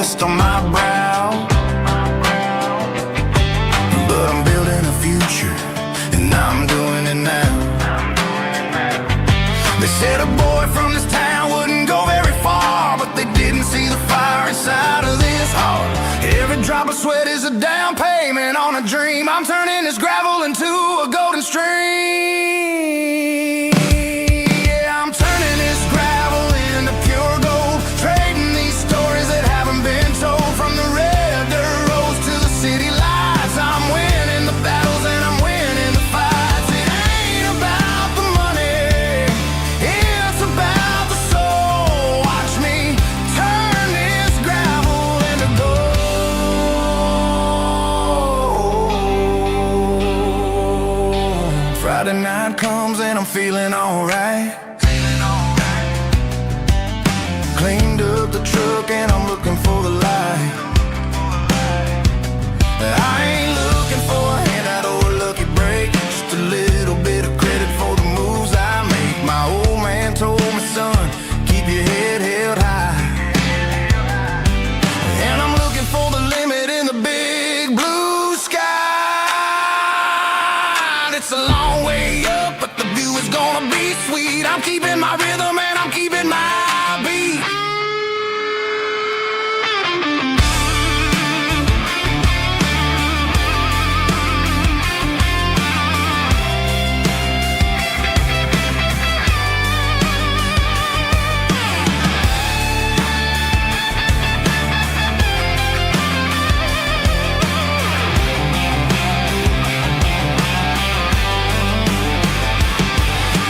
dust on my brow. But I'm building a future, and I'm doing it now. They said a boy from this town wouldn't go very far, but they didn't see the fire inside of this heart. Every drop of sweat is a down payment on a dream. I'm turning this gravel into a golden stream. Yeah, I'm turning this gravel into pure gold, trading these stories that haven't been told. From the red dirt roads to the city lights, I'm winning the battles and I'm winning the fights. It ain't about the money, it's about the soul. Watch me turn this gravel into gold. Friday night comes and I'm feeling alright. Cleaned up the truck and I'm looking for the light. I ain't looking for a handout or a lucky break, just a little bit of credit for the moves I make. My old man told me, son, keep your head held high. And I'm looking for the limit in the big blue sky. It's a long way up, but the view is gonna be sweet. I'm keeping my rhythm and I'm keeping my beat.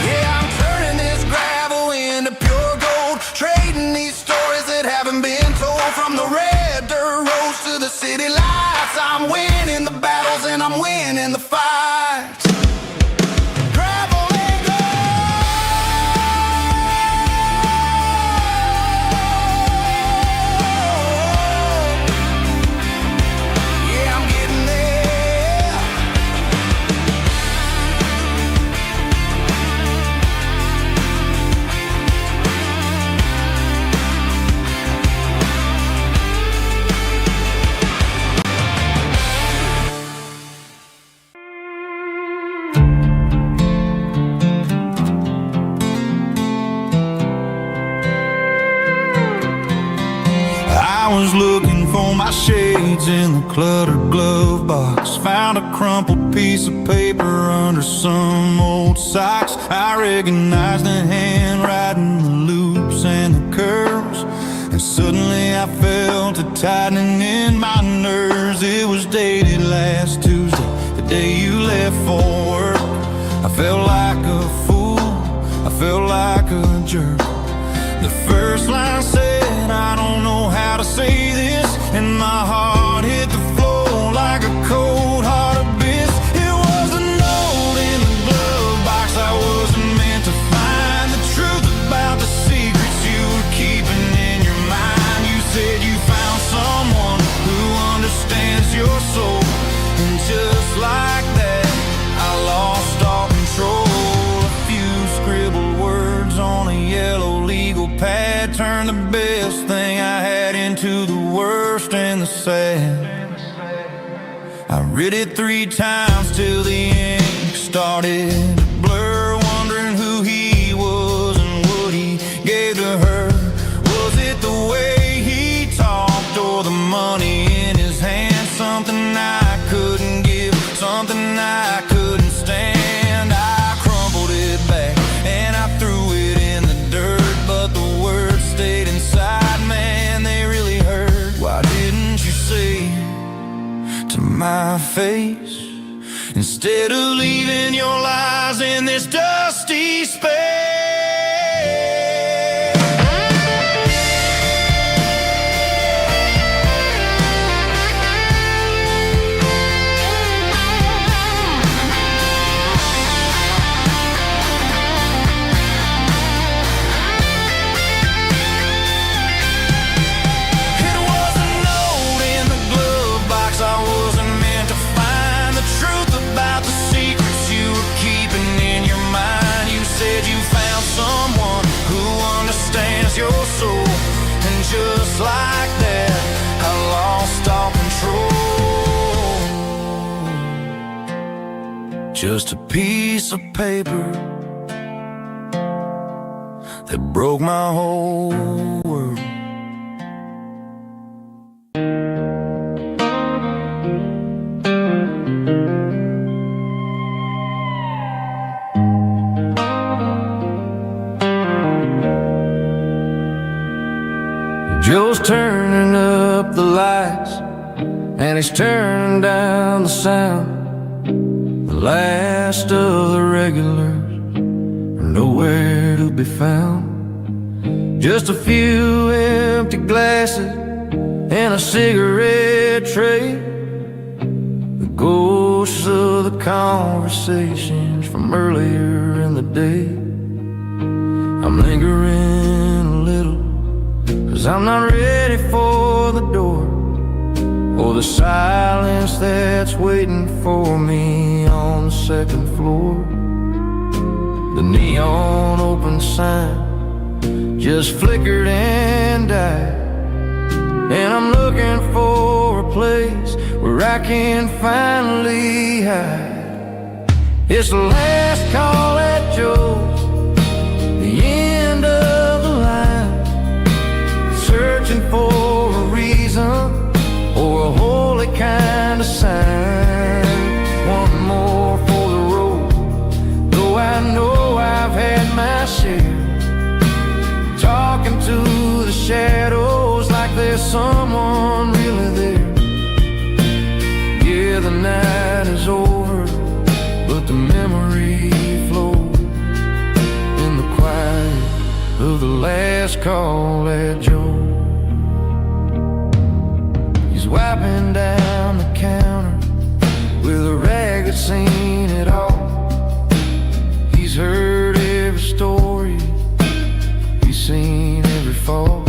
Yeah, I'm turning this gravel into pure gold, trading these stories that haven't been told. From the red dirt roads to the city lights, I'm winning the battles and I'm winning the fights. Gravel and gold. Yeah, I'm getting there. I was looking for my shades in the cluttered glove box. Found a crumpled piece of paper under some old socks. I recognized the handwriting, the loops and the curves, and suddenly I felt a tightening in my nerves. It was dated last Tuesday, the day you left for work. I felt like a fool, I felt like a jerk. The first line said, I don't know how to say this, and my heart hit the floor like a cold heart abyss. It was a note in the glove box I wasn't meant to find. The truth about the secrets you were keeping in your mind. You said you found someone who understands your soul, and just like that, I lost all control. A few scribbled words on a yellow legal pad turned the best thing I had into the worst and the sad. I read it 3 times till the ink started to blur, wondering who he was and what he gave to her. Was it the way he talked or the money in his hand? Something I couldn't give, something I couldn't stand. I crumpled it back and I threw it in the dirt, but the words stayed inside, man, they really hurt. Why didn't you say to my face, instead of leaving your lies in this dusty space? It was a note in the glove box I wasn't meant to find. The truth about the secrets you were keeping in your mind. just a piece of paper that broke my whole world. Joe's turning up the lights, and he's turning down the sound. The last of the regulars are nowhere to be found. Just a few empty glasses and a cigarette tray, the ghosts of the conversations from earlier in the day. I'm lingering a little, 'cause I'm not ready for the door, or the silence that's waiting for me on the second floor. The neon open sign just flickered and died, and I'm looking for a place where I can finally hide. It's the last call at Joe's, the end of the line, searching for a reason or a holy kind of sign. One more for the road, though I know I've had my share. Talking to the shadows like there's someone really there. Yeah, the night is over, but the memory flows in the quiet of the last call at Joe. He's wiping down the counter with a rag that's seen it all. He's heard every story, he's seen every fall.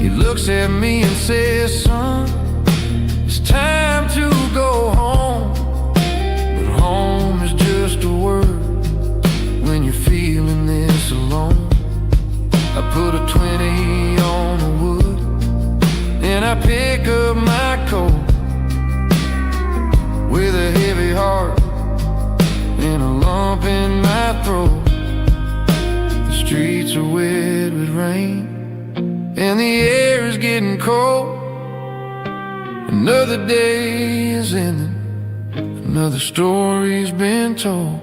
He looks at me and says, son, it's time to go home. But home is just a word when you're feeling this alone. I put a 20 on the wood, and I pick up my coat with a heavy heart and a lump in my throat. The streets are wet with rain, and the air is getting cold. Another day is ending, another story's been told.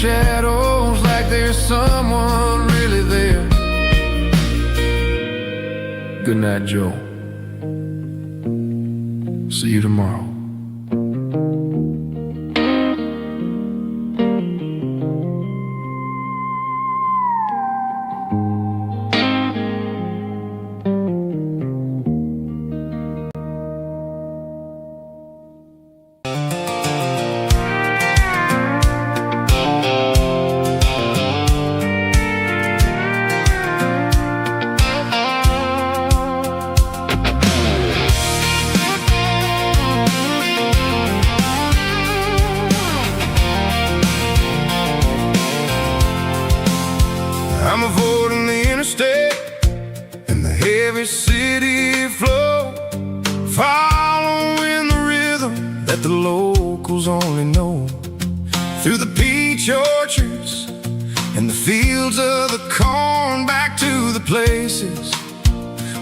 Shadows like there's someone really there. Good night, Joe. See you tomorrow. I'm avoiding the interstate and the heavy city flow, following the rhythm that the locals only know. Through the peach orchards and the fields of the corn, back to the places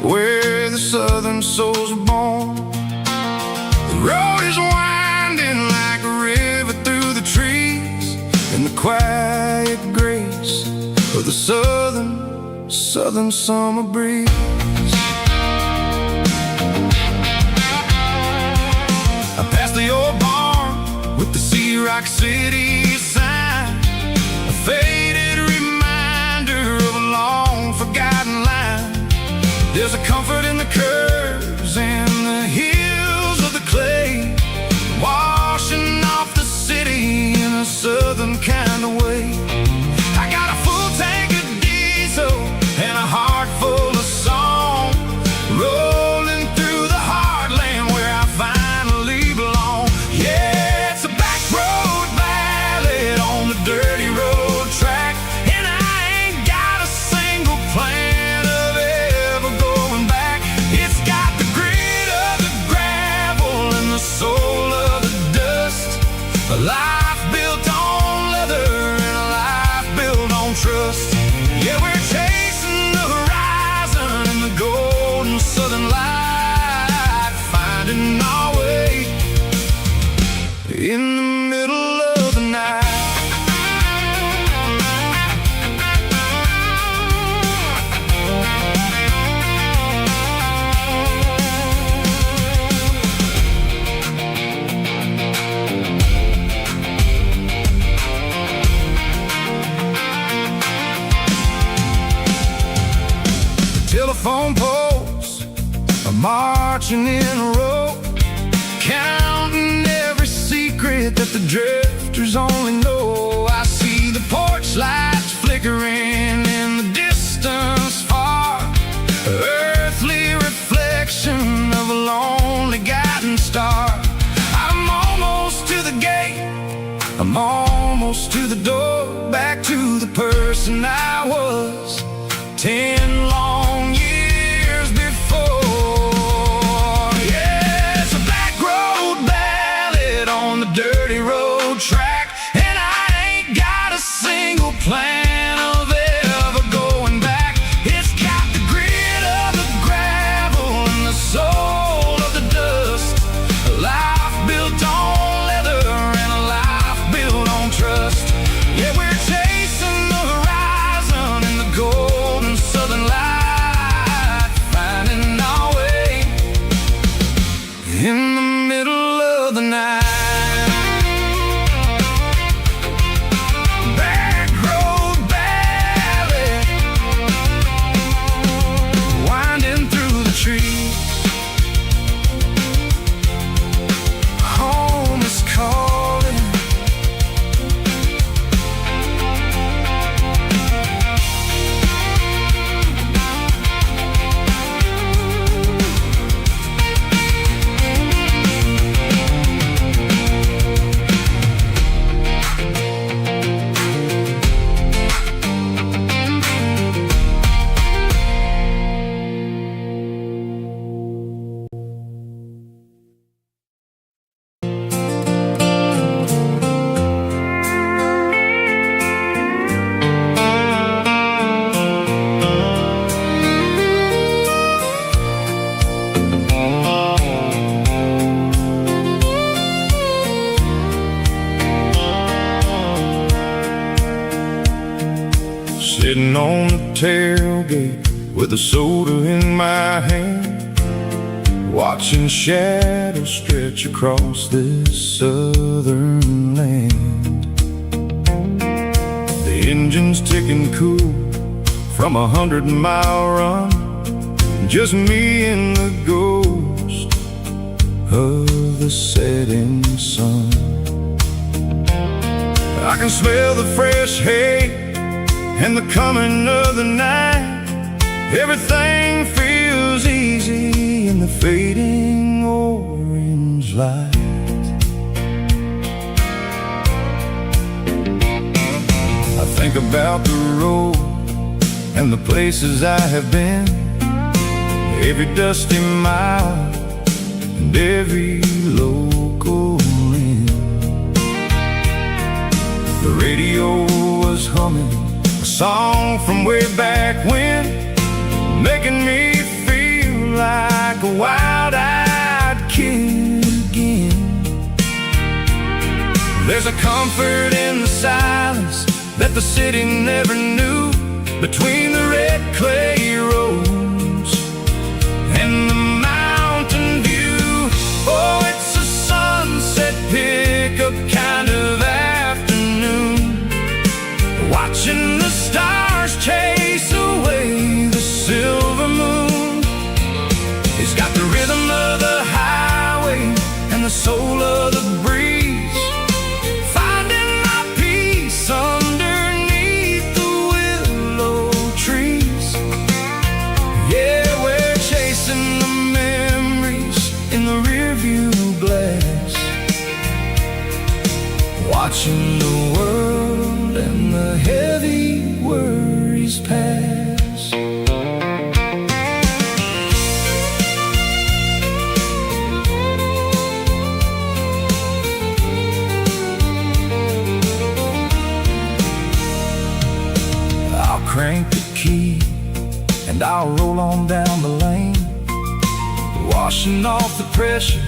where the southern souls were born. The road is winding like a river through the trees, and the quiet grace of the southern summer breeze. Rock City sign, a faded reminder of a long forgotten line. There's a comfort in the curves and the hills of the clay, washing off the city in a southern kind of way. I got a full tank of diesel and a heart full of song, rolling through the heartland where I finally belong. Yeah, it's a back road ballad on the dirty road track, and I ain't got a single plan of ever going back. It's got the grit of the gravel and the soul of the dust, a life built on leather and a life built on trust. Yeah, we're chasing the horizon in the golden southern light, finding our way in the middle of the night. Telephone poles are marching in a row, counting every secret that the drifters only know. I see the porch lights flickering in the distance far, earthly reflection of a lonely guiding star. I'm almost to the gate, I'm almost to the door, back to the person I was 10 long years before. Yeah, it's a back road ballad on the dirty road track, and I ain't got a single plan of ever going back. It's got the grit of the gravel and the soul of the dust, a life built on leather and a life built on trust. Yeah, we're chasing the horizon in the golden southern light, finding our way in the middle of the night. Back road ballad, winding through the trees. Home is calling. Sitting on the tailgate with a soda in my hand, watching shadows stretch across this southern land. The engine's ticking cool from 100-mile run, just me and the ghost of the setting sun. I can smell the fresh hay and the coming of the night. Everything feels easy in the fading orange light. I think about the road and the places I have been, every dusty mile and every local inn. The radio was humming a song from way back when, making me feel like a wild-eyed kid again. There's a comfort in the silence that the city never knew, between the red clay roads and the mountain view. Oh, it's a sunset pickup kind of worries pass. I'll crank the key and I'll roll on down the lane, washing off the pressure,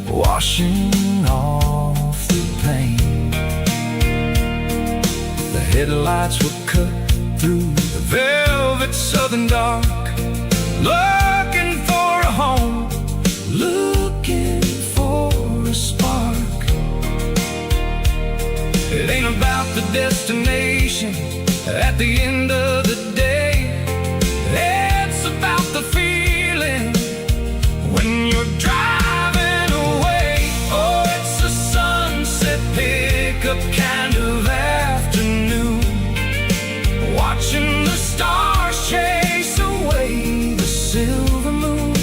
washing off the pain. The headlights will cut through the velvet southern dark, looking for a home, looking for a spark. It ain't about the destination at the end of the day, it's about the feeling when you're driving away. Oh, it's a sunset pickup kind of afternoon, watching the stars chase away the silver moon.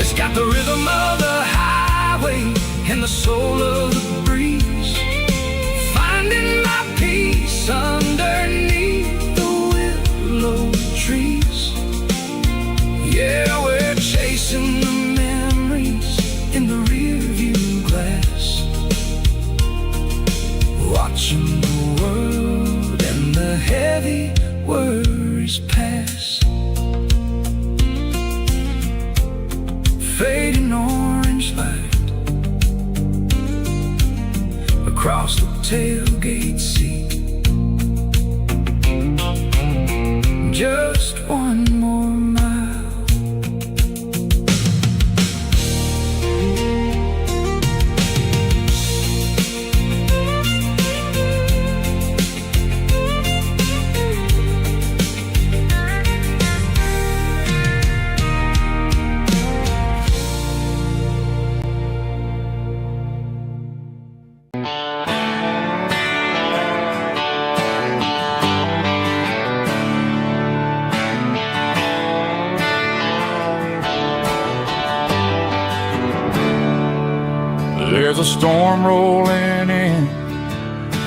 It's got the rhythm of the highway and the soul of the breeze, finding my peace underneath the willow trees. Yeah, we're chasing the memories in the rearview glass, watching the world and the heavy worries pass. Fading orange light across the tailgate seat. Just one more mile. There's a storm rolling in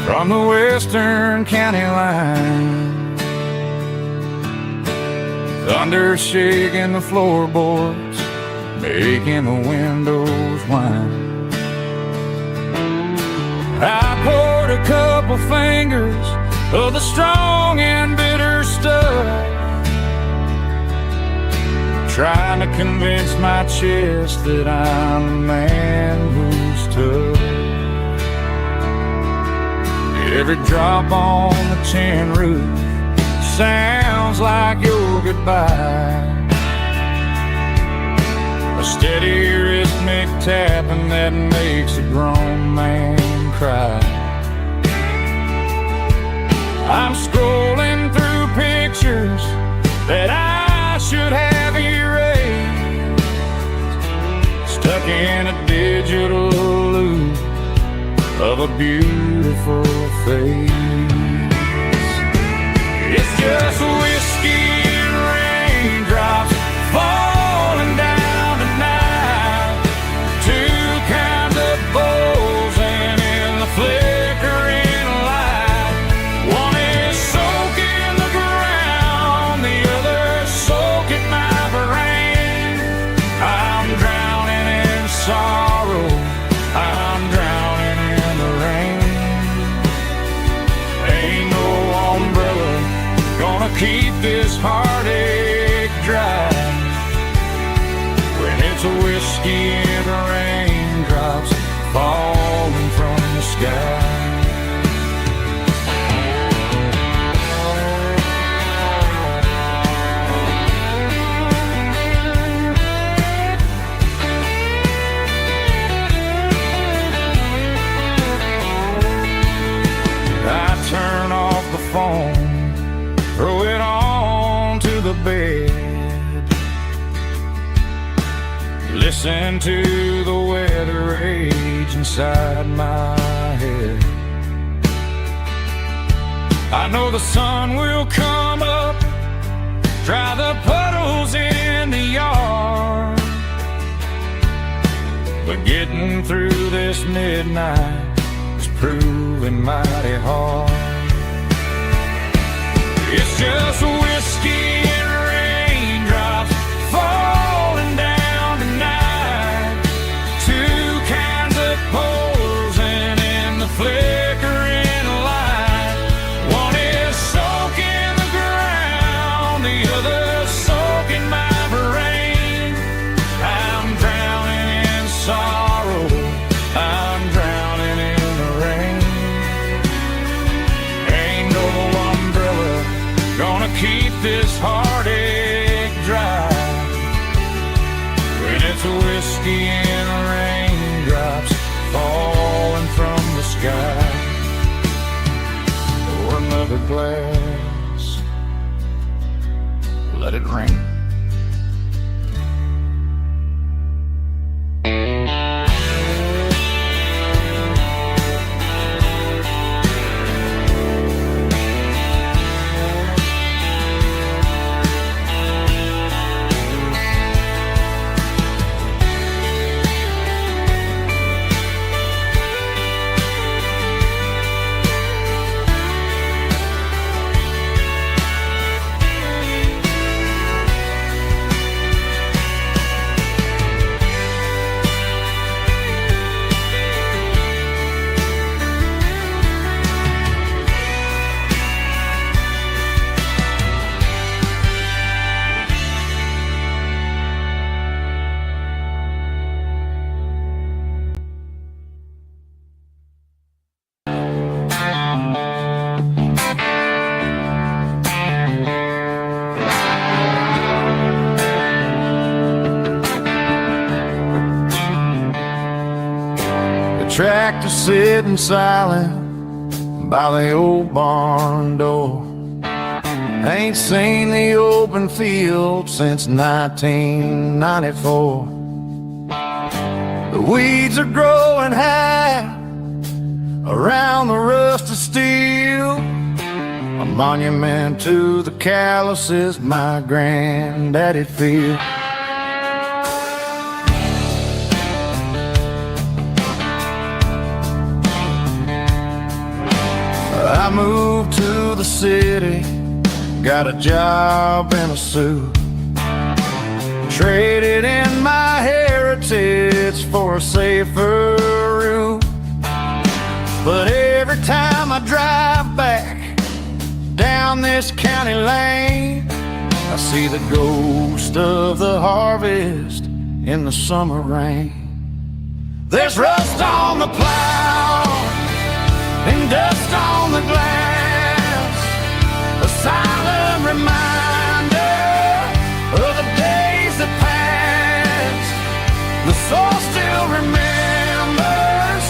from the western county line, thunder shaking the floorboards, making the windows whine. I poured a couple fingers of the strong and bitter stuff, trying to convince my chest that I'm the man who's tough. Every drop on the tin roof sounds like your goodbye, a steady rhythmic tapping that makes a grown man cry. I'm scrolling through pictures that I should have erased, stuck in a digital loop of a beautiful face. It's just whiskey and raindrops falling down tonight, two kinds of bowls and in the flickering light. One is soaking the ground, the other soaking my brain. I'm drowning in sorrow, I'm drowning in the rain. Ain't no umbrella gonna keep this heartache dry when it's a whiskey and the raindrops falling from the sky. I turn off the phone, throw it on to the bed, listen to the weather rage inside my head. I know the sun will come up, dry the puddles in the yard, but getting through this midnight is proving mighty hard. just whiskey and raindrops falling down tonight. Two kinds of posing in the flickering light. One is soaking the ground, the other soaking my brain. I'm drowning in sorrow, I'm drowning in the rain. Ain't no umbrella gonna keep this heartache dry when it's whiskey and raindrops falling from the sky. Pour another glass, let it rain. Tractor sitting silent by the old barn door. Ain't seen the open field since 1994. The weeds are growing high around the rusted steel, a monument to the calluses my granddaddy feel. I moved to the city, got a job and a suit, traded in my heritage for a safer route. But every time I drive back down this county lane, I see the ghost of the harvest in the summer rain. There's rust on the plow and dust on the glass, a silent reminder of the days that passed. The soul still remembers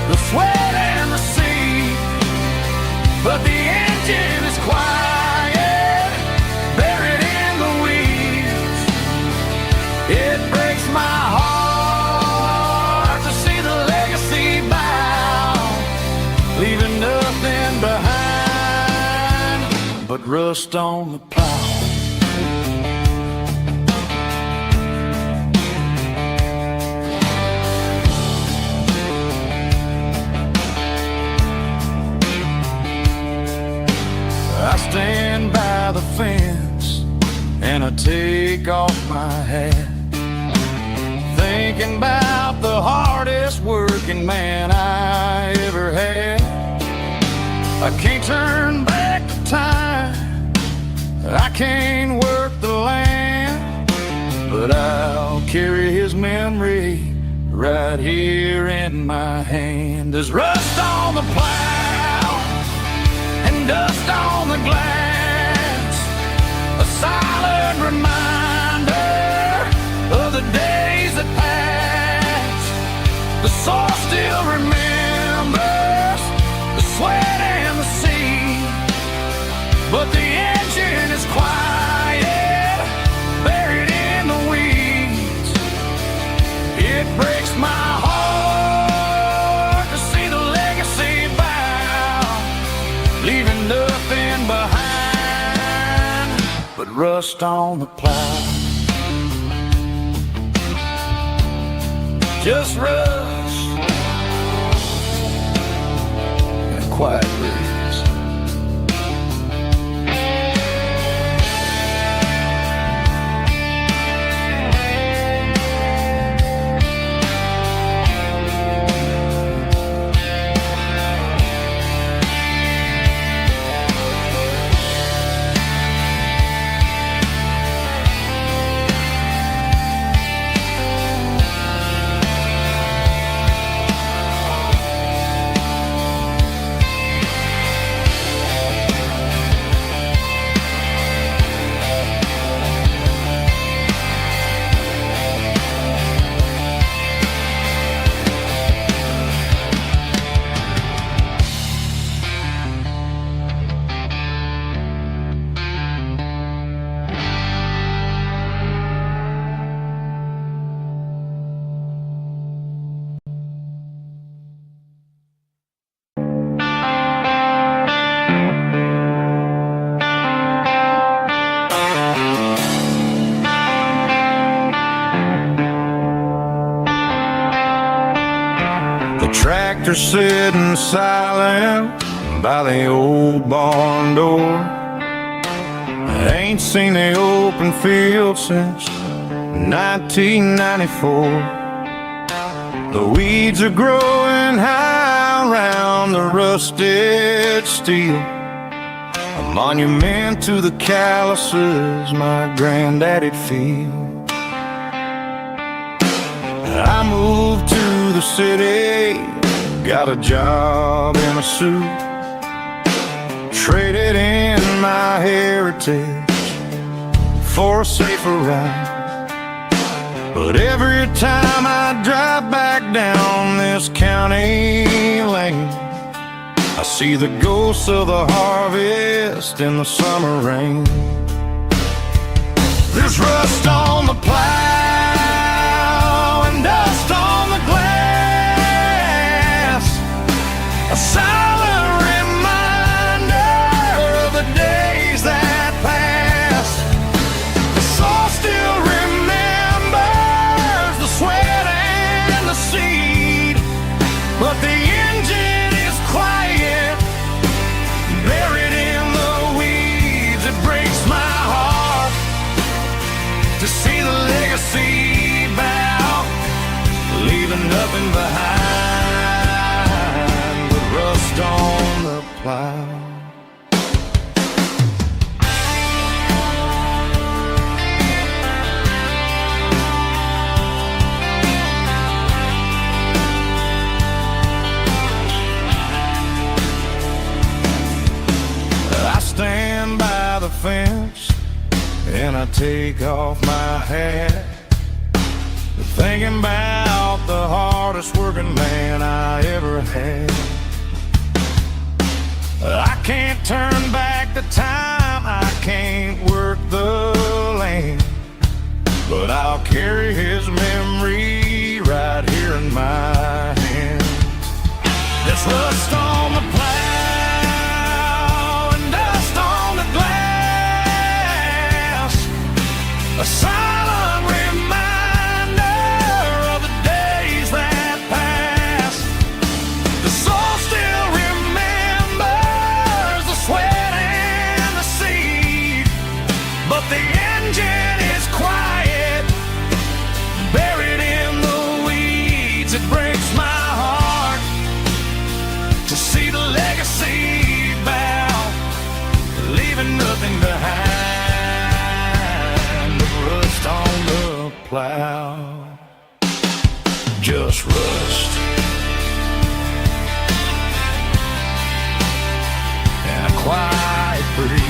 the sweat and the sea, but the engine is quiet, buried in the weeds. It breaks my heart to see the legacy bow, leaving nothing behind but rust on the plow. I stand by the fence and I take off my hat, thinking about the hardest working man I ever had. I can't turn back the time, I can't work the land, but I'll carry his memory right here in my hand. There's rust on the plow and dust on the glass, a silent reminder of the days that passed. The soul still remembers the sweat and the sea, but the engine is quiet, buried in the weeds. It breaks my heart to see the legacy bow, leaving nothing behind but rust on the plow. Just rust and a quiet breeze. tractor sitting silent by the old barn door. I ain't seen the open field since 1994. The weeds are growing high around the rusted steel, a monument to the calluses my granddaddy'd feel. I moved to the city, got a job in a suit, traded in my heritage for a safer ride. But every time I drive back down this county lane, I see the ghosts of the harvest in the summer rain. There's rust on the plow and dust on the glass, a silent reminder of the days that passed. The soul still remembers the sweat and the seed, but the engine is quiet, buried in the weeds. It breaks my heart to see the legacy bow, leaving nothing behind but rust on the plow. I stand by the fence and I take off my hat, thinking about the hardest working man I ever had. I can't turn back the time, I can't work the land, but I'll carry his memory right here in my hands. There's rust on the plow and dust on the glass, a silent reminder of the days that passed. The soul still remembers the sweat and the seed, but the engine is quiet, buried in the weeds. It breaks my heart to see the legacy bow, leaving nothing behind but rust on the plow. Just rust and a quiet breeze.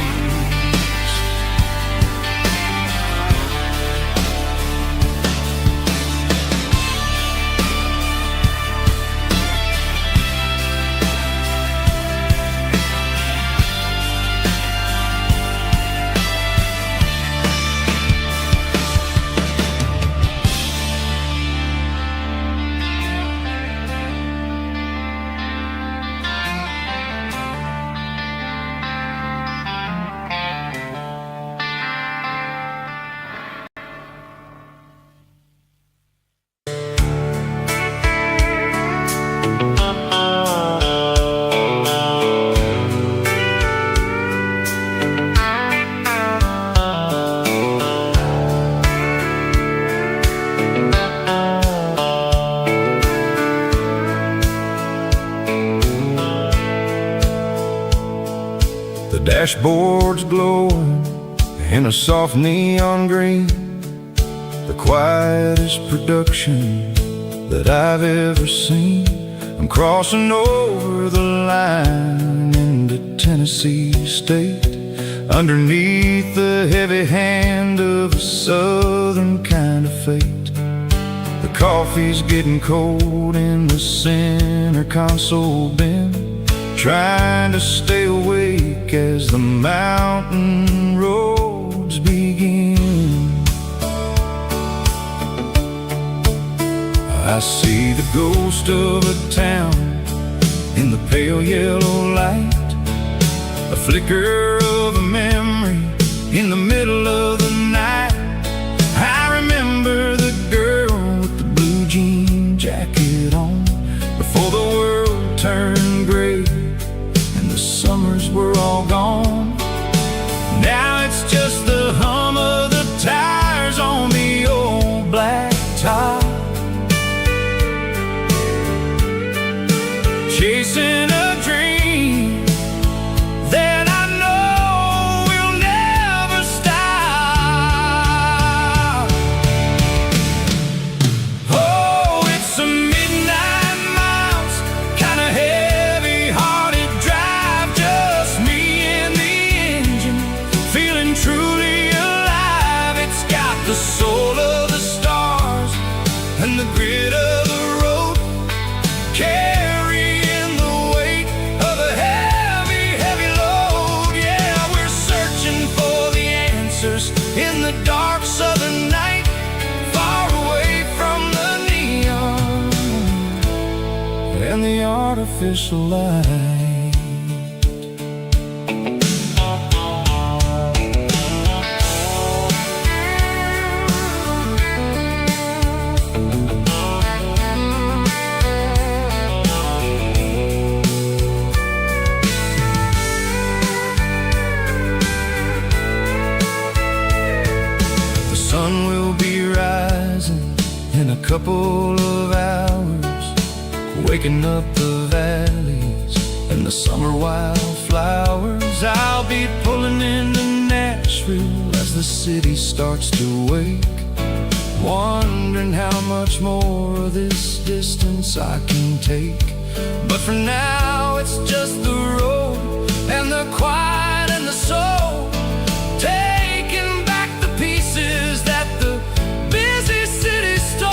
Dashboard's glowing in a soft neon green, the quietest production that I've ever seen. I'm crossing over the line into Tennessee State, underneath the heavy hand of a southern kind of fate. The coffee's getting cold in the center console bin, trying to stay awake as the mountain roads begin. I see the ghost of a town in the pale yellow light, a flicker of a memory in the middle of the night. I remember the girl with the blue jean jacket on, before the world gone. Now it's just the hum of the tires on the old black top. Chasing a dream that I know will never stop. Oh, it's a midnight miles, kind of heavy-hearted drive, just me and the engine, feeling truly alive. It's got the soul of the stars and the grit of the road, carrying the weight of a heavy, heavy load. Yeah, we're searching for the answers in the dark southern night, far away from the neon and the artificial light. The sun will be rising in a couple of hours, waking up the valleys and the summer wildflowers. I'll be pulling into Nashville as the city starts to wake, wondering how much more of this distance I can take. But for now it's just the road and the quiet and the soul, taking back the pieces that the busy city stole.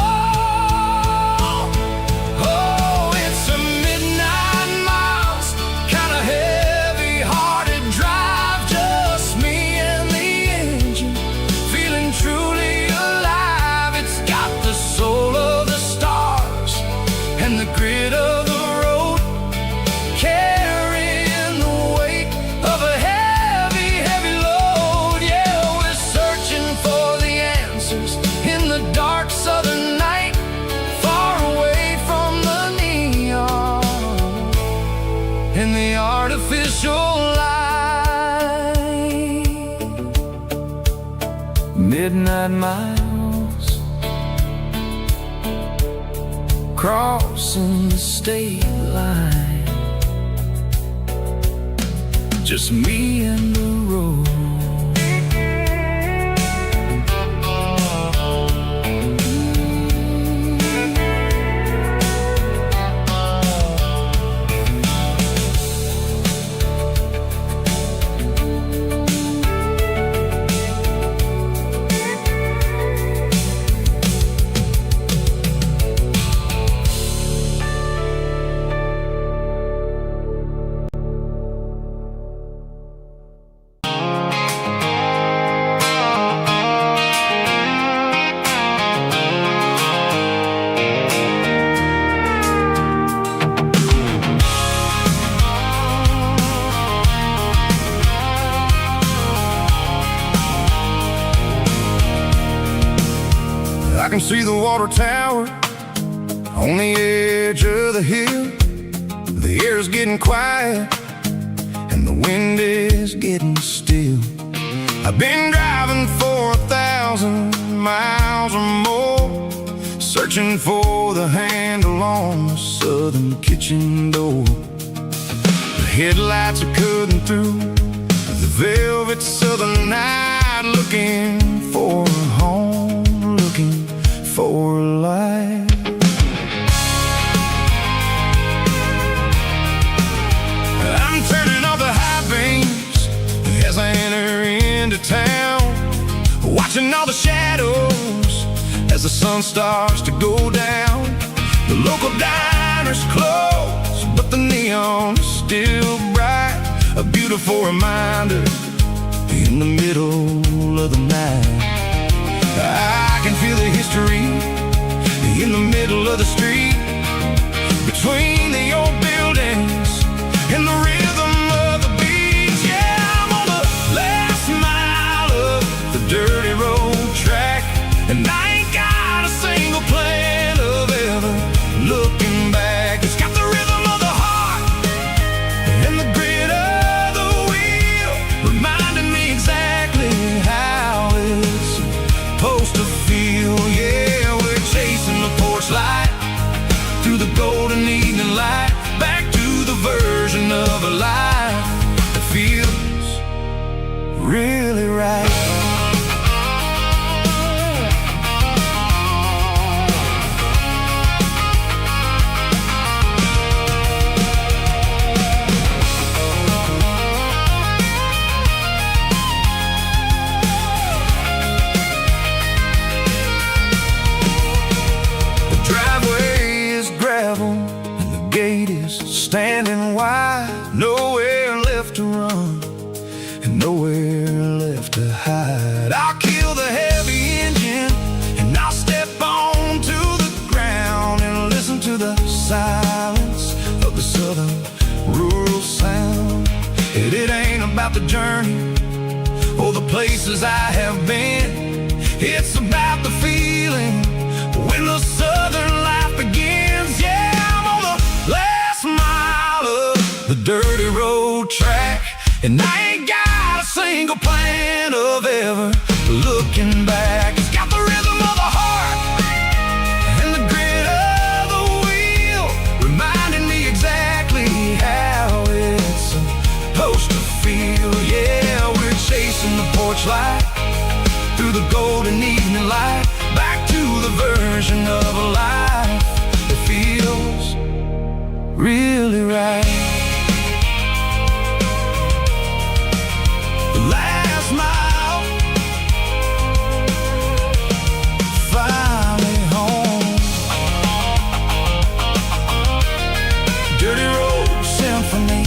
Oh, it's a midnight miles, kind of heavy-hearted drive, just me and the engine, feeling truly alive. It's got the soul of the stars and the grit of the road, carrying the weight of a heavy, heavy load. Yeah, we're searching for the answers in the dark southern night, far away from the neon and the artificial light. Midnight miles, crossing the state line, just me and the road. I can see the water tower on the edge of the hill. The air's getting quiet and the wind is getting still. I've been driving for 1,000 miles or more, searching for the handle on the southern kitchen door. The headlights are cutting through the velvet southern night, looking for a home, looking for a life. I'm turning off the high beams as I enter into town, watching all the shadows as the sun starts to go down. The local diner's closed, but the neon is still bright, a beautiful reminder in the middle of the night. I can feel the history in the middle of the street, between the old buildings and the rhythm of the beats. Yeah, I'm on the last mile of the dirty road track, and I ain't got a single plan of ever looking back. It's got the rhythm of the heart and the grit of the wheel. nowhere left to run, and nowhere left to hide. I'll kill the heavy engine, and I'll step onto the ground and listen to the silence of the southern rural sound. It ain't about the journey or the places I have been. It's about the feeling when the southern life begins. Yeah, I'm on the last mile of the dirty road track, and I ain't got a single plan of ever looking back. It's got the rhythm of the heart and the grit of the wheel, reminding me exactly how it's supposed to feel. Yeah, we're chasing the porch light through the golden evening light, back to the version of a life that feels really right. The last mile, finally home. Dirty Road Symphony.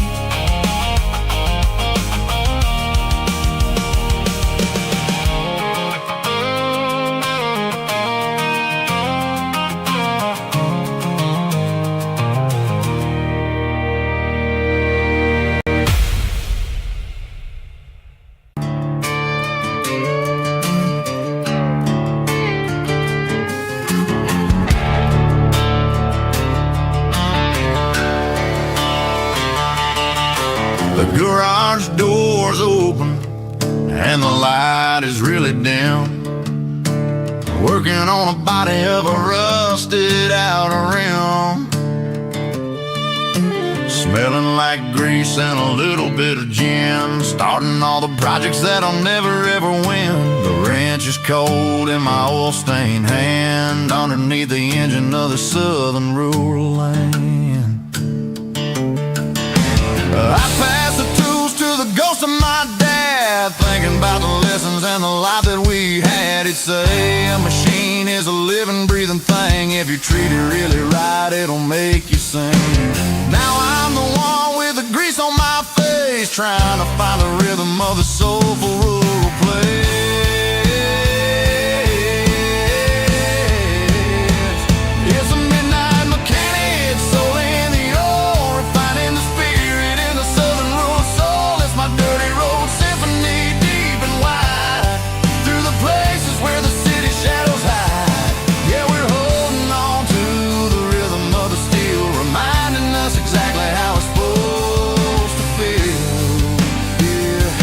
The garage door's open and the light is really dim. Working on a body of a rusted out rim, smelling like grease and a little bit of gin. Starting all the projects that I'll never ever win. The wrench is cold in my oil-stained hand, underneath the engine of the southern rural land. I pass the tools to the ghost of my dad, thinking about the lessons and the life that we had. He'd say a machine is a living, breathing thing. If you treat it really right, it'll make you sing. Now I'm the one with the grease on my face, trying to find the rhythm of the soulful rural place. It's a midnight mechanic, soul in the ore, refining the spirit in the southern rural soul. It's my dirty road symphony, deep and wide, through the places where the city shadows hide. Yeah, we're holding on to the rhythm of the steel, reminding us exactly how it's supposed to feel. Yeah.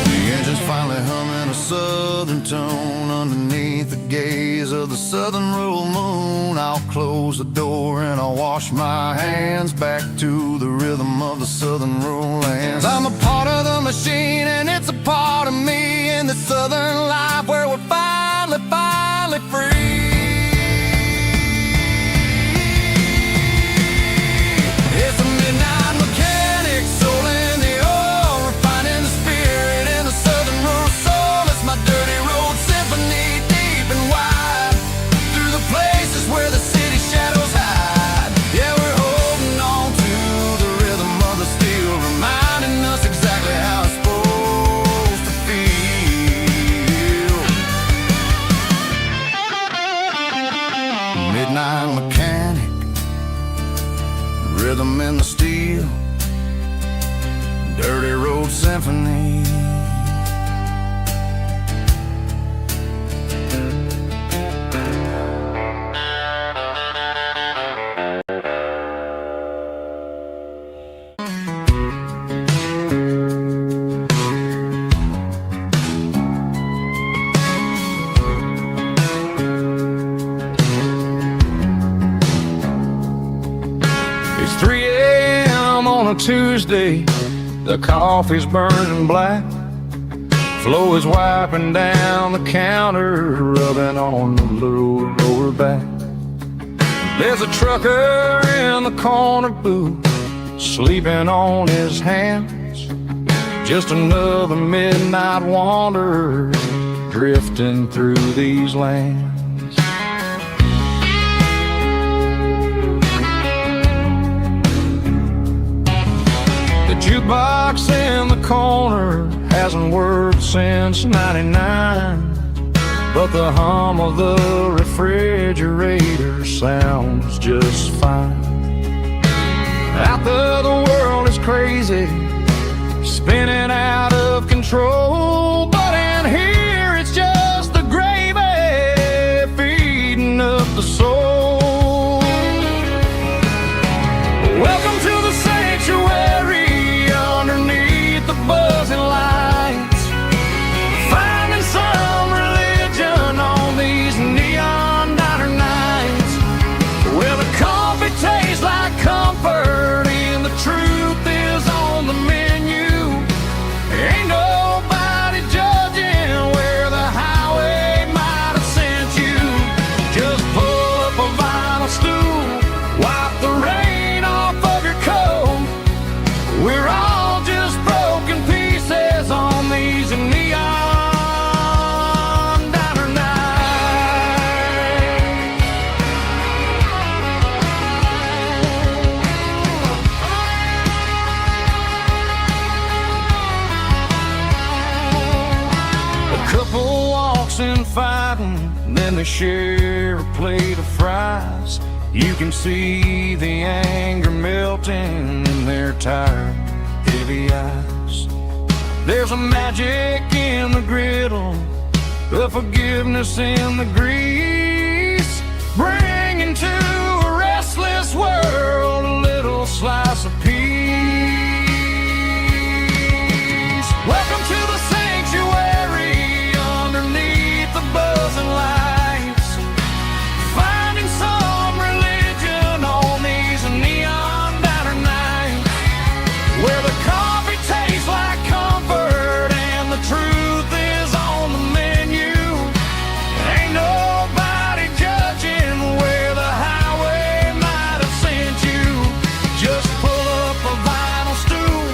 The engine's finally humming a southern tone underneath the gaze of the southern rural moon. I'll close the door and I'll wash my hands, back to the rhythm of the southern rural lands. I'm a part of the machine and it's a part of me, in the southern life where we're finally free. It's a midnight mechanic, soul in the ore, refining the spirit in the southern rural soul. It's my dirty road symphony, deep and wide, through the places where the city shadows hide. Yeah, we're holding on to the rhythm of the steel, reminding us exactly how it's supposed to feel. Midnight mechanic, rhythm in the steel, dirty road symphony. It's 3 a.m. on a Tuesday, the coffee's burning black. Flo is wiping down the counter, rubbing on the little lower back. There's a trucker in the corner booth, sleeping on his hands. Just another midnight wanderer drifting through these lands. The jukebox in the corner hasn't worked since '99, but the hum of the refrigerator sounds just fine. Out there the world is crazy, spinning out of control, but in here it's just the gravy feeding up the soul. Welcome to the sanctuary underneath the buzzing lights, finding some religion on these neon diner nights, where the coffee tastes like comfort and the truth is on the menu. Ain't nobody judging where the highway might have sent you. Just pull up a vinyl stool, wipe the rain off of your coat. We're all just broken pieces on these neon diner nights. A couple walks in fighting, then they share a plate of fries. You can see the anger melting in their tired, heavy eyes. There's a magic in the griddle, a forgiveness in the grease, bringing to a restless world a little slice of peace. Welcome to the sanctuary underneath the buzzing lights, finding some religion on these neon diner nights, where the coffee tastes like comfort and the truth is on the menu. Ain't nobody judging where the highway might have sent you. Just pull up a vinyl stool,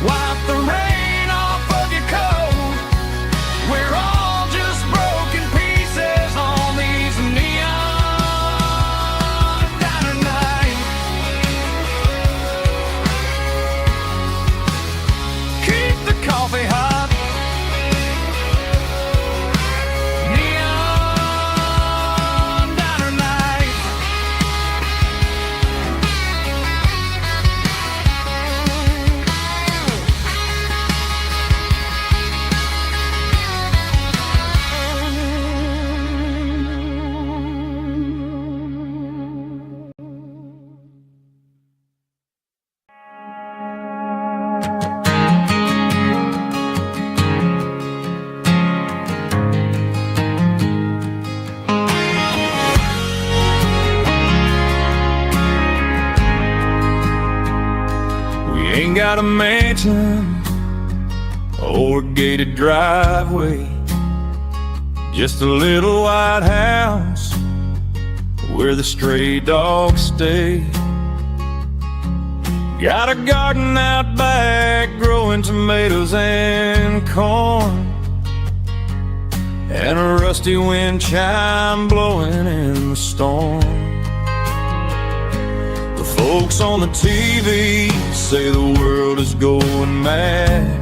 wipe the rain off of your coat. We're all just broken pieces on these neon diner nights. Keep the coffee hot. Neon diner night. We ain't got a mansion or a gated driveway, just a little white house where the stray dogs stay. Got a garden out back growing tomatoes and corn, and a rusty wind chime blowing in the storm. The folks on the TV say the world is going mad,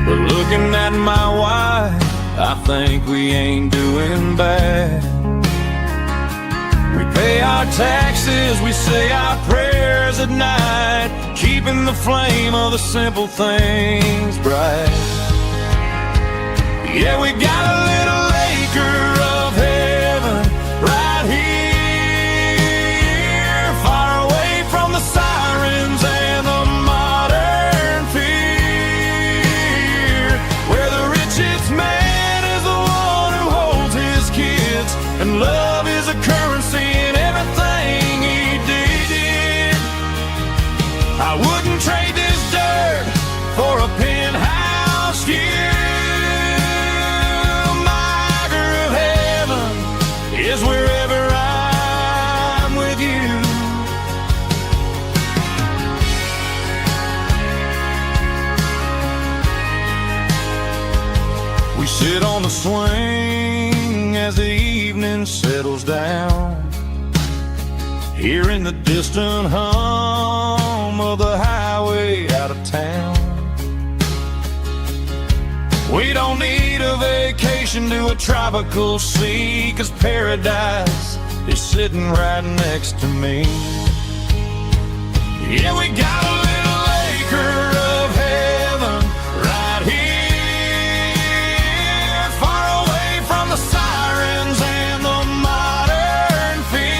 but looking at my wife, I think we ain't doing bad. We pay our taxes, we say our prayers at night, keeping the flame of the simple things bright. Yeah, we got a little acre of heaven right here, far away from the sirens and the modern fear, where the richest man is the one who holds his kids, and love is a currency in everything he did. I wouldn't trade this dirt for a penthouse view. My girl We sit on the swing as the evening settles down, hearing the distant hum of the highway out of town. We don't need a vacation to a tropical sea, 'cause paradise is sitting right next to me. Yeah, we got a little acre of heaven right here, far away from the sirens and the modern fear,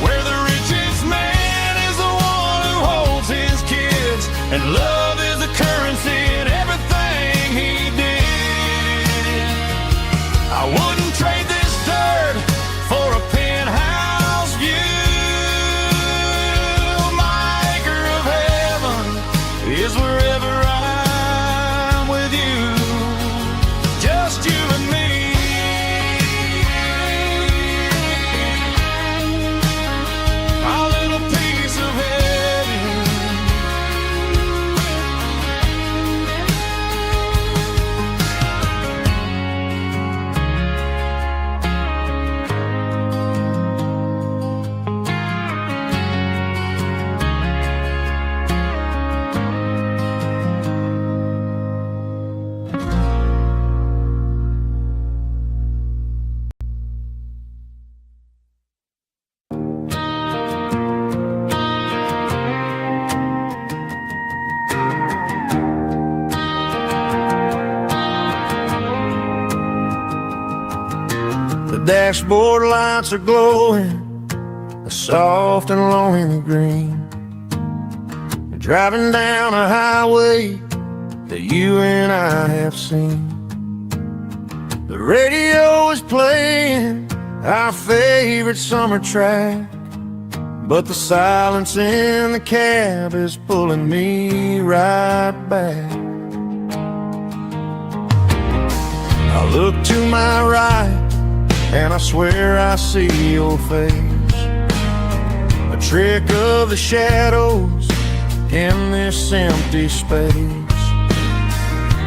where the richest man is the one who holds his kids, and love is the currency in everything he did. I wouldn't trade this dirt for a penthouse view. My acre of heaven is wherever I'm with you, just you and me. Our little piece of heaven. The dashboard lights are glowing a soft and lonely green, driving down a highway that you and I have seen. The radio is playing our favorite summer track, but the silence in the cab is pulling me right back. I look to my right and I swear I see your face, a trick of the shadows in this empty space.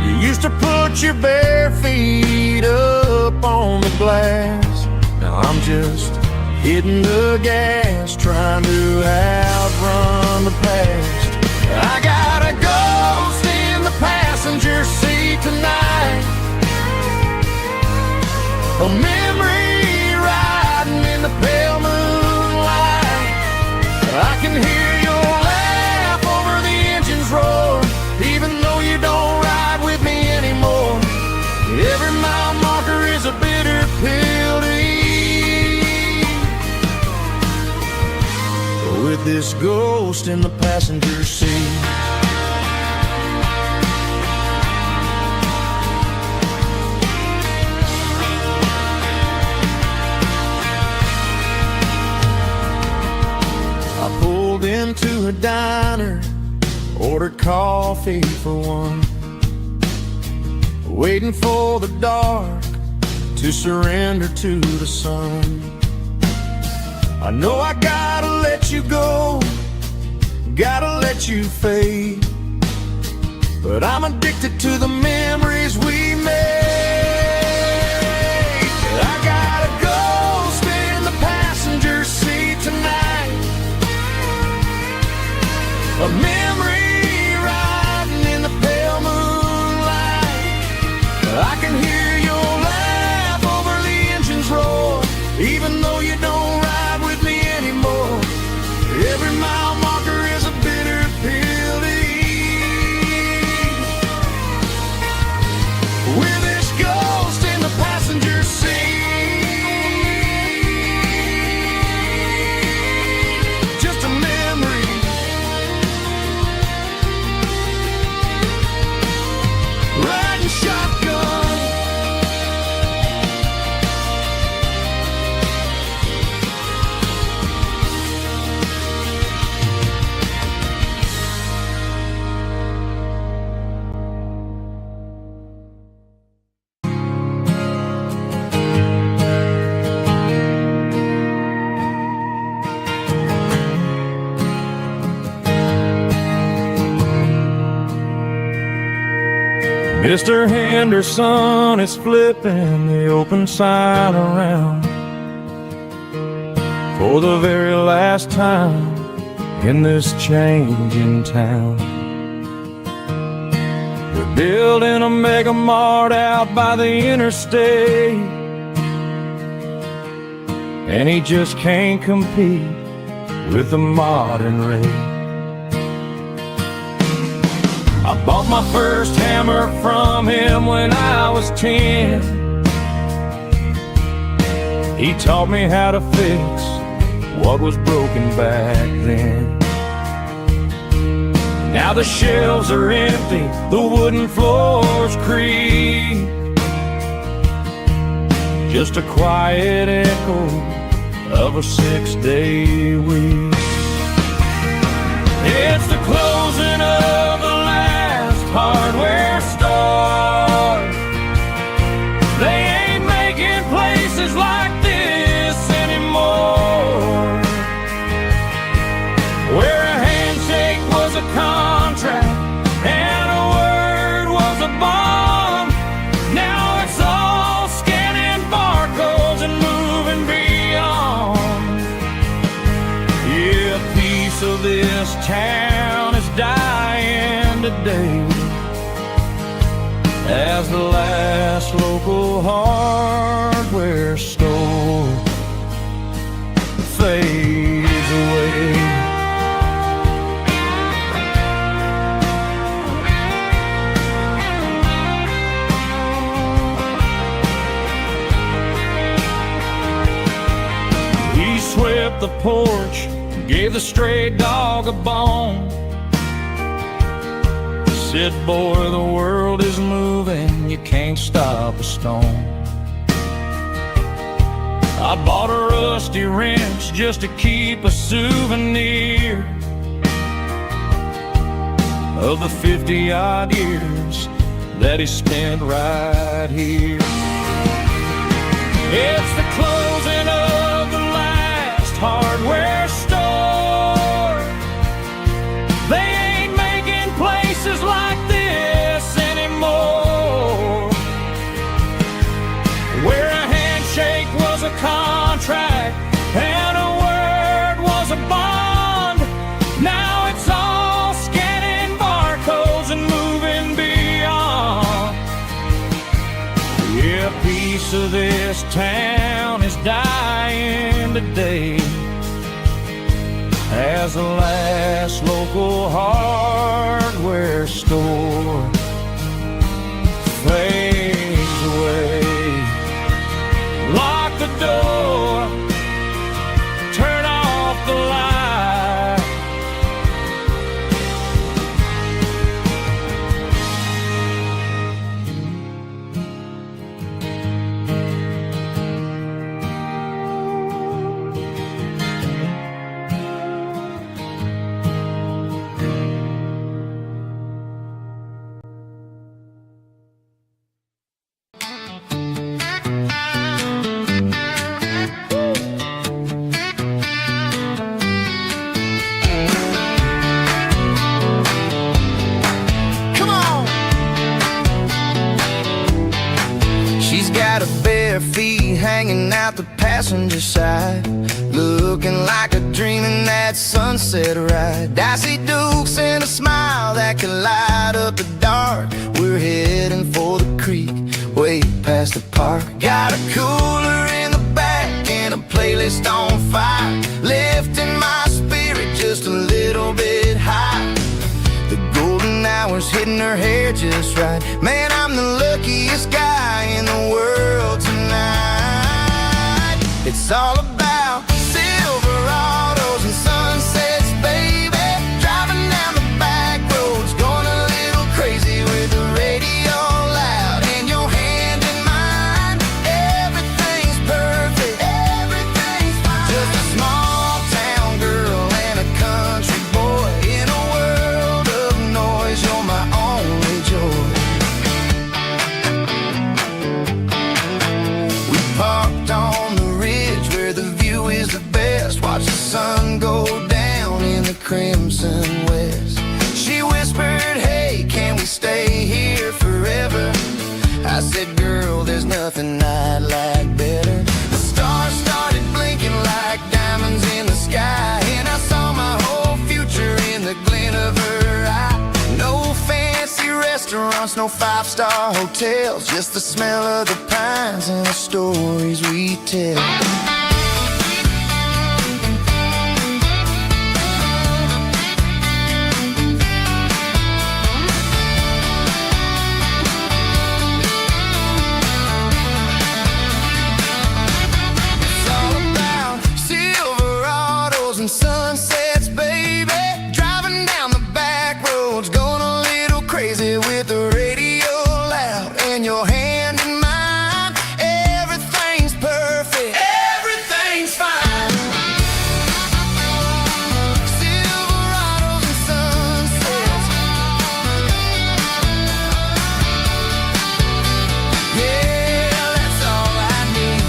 You used to put your bare feet up on the glass. Now I'm just hitting the gas, trying to outrun the past. I got a ghost in the passenger seat tonight, a memory riding in the pale moonlight. I can hear your laugh over the engine's roar, even though you don't ride with me anymore. Every mile marker is a bitter pill to eat, with this ghost in the passenger seat. Into a diner, ordered coffee for one, waiting for the dark to surrender to the sun. I know I gotta let you go, gotta let you fade, but I'm addicted to the memories we made. I got a ghost in the passenger seat tonight, a memory riding in the pale moonlight. I can hear your laugh over the engine's roar, even though you don't ride with me anymore. Every mile marker is a bitter pill to eat, with this ghost in the passenger seat. Just a memory, riding shotgun Mr. Henderson is flipping the open sign around for the very last time in this changing town. They're building a mega mart out by the interstate, and he just can't compete with the modern rate. I bought my first hammer from him when I was 10. He taught me how to fix what was broken back then. Now the shelves are empty, the wooden floors creak, just a quiet echo of a 6-day week. It's the closing of the last hardware store. They ain't making places like this anymore, where a handshake was a contract and a word was a bond. Now it's all scanning barcodes and moving beyond. Yeah, a piece of this town is dying today as the last local hardware store fades away. He swept the porch, gave the stray dog a bone, said, boy, the world is moving, you can't stop a stone. I bought a rusty wrench just to keep a souvenir of the 50-odd years that he spent right here. It's the closing of the last hardware store. They ain't making places like this anymore, where a handshake was a contract and a word was a bond. Now it's all scanning barcodes and moving beyond. Yeah, a piece of this town is dying today as the last local hardware store fades away. Lock the door, turn off the light. Hanging out the passenger side, looking like a dream in that sunset ride. I see Dukes and a smile that can light up the dark. We're heading for the creek, way past the park. Got a cooler in the back and a playlist on fire, lifting my spirit just a little bit high. The golden hour's hitting her hair just right. Man, I'm the luckiest guy in the world tonight. It's all about Silverados and sunsets, baby. Driving down the back roads, going a little crazy with the radio loud and your hand in mine. Everything's perfect, everything's fine. Just a small town girl and a country boy in a world of noise. You're my only joy. We parked on the ridge where the No fancy restaurants, no five-star hotels, just the smell of the pines and the stories we tell. It's all about Silverados and sunsets, baby. Driving down the back roads, going a little crazy with the radio loud and your hand in mine. Everything's perfect, everything's fine. Silverados and sunsets, yeah, that's all I need.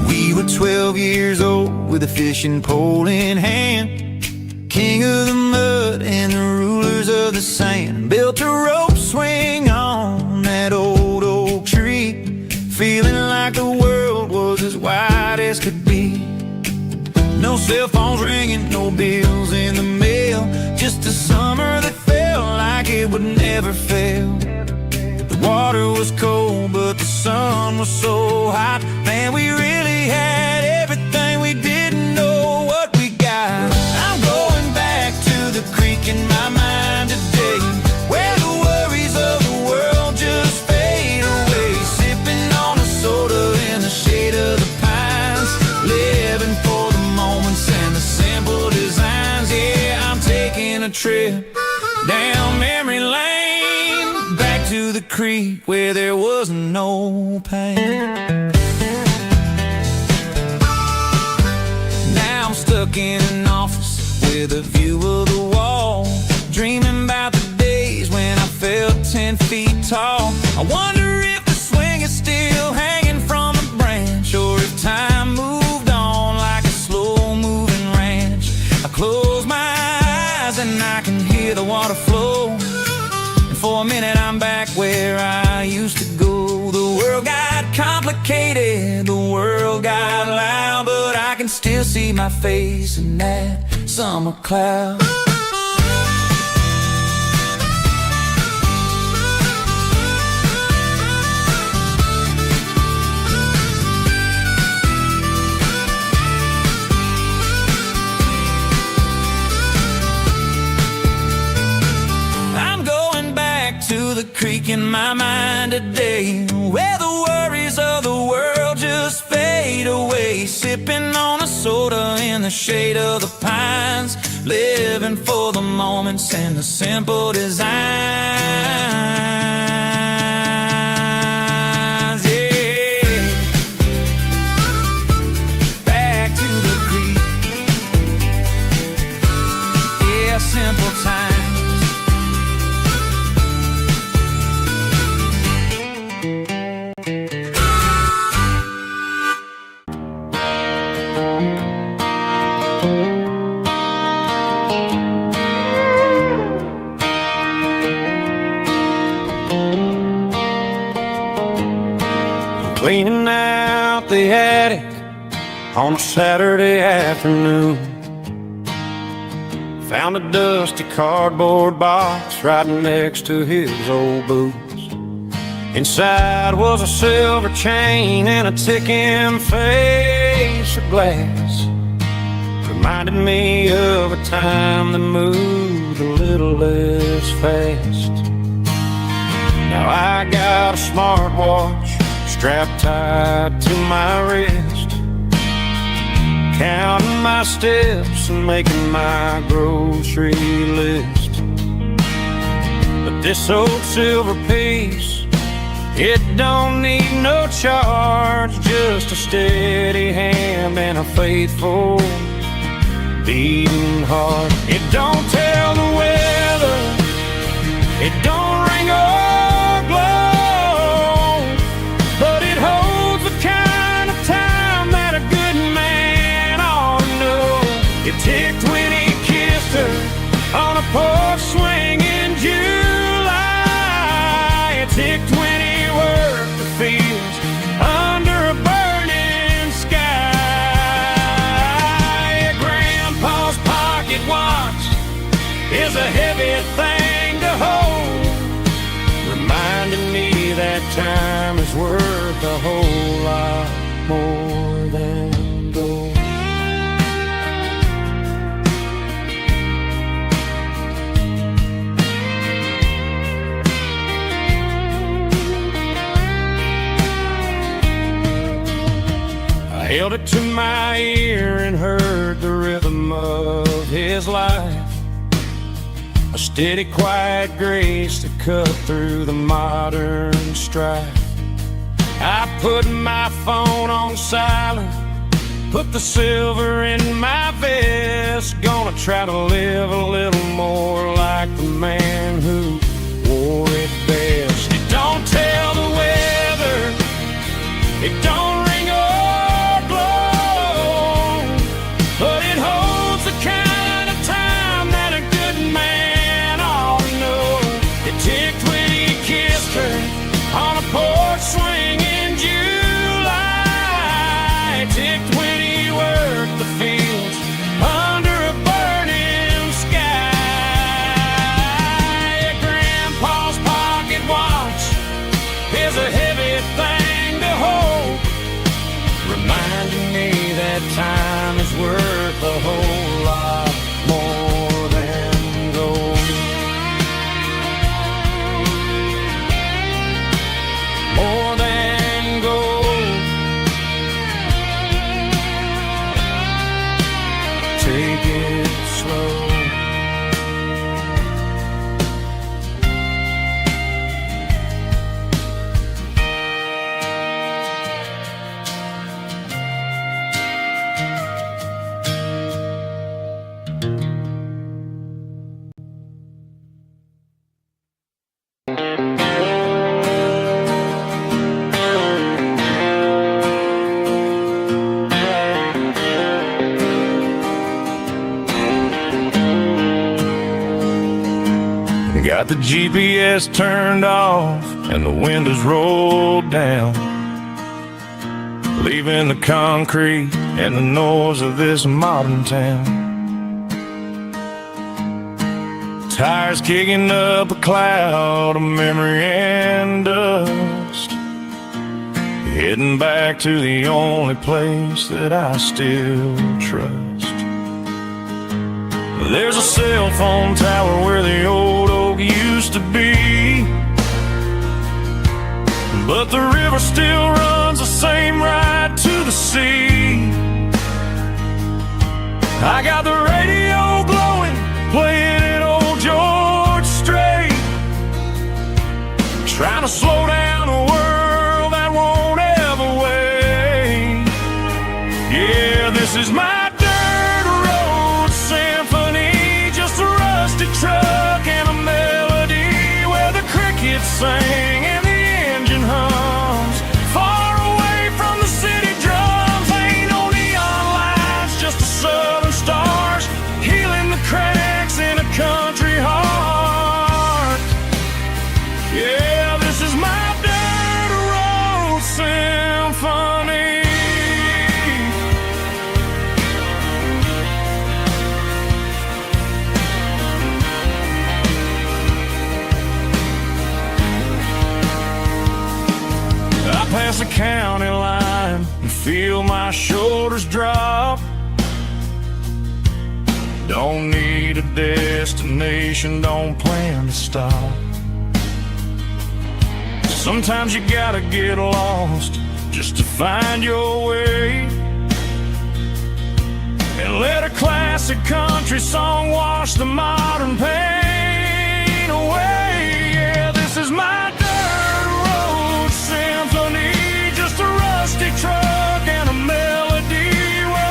We were 12 years old with a fishing pole in hand, king of the mud and the rulers of the sand. Built a rope swing on that old oak tree, feeling like the world was as wide as could be. No cell phones ringing, no bills in the mail, just a summer that felt like it would never fail. The water was cold, but the sun was so hot. Man, we really had everything, we didn't know what we got. I'm going back to the creek in my mind today, where the worries of the world just fade away. Sipping on a soda in the shade of the pines, living for the moments and the simple designs. Yeah, I'm taking a trip down memory lane, back to the creek where there was no pain. Now I'm stuck in an office with a view of the wall, dreaming about the days when I felt 10 feet tall. I wonder if the swing is still hanging from a branch, or if time moved on like a slow-moving ranch. I close my eyes and I can hear the water flow, and for a minute I'm back where I used to go. The world got complicated, the world got loud, but I can still see my face in that summer cloud. I'm going back to the creek in my mind today, where the worries of the world just fade away. Sipping on a soda in the shade of the pines, living for the moments and the simple designs. Yeah, back to the creek. Yeah, simple times. Cleaning out the attic on a Saturday afternoon, found a dusty cardboard box right next to his old boots. Inside was a silver chain and a ticking face of glass. Reminded me of a time that moved a little less fast. Now I got a smartwatch strapped tight to my wrist, counting my steps and making my grocery list. But this old silver piece, it don't need no charge, just a steady hand and a faithful beating heart. It don't tell the weather, it don't ring or glow, but it holds the kind of time that a good man ought to know. It ticked when he kissed her on a porch swing in July. It ticked when he worked the fields under a burning sky. Grandpa's pocket watch is a heavy thing to hold, reminding me that time is worth a whole lot more than gold. I held it to my ear and heard the rhythm of his life, a steady, quiet grace that cut through the modern strife. I put my phone on silent, put the silver in my vest. Gonna try to live a little more like the man who wore it best. It don't tell the weather, it don't ring or glow, but it holds the kind of time that a good man ought to know. It ticked when he kissed her on a porch swing in July. It ticked when he worked the fields under a burning sky. Grandpa's pocket watch is a heavy thing to hold, reminding me that time is worth a whole lot more than gold. More than gold. Take it slow. Got the GPS turned off and the windows rolled down, leaving the concrete and the noise of this modern town. Tires kicking up a cloud of memory and dust, heading back to the only place that I still trust. There's a cell phone tower where the old oak used to be, but the river still runs the same right to the sea. I got the radio glowing, playing an old George Strait, trying to slow down a world that won't ever wait. Yeah, this is my dirt road symphony, just a rusty truck and a melody where the crickets sing and the engine hums. Far away from the city drums, ain't no neon lights, just the southern stars healing the cracks in a country heart. Yeah, this is my dirt road symphony. I pass the county line and feel my shoulders drop. Don't need a destination, don't plan to stop. Sometimes you gotta get lost just to find your way, and let a classic country song wash the modern pain away. Yeah, this is my dirt road symphony, just a rusty truck and a melody where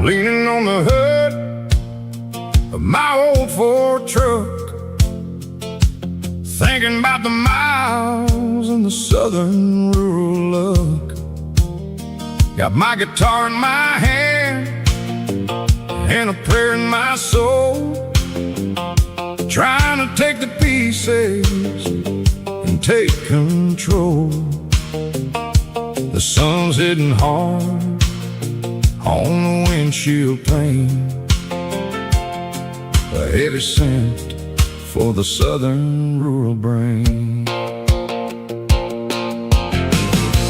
leaning on the hood of my old Ford truck, thinking about the miles and the southern rural look. Got my guitar in my hand and a prayer in my soul, trying to take the pieces and take control. The sun's hitting hard on the windshield pane, a heavy scent for the southern rural brain.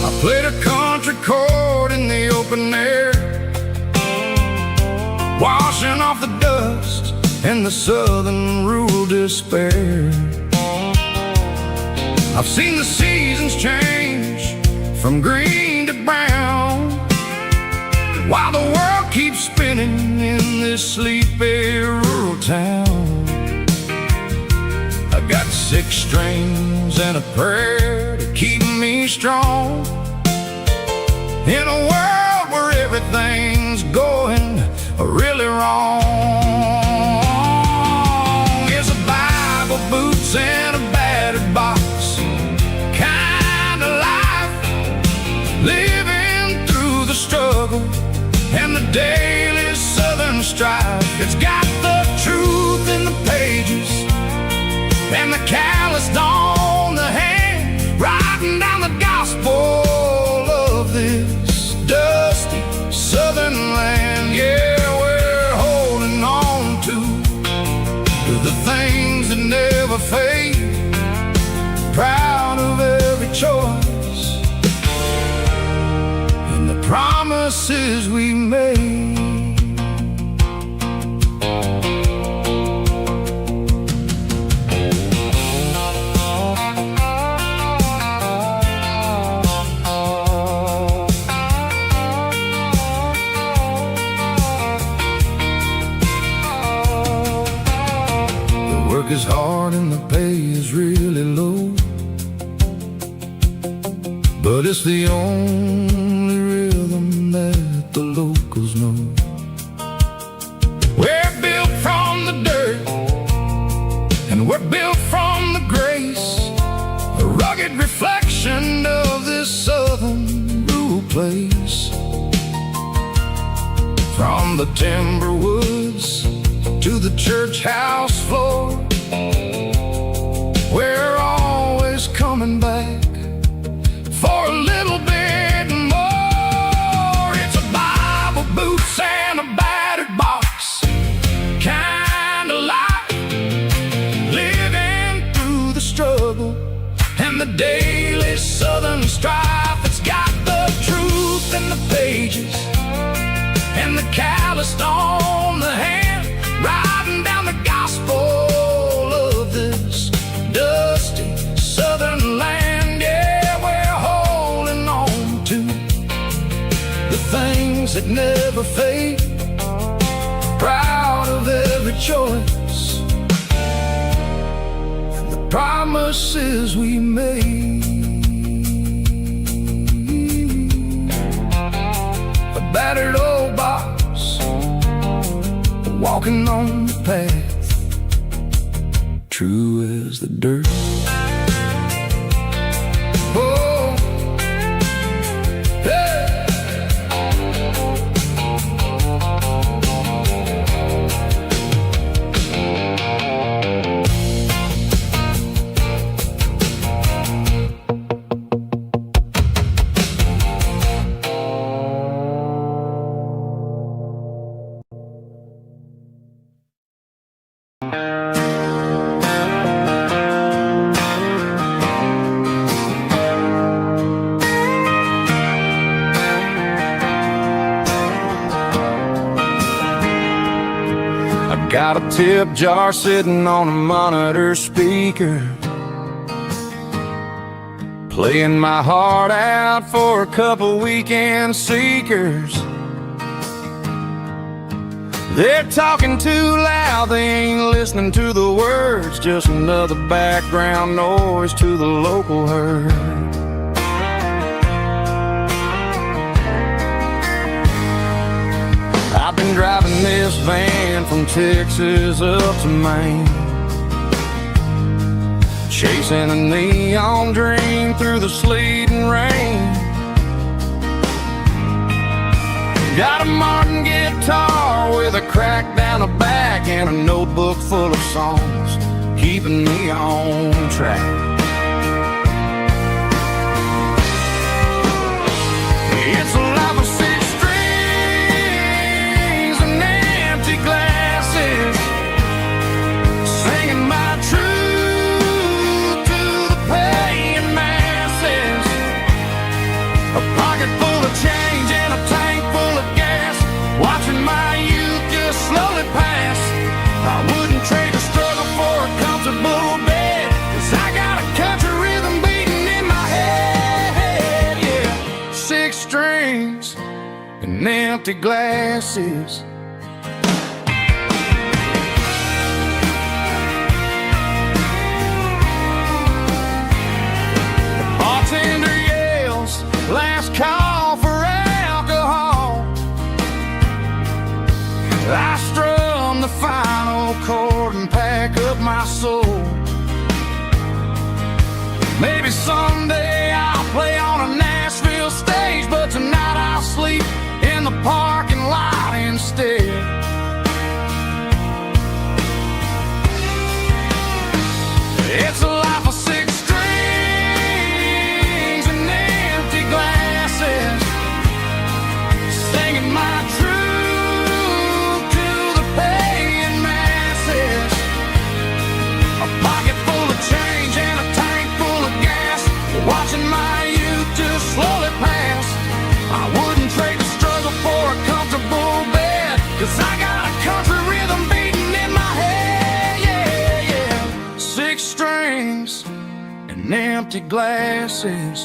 I played a country chord in the open air, washing off the dust and the southern rural despair. I've seen the seasons change from green to brown, while the world keeps spinning in this sleepy rural town. I got 6 strings and a prayer to keep me strong, in a world where everything's going really wrong. It's a Bible, boots, and a battered box kind of life, living through the struggle and the daily southern strife. It's got the truth in the pages and the calloused on the hand, writing down the gospel of this dusty southern land. Yeah, we're holding on to the things that never fade, proud of every choice and the promises we made. Is hard and the pay is really low, but it's the only rhythm that the locals know. We're built from the dirt and we're built from the grace, a rugged reflection of this southern rural place. From the timber woods to the church house floor, we're always coming back for a little bit more. It's a Bible, boots, and a battered box kind of life, living through the struggle and the daily southern strife. It's got the truth in the pages and the calloused on the hand, writing down the gospel of this dusty southern land. Yeah, we're holding on to the things that never fade, proud of every choice and the promises we made. A battered old box, walking on the path, true as the dirt. Oh, hey. Got a tip jar sitting on a monitor speaker, playing my heart out for a couple weekend seekers. They're talking too loud, they ain't listening to the words, just another background noise to the local herd. I've been this van from Texas up to Maine, chasing a neon dream through the sleet and rain. Got a Martin guitar with a crack down the back and a notebook full of songs, keeping me on track. It's a life of six strings and empty glasses, singing my truth to the paying masses. A pocket full of change and a tank full of gas, watching my youth just slowly pass. I wouldn't trade a struggle for a comfortable bed, 'cause I got a country rhythm beating in my head. Yeah, six strings and empty glasses. The bartender yells, last call for alcohol. I strum the final chord and pack up my soul. Maybe someday I'll play on a Nashville stage, but tonight I'll sleep in the parking lot instead. It's a life of six strings and empty glasses, singing my truth to the paying masses. A pocket full of change and a tank full of gas, watching my youth just slowly pass. I wouldn't trade the struggle for a comfortable bed, 'cause I got a country rhythm beating in my head. Yeah, yeah. Six strings and empty glasses.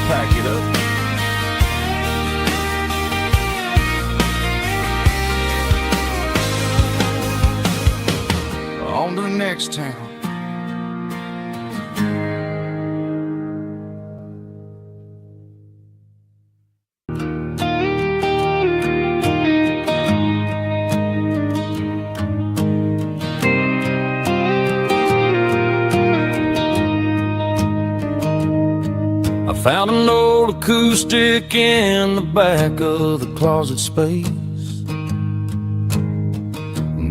Pack it up. On to the next town. I found an old acoustic in the back of the closet space,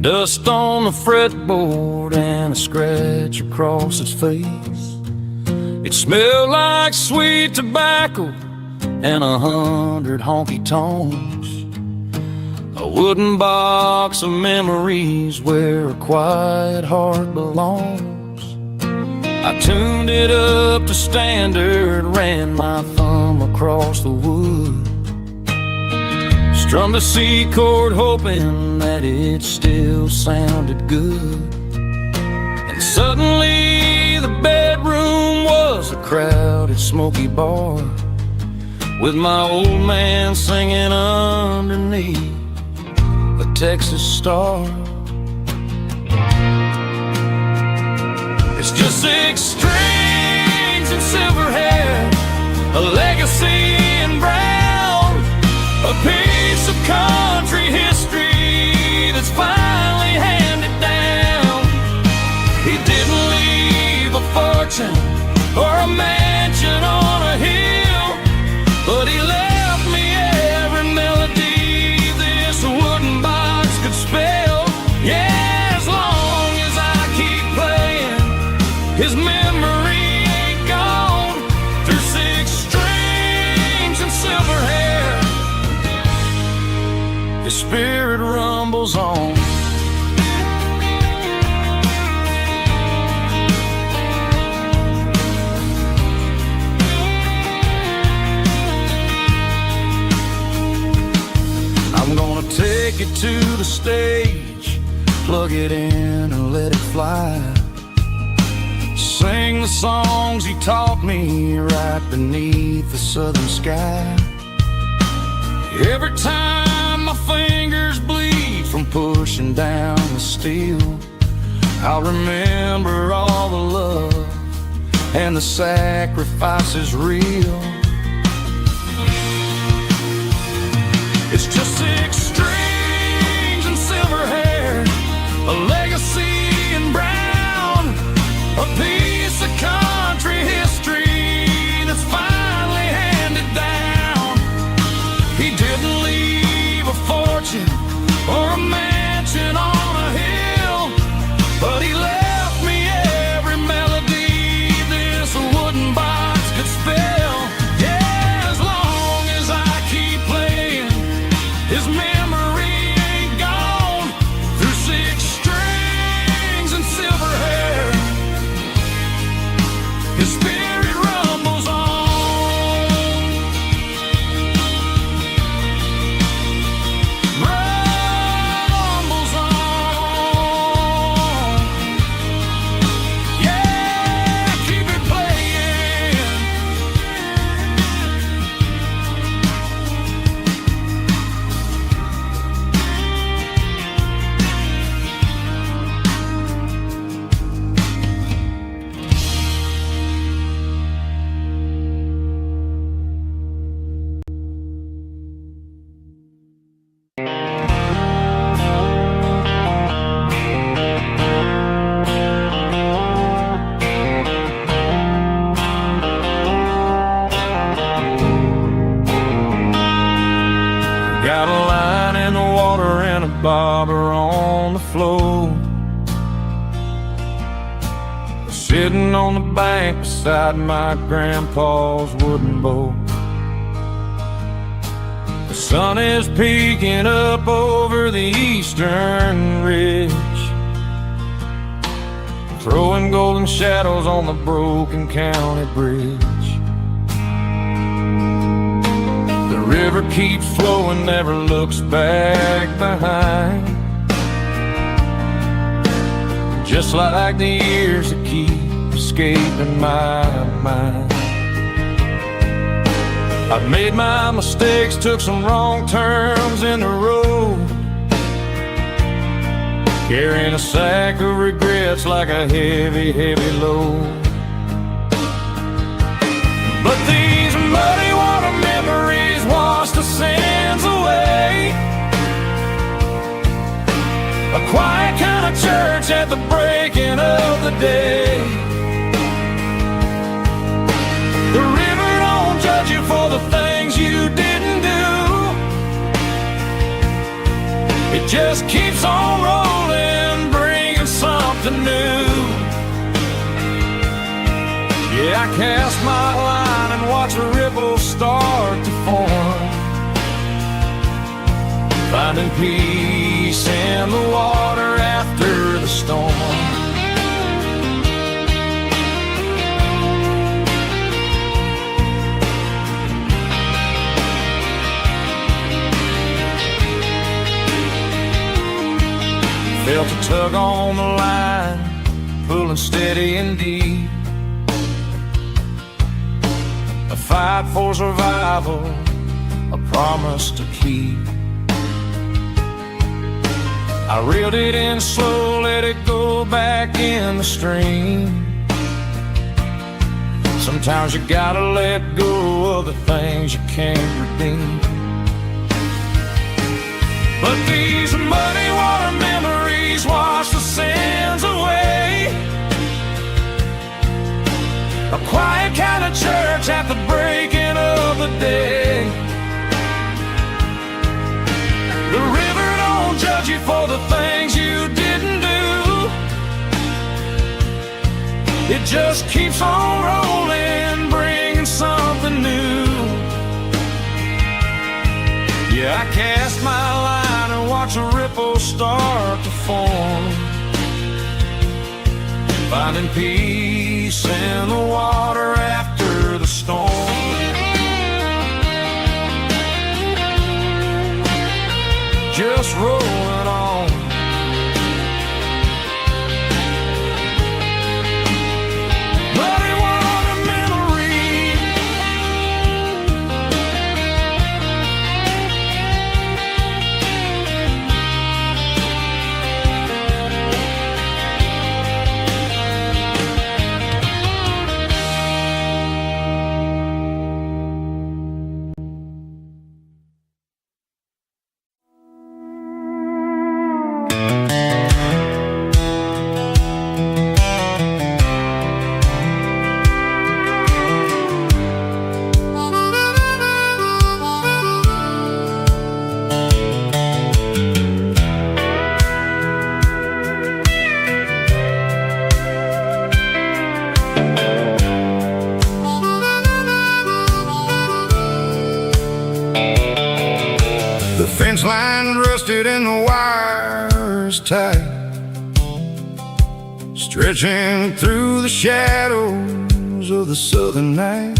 dust on the fretboard and a scratch across its face. It smelled like sweet tobacco and 100 honky tonks, a wooden box of memories where a quiet heart belongs. I tuned it up to standard, ran my thumb across the wood, strummed the C chord hoping that it still sounded good. And suddenly the bedroom was a crowded smoky bar, with my old man singing underneath a Texas star. It's just six strings and silver hair, a legacy in brown, a piece of country history that's finally handed down. He didn't leave a fortune or a mansion on a hill, but he left me every melody this wooden box could spell. Yeah, as long as I keep playing, his memory ain't gone. Through six strings and silver hair, his spirit rumbles on. I'm gonna take it to the stage, plug it in and let it fly. Sing the songs he taught me right beneath the southern sky. Every time my fingers bleed from pushing down the steel, I'll remember all the love and the sacrifice is real. It's just 6 strings and silver hair, a legacy in brown, a piece of country history that's finally handed down. He didn't leave a fortune or a mansion on a hill, but he left me every melody this wooden box could spell. Yeah, as long as I keep playing, his memory ain't gone. Through 6 strings and silver hair, his spirit rumbles on. Rumbles on. Yeah, keep it playing. Got a line in the water and a bobber on the floor, sitting on the bank beside my grandpa's wooden boat. The sun is peeking up over the eastern ridge, throwing golden shadows on the broken county bridge. The river keeps flowing, never looks back behind, just like the years that keep escaping my mind. I've made my mistakes, took some wrong turns in the road, carrying a sack of regrets like a heavy, heavy load. But these muddy water memories wash the sins away. A quiet kind of church at the breaking of the day. The river don't judge you for the things you didn't do. It just keeps on rolling, bringing something new. Yeah, I cast my line and watch a ripple start to form, finding peace in the water after the storm. Felt a tug on the line, pulling steady and deep. A fight for survival, a promise to keep. I reeled it in slow, let it go back in the stream. Sometimes you gotta let go of the things you can't redeem. But these muddy water memories wash the sins away. A quiet kind of church at the breaking of the day. The river don't judge you for the things you didn't do. It just keeps on rolling, bringing something new. Yeah, I cast my line and watch a ripple start to form, finding peace in the water after the storm. Just rolling on. Muddy water memory. fence line rusted and the wires tight, stretching through the shadows of the southern night.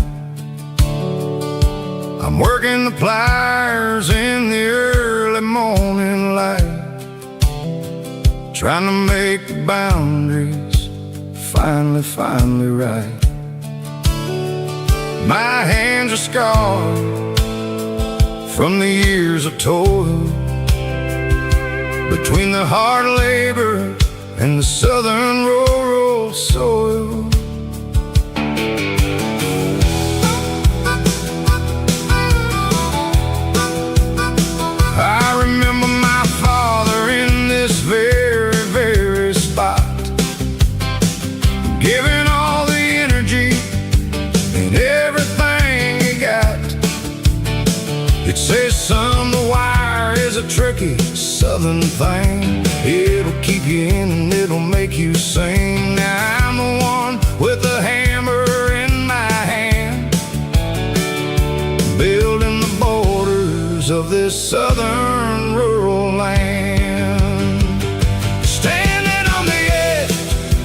I'm working the pliers in the early morning light, trying to make the boundaries finally right. My hands are scarred from the years of toil, between the hard labor and the southern rural soil. I remember my father in this very spot, giving all the energy and everything he got. It says, son, the wire is a tricky southern thing. It'll keep you in and it'll make you sing. Now I'm the one with the hammer in my hand, building the borders of this southern rural land. Standing on the edge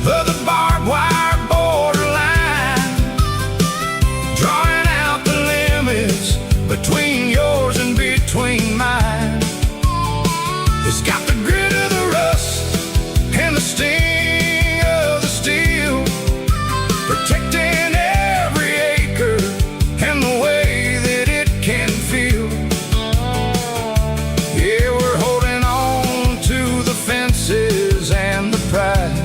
of the barbed wire borderline, drawing out the limits between yours and between mine. It's got the grit of the rust and the sting of the steel, protecting every acre and the way that it can feel. Yeah, we're holding on to the fences and the pride,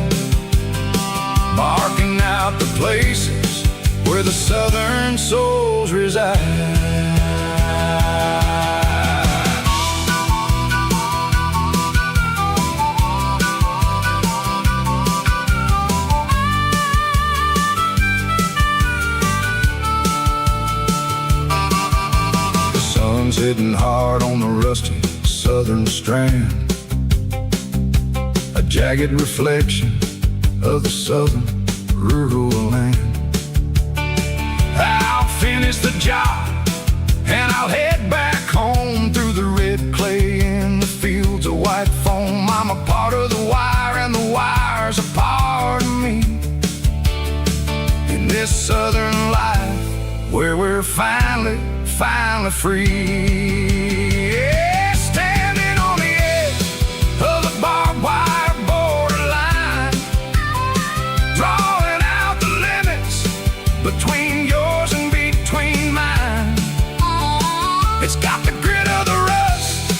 marking out the places where the southern souls reside. Hitting hard on the rusty southern strand, a jagged reflection of the southern rural land. I'll finish the job and I'll head back home through the red clay in the fields of white foam. I'm a part of the wire and the wire's a part of me, in this southern life where we're finally free. Yeah, standing on the edge of the barbed wire borderline, drawing out the limits between yours and between mine. It's got the grit of the rust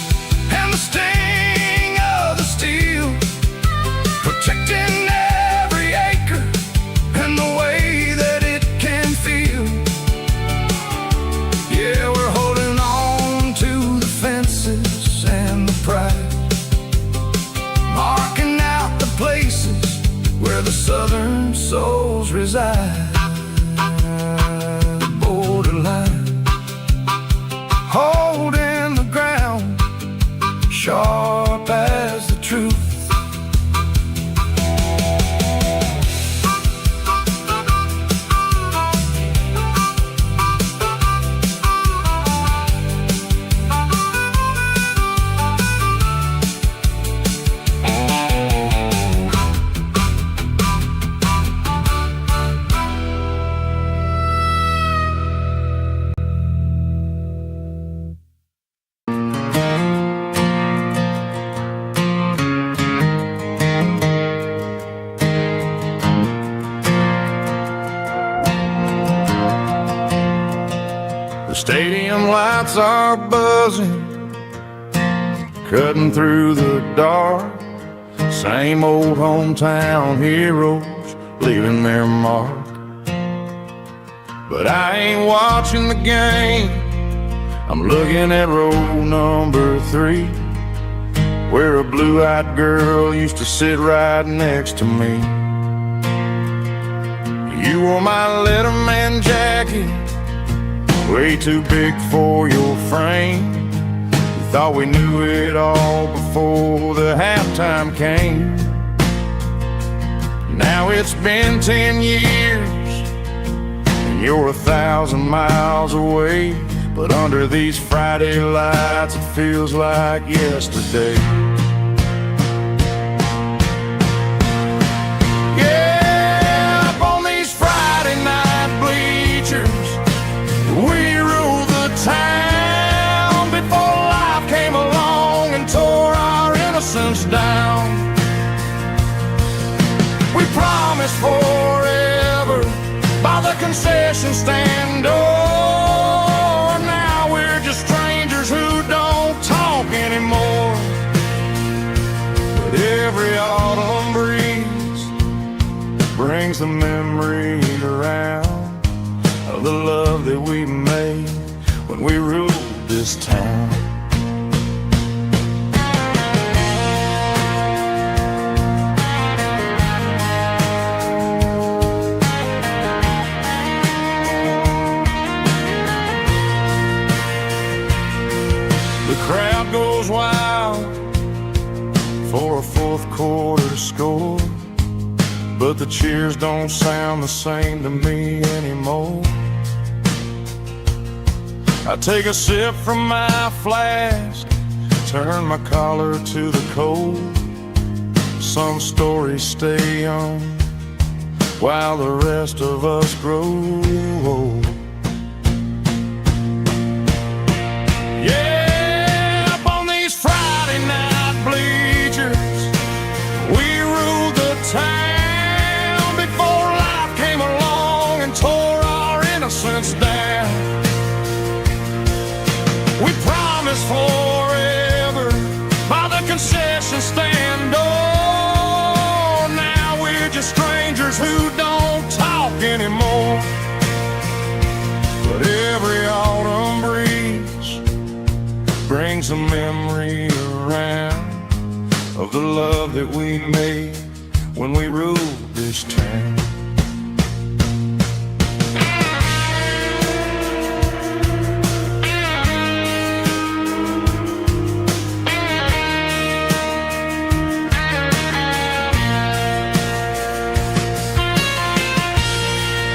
and the sting of the steel, protecting every acre and the way that it can feel. Yeah, we're holding on to the fences and the pride, marking out the places where the southern souls reside. Borderline, holding the ground, sharp as the truth. Stadium lights are buzzing, cutting through the dark. Same old hometown heroes leaving their mark. But I ain't watching the game, I'm looking at row number 3, where a blue-eyed girl used to sit right next to me. You wore my Letterman jacket, way too big for your frame. We thought we knew it all before the halftime came. Now it's been 10 years and you're 1,000 miles away, but under these Friday lights it feels like yesterday. Yeah, up on these Friday night bleachers, we rule the town before life came along and tore our innocence down. We promised forever by the concession stand door. Now we're just strangers who don't talk anymore. But every autumn breeze brings the memories around of the love that we made when we ruled this town. Crowd goes wild for a fourth quarter score, but the cheers don't sound the same to me anymore. I take a sip from my flask, turn my collar to the cold. Some stories stay young while the rest of us grow old. Yeah, town before life came along and tore our innocence down. We promised forever by the concession stand door. Now we're just strangers who don't talk anymore. But every autumn breeze brings a memory around of the love that we made when we ruled this town.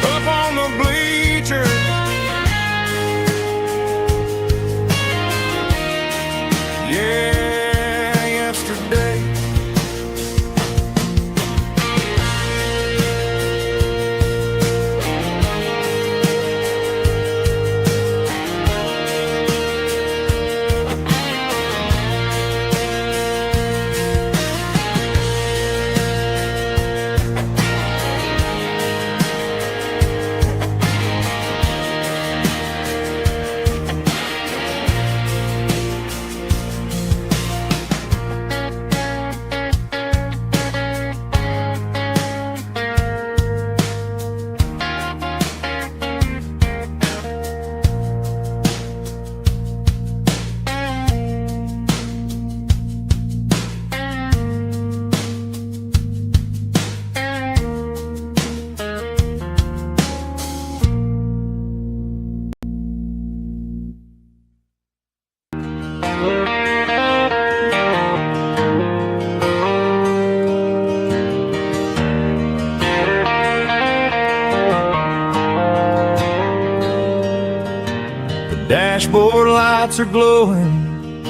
Up on the bleachers, yeah, yesterday. Dashboard lights are glowing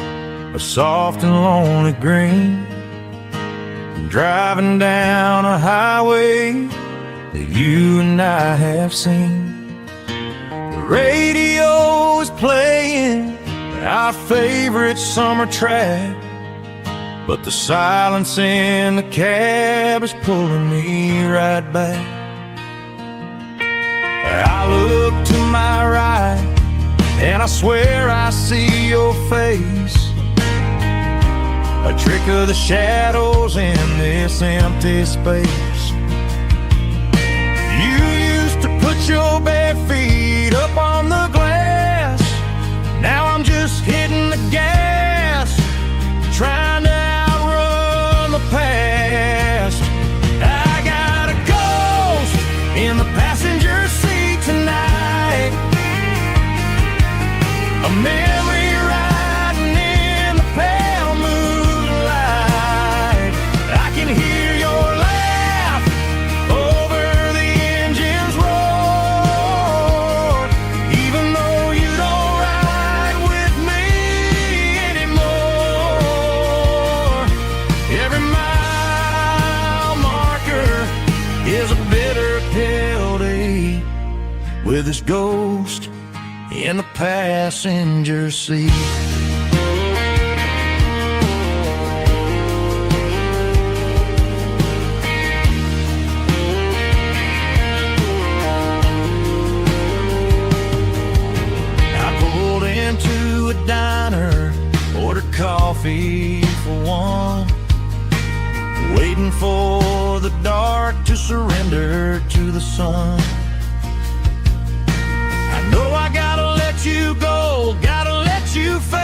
a soft and lonely green. I'm driving down a highway that you and I have seen. The radio is playing our favorite summer track, but the silence in the cab is pulling me right back. I look to my right and I swear I see your face, a trick of the shadows in this empty space. You used to put your bare feet up on the glass. Now I'm just hitting the gas, trying to outrun the past. I got a ghost in the passenger seat tonight, a memory riding in the pale moonlight. I can hear your laugh with his ghost in the passenger seat. I pulled into a diner, ordered coffee for one, waiting for the dark to surrender to the sun. I know I gotta let you go, gotta let you fade,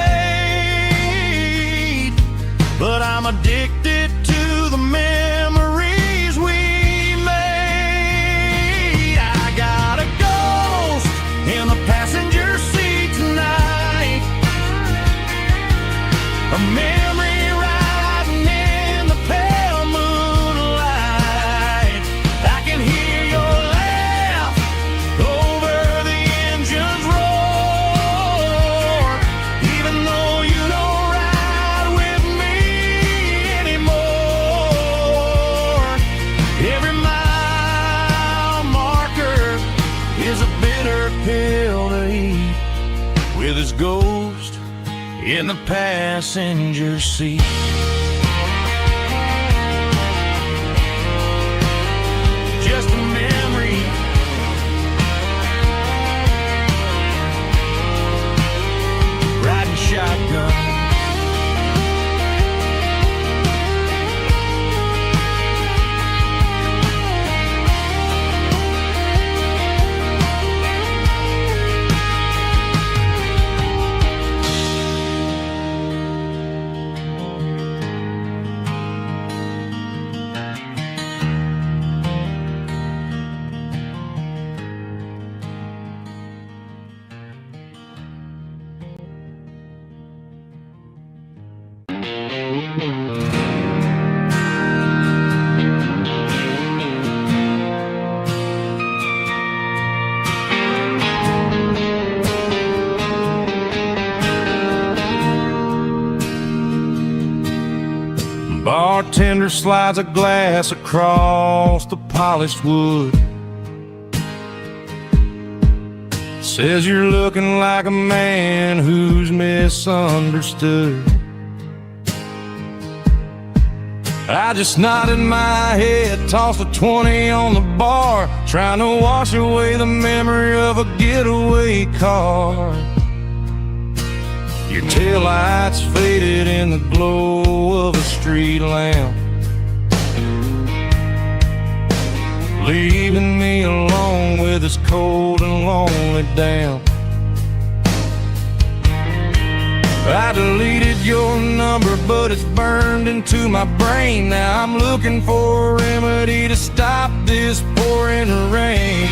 but I'm addicted to the memories we made. I got a ghost in the passenger seat tonight, a memory riding in the pale moonlight. I can hear your laugh over the engine's roar, even though you don't ride with me anymore. Every mile marker is a bitter pill to eat, with his ghost in the passenger seat. Just a memory, riding shotgun. Bartender slides a glass across the polished wood, says you're looking like a man who's misunderstood. I just nodded my head, tossed a 20 on the bar, trying to wash away the memory of a getaway car. Your taillights faded in the glow of a street lamp, leaving me alone with this cold and lonely damp. I deleted your number, but it's burned into my brain. Now I'm looking for a remedy to stop this pouring rain.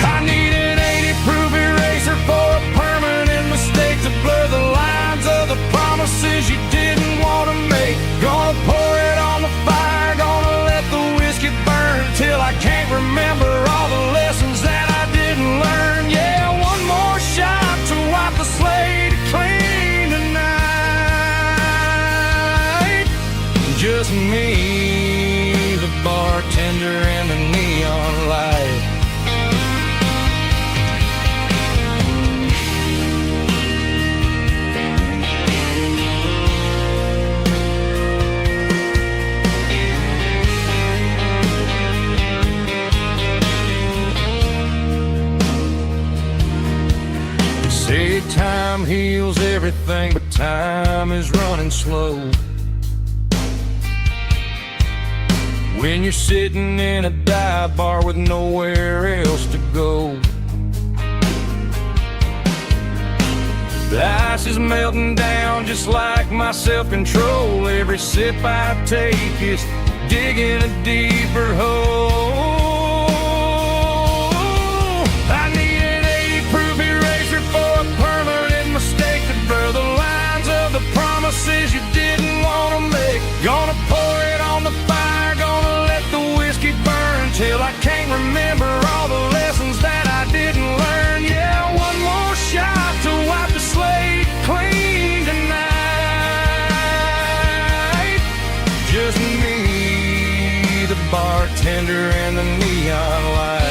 I need an 80-proof eraser for a permanent mistake to blur the lines of the promises you didn't want to make. Gonna pour it on the fire, gonna let the whiskey burn till I can't remember all the lessons that I didn't learn. Yeah, one more shot to wipe the slate clean tonight. Just me, the bartender, and the neon light. Say time heals everything, but time is running slow. When you're sitting in a dive bar with nowhere else to go, the ice is melting down just like my self-control. Every sip I take is digging a deeper hole. I need an 80-proof eraser for a permanent mistake to blur the lines of the promises you didn't want to make. Gonna pour it on the fire, gonna let the whiskey burn till I can't remember all the lessons that I didn't learn. Yeah, one more shot to wipe the slate clean tonight. Just me, the bartender, and the neon light.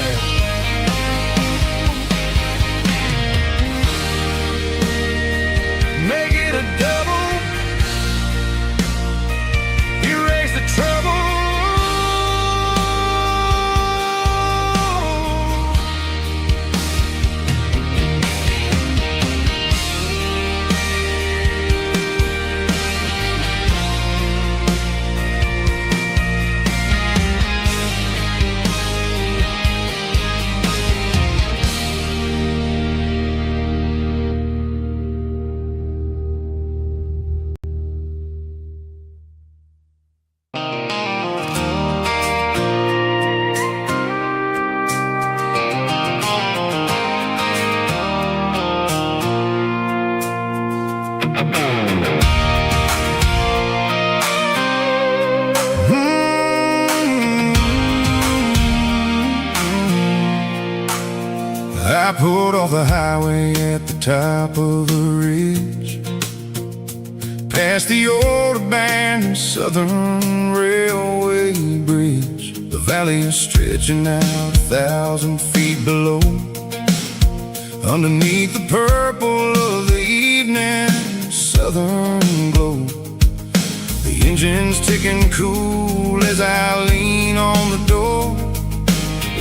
I pulled off the highway at the top of the ridge, past the old abandoned Southern Railway bridge. The valley is stretching out 1,000 feet below, underneath the purple of the evening southern glow. The engine's ticking cool as I lean on the door,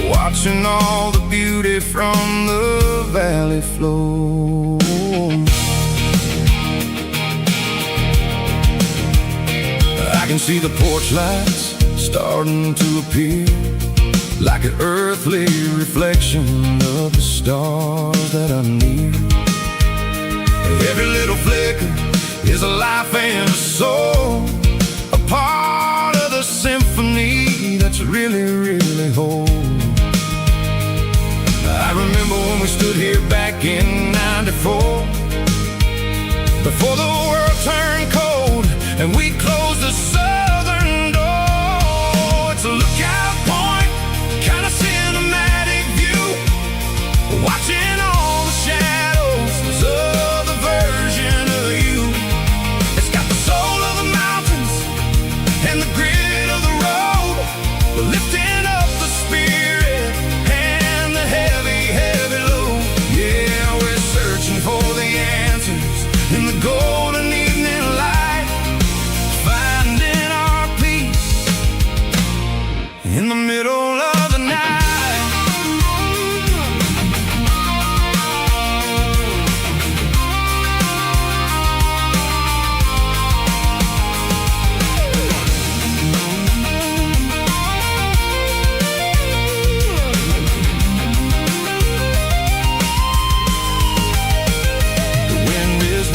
watching all the beauty from the valley flow. I can see the porch lights starting to appear, like an earthly reflection of the stars that are near. Every little flicker is a life and a soul, a part of the symphony that's really, really whole. I remember when we stood here back in '94, before the world turned cold and we closed the southern door. It's a lookout point, kind of cinematic view, watching all the shadows of the version of you. It's got the soul of the mountains and the grit of the road, lifting up the spirit and the heavy, heavy load. Yeah, we're searching for the answers in the golden evening light, finding our peace in the middle of the night.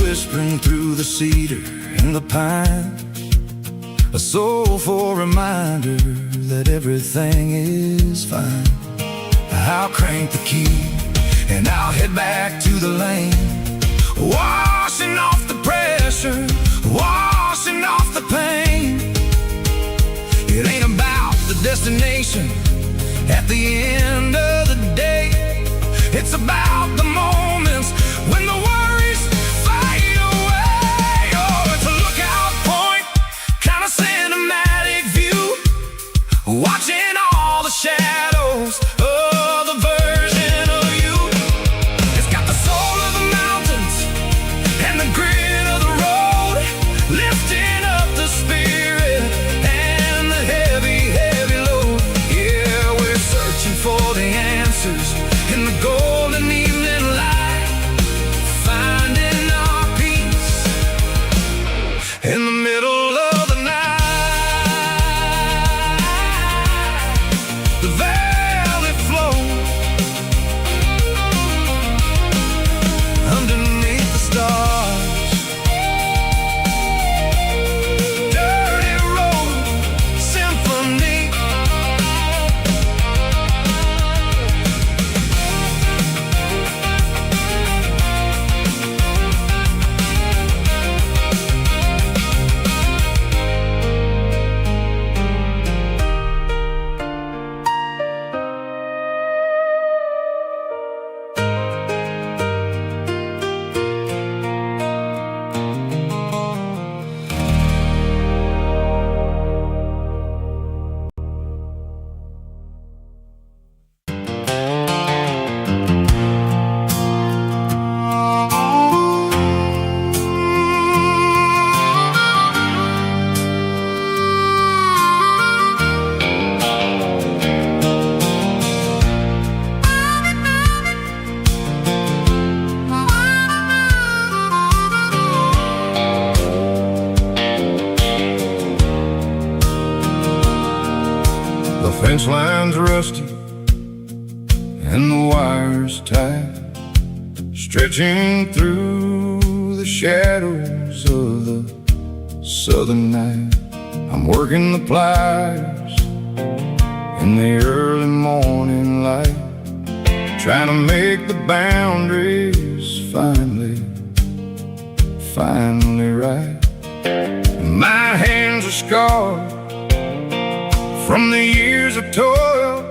Whispering through the cedar and the pine, a soulful reminder that everything is fine. I'll crank the key and I'll head back to the lane, washing off the pressure, washing off the pain. It ain't about the destination at the end of the day, it's about the moments when the worries fade away. Oh, it's a lookout point, kind of cinematic view, watching all the shadows of the version of you. It's got the soul of the mountains and the grit of the road, lifting up the spirit and the heavy, heavy load. Yeah, we're searching for the answers in the golden evening light, finding our peace in the middle of the night. The valley flow underneath the stars. Dirty Road Symphony. The fence line's rusty and the wires tight, stretching through the shadows of the southern night. I'm working the pliers in the early morning light, trying to make the boundaries finally right. My hands are scarred from the years of toil,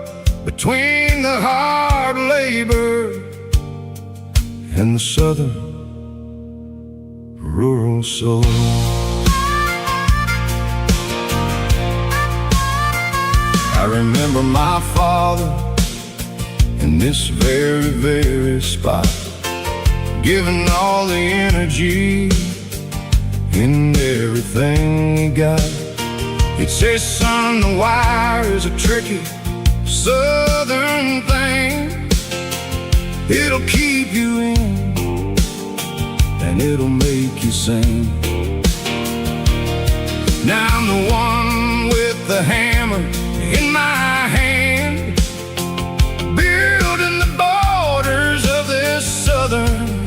between the hard labor the southern rural soul. I remember my father in this very, very spot, giving all the energy in everything he got. He'd say, son, the wire is a tricky southern thing. It'll keep you in and it'll make you sing. Now I'm the one with the hammer in my hand, building the borders of this southern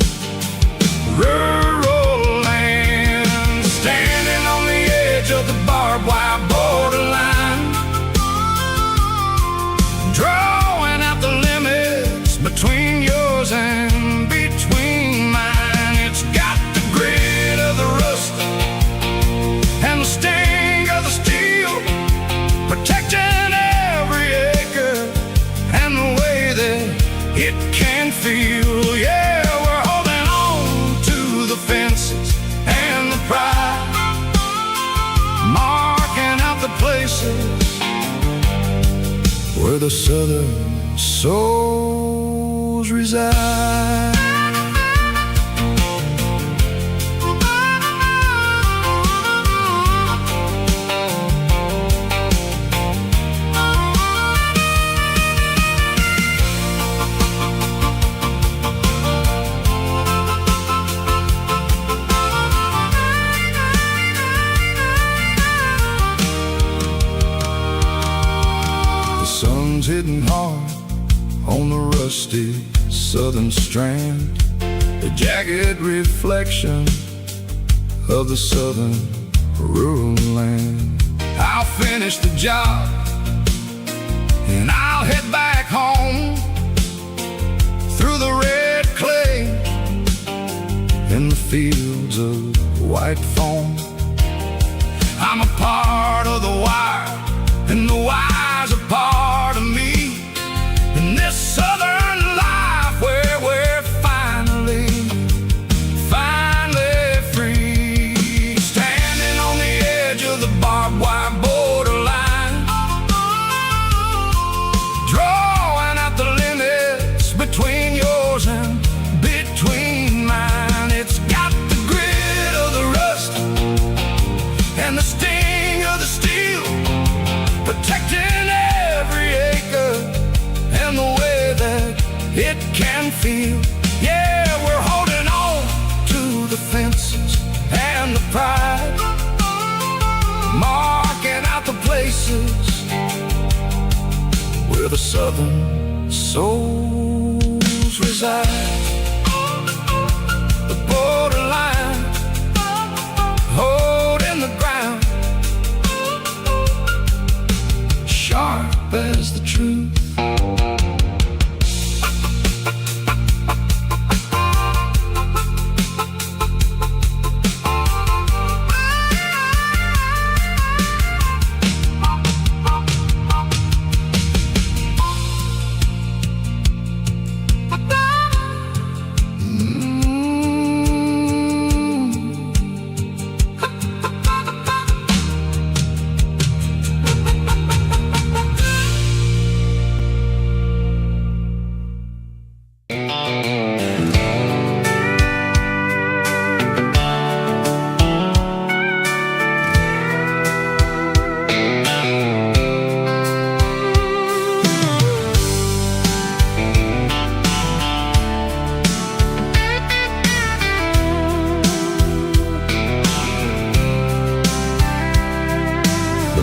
rural land, standing on the edge of the barbed wire borderline, drawing out the limits between yours and between mine. It's got the grit of the rust and the sting of the steel, protecting every acre and the way that it can feel. Yeah, we're holding on to the fences and the pride, marking out the places where the southern souls reside. Hitting hard on the rusty southern strand, the jagged reflection of the southern rural land. I'll finish the job and I'll head back home through the red clay in the fields of white foam. I'm a part of the wire and the wire's a part of me in this southern life where we're finally free, standing on the edge of the barbed wire borderline, drawing out the limits between yours and between mine. It's got the grit of the rust and the sting of the steel, protecting every acre and the way that it can feel. Yeah, we're holding on to the fences and the pride, marking out the places where the southern souls reside. The borderline, holding the ground, sharp as the truth.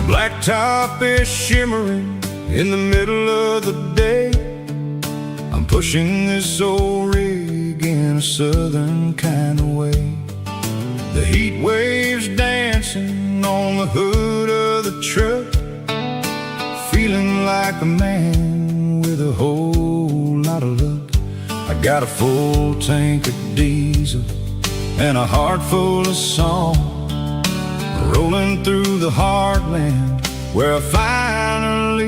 Blacktop is shimmering in the middle of the day. I'm pushing this old rig in a southern kind of way. The heat waves dancing on the hood of the truck, feeling like a man with a whole lot of luck. I got a full tank of diesel and a heart full of song, rolling through the heartland where I finally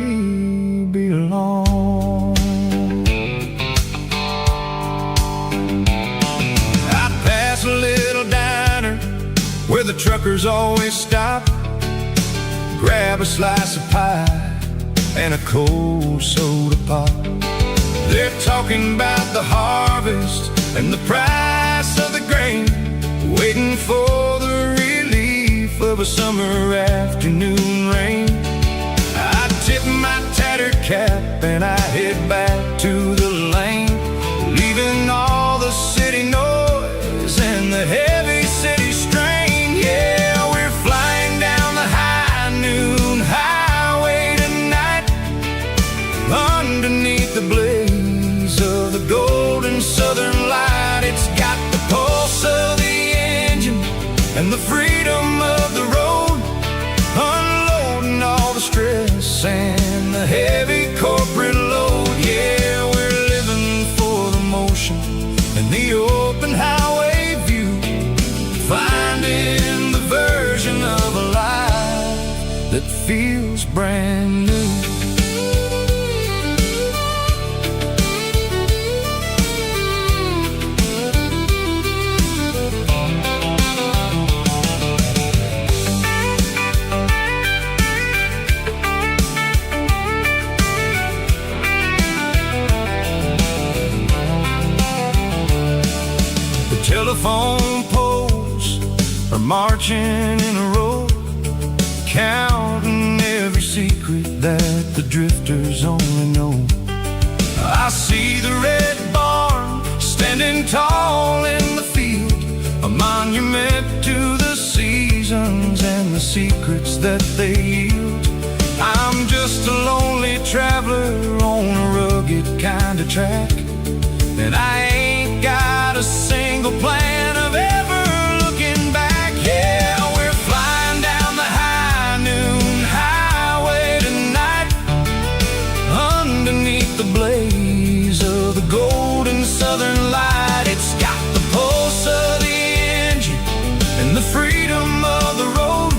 belong. truckers always stop, grab a slice of pie and a cold soda pop. They're talking about the harvest and the price of the grain, waiting for the relief of a summer afternoon rain. I tip my tattered cap and I head back to the lane, leaving all the city noise and the heavy city strain. Yeah, we're flying down the high noon highway tonight, underneath the blaze of the golden southern light. It's got the pulse of the engine and the freedom of the road, unloading all the stress and the heavy corporate load. Yeah, we're living for the motion and the open highway view, finding the version of a life that feels brand new. Telephone poles are marching in a row, counting every secret that the drifters only know. I see the red barn standing tall in the field, a monument to the seasons and the secrets that they yield. I'm just a lonely traveler on a rugged kind of track, and I ain't got a single plan of ever looking back. Yeah, we're flying down the high noon highway tonight, underneath the blaze of the golden southern light. It's got the pulse of the engine and the freedom of the road,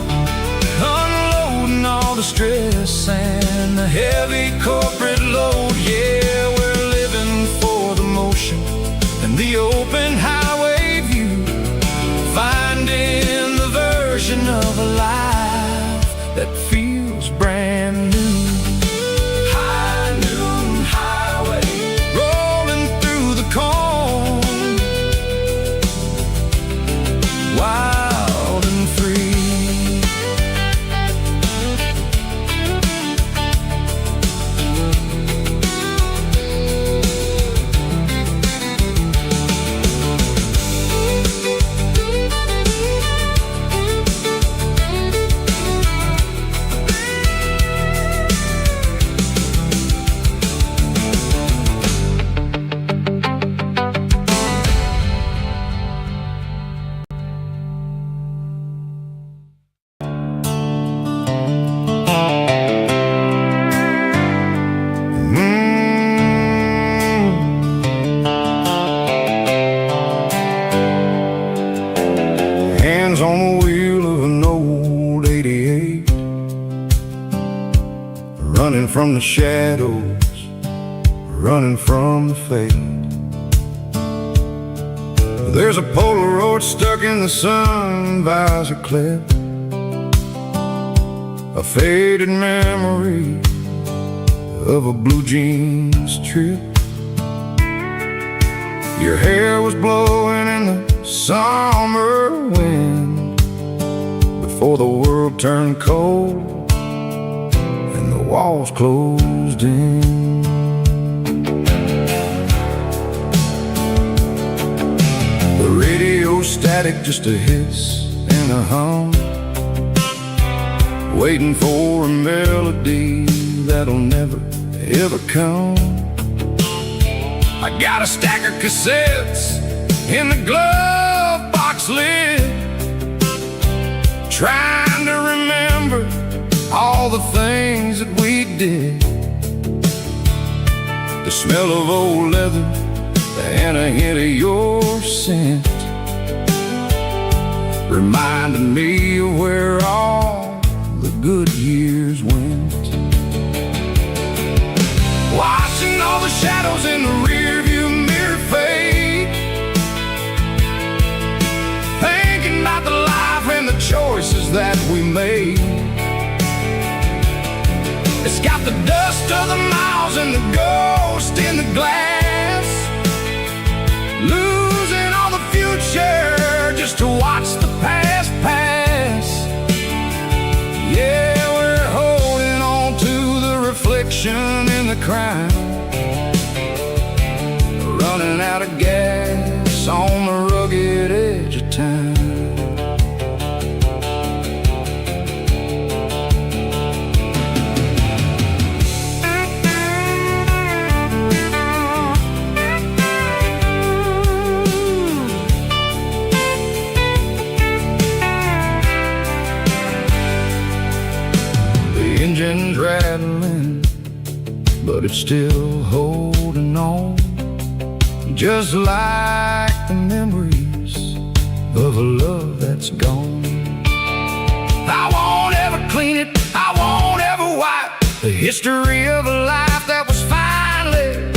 unloading all the stress and the heavy corporate load. Yeah, we're living for the motion and the open highway view, finding the version of a life that feels brand new. High noon highway, rolling through the corn, wild and free. On the wheel of an old 88, running from the shadows, running from the fade. There's a Polaroid stuck in the sun visor clip, a faded memory of a blue jeans trip. Your hair was blowing in the summer wind before the world turned cold and the walls closed in. The radio static, just a hiss and a hum, waiting for a melody that'll never ever come. I got a stack of cassettes in the glove box lid, trying to remember all the things that we did. The smell of old leather and a hint of your scent reminded me of where all the good years went. Watching all the shadows in the rearview mirror fade, thinking about the life and the choice made. It's got the dust of the miles and the ghost in the glass, losing all the future just to watch the past pass. Yeah, we're holding on to the reflection in the crowd, running out of gas on the rugged edge of town. The engine's rattling, but it's still holding on, just like the memories of a love that's gone. I won't ever clean it, I won't ever wipe the history of a life that was finally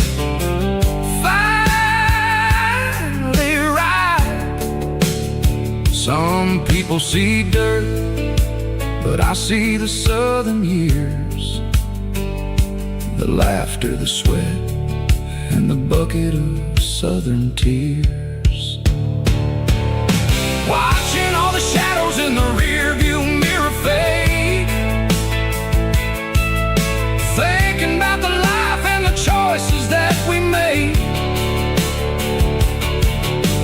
right. Some people see dirt, but I see the southern years, the laughter, the sweat, and the bucket of southern tears. Watching all the shadows in the rear view mirror fade, thinking about the life and the choices that we made.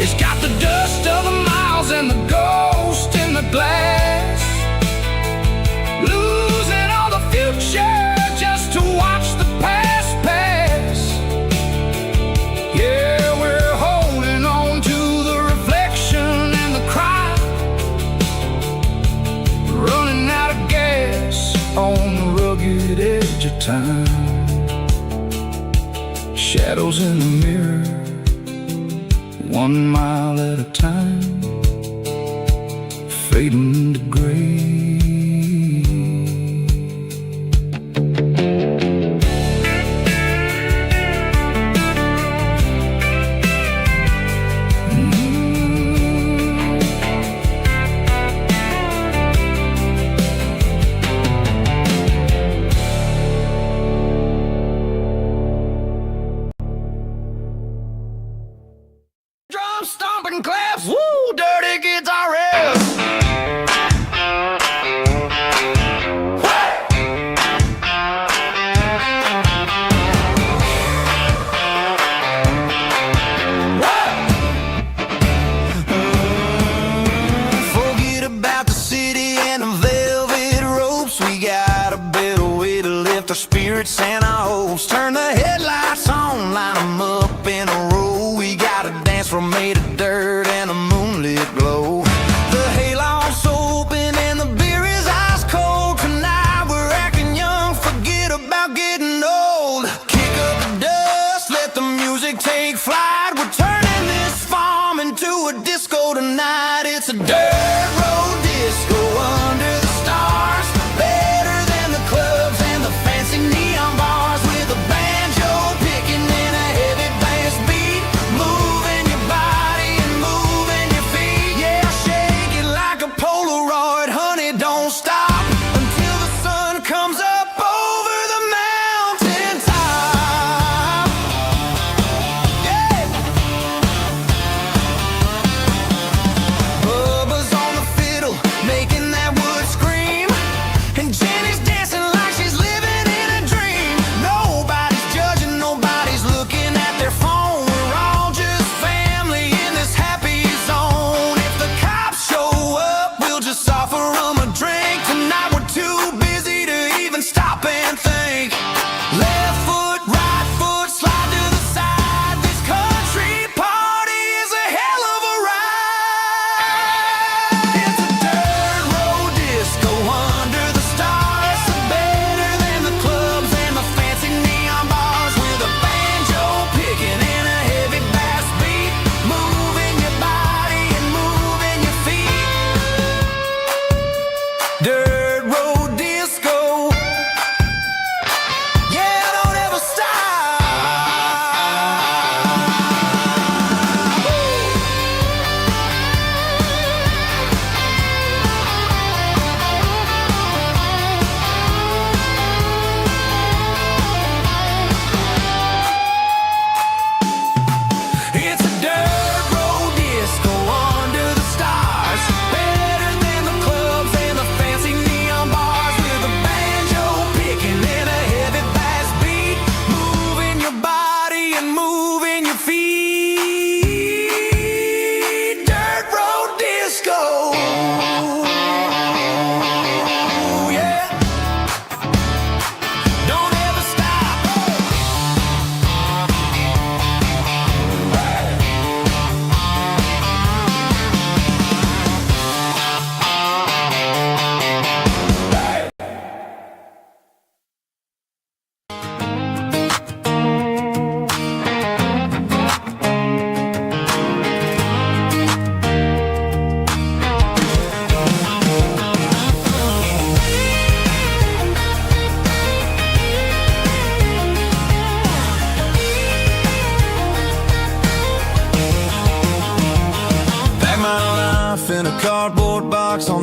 It's got the dust of the miles and the ghost in the glass, losing all the future just to watch the past pass. Yeah, we're holding on to the reflection and the crowd, running out of gas on the rugged edge of time. Shadows in the mirror, 1 mile at a time, fading to gray. Drum stomping claps, woo, dirty guitar riffs. Forget about the city and the velvet ropes. We got a better way to lift our spirits and our hopes. Turn the headlights on, line them up in a row. We got a dance floor made of dirt and a moonlit glow. The hayloft's open and the beer is ice cold. Tonight we're acting young, forget about getting old. Kick up the dust, let the music take flight. We're turning this farm into a disco tonight. It's a dirt road disco under the stars, better than the clubs and the fancy neon bars, with a banjo picking in a heavy bass beat, moving your body and moving your feet. Yeah, shake it like a Polaroid, honey, don't stop until the sun comes up over the mountain top. Yeah.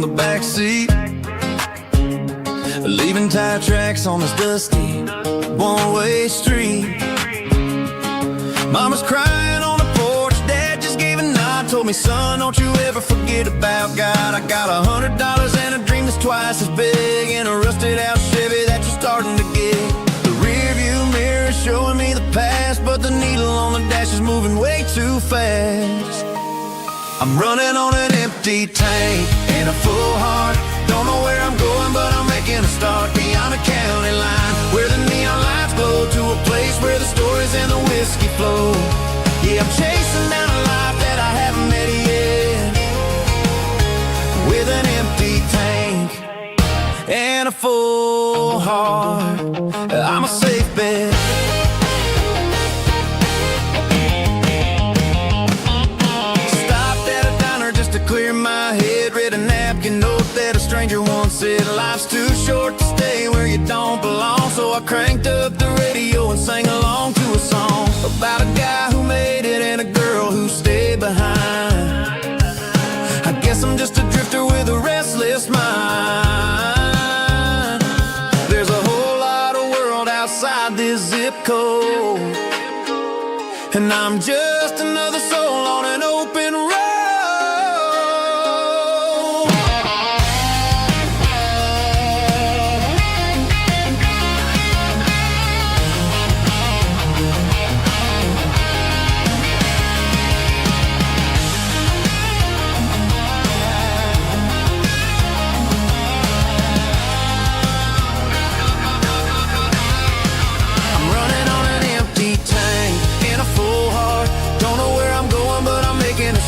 the back seat, leaving tire tracks on this dusty one-way street. Mama's crying on the porch, Dad just gave a nod, told me, son, don't you ever forget about God. I got $100 and a dream that's twice as big, and a rusted out Chevy that you're starting to get. The rear view mirror is showing me the past, but the needle on the dash is moving way too fast. I'm running on an empty tank and a full heart. Don't know where I'm going, but I'm making a start beyond the county line, where the neon lights glow, to a place where the stories and the whiskey flow. Yeah, I'm chasing down a life that I haven't met yet, with an empty tank and a full heart. I'm a safe bet. Clear my head, read a napkin note that a stranger once said, life's too short to stay where you don't belong. So I cranked up the radio and sang along to a song about a guy who made it and a girl who stayed behind. I guess I'm just a drifter with a restless mind. There's a whole lot of world outside this zip code, and I'm just another soul on an open road.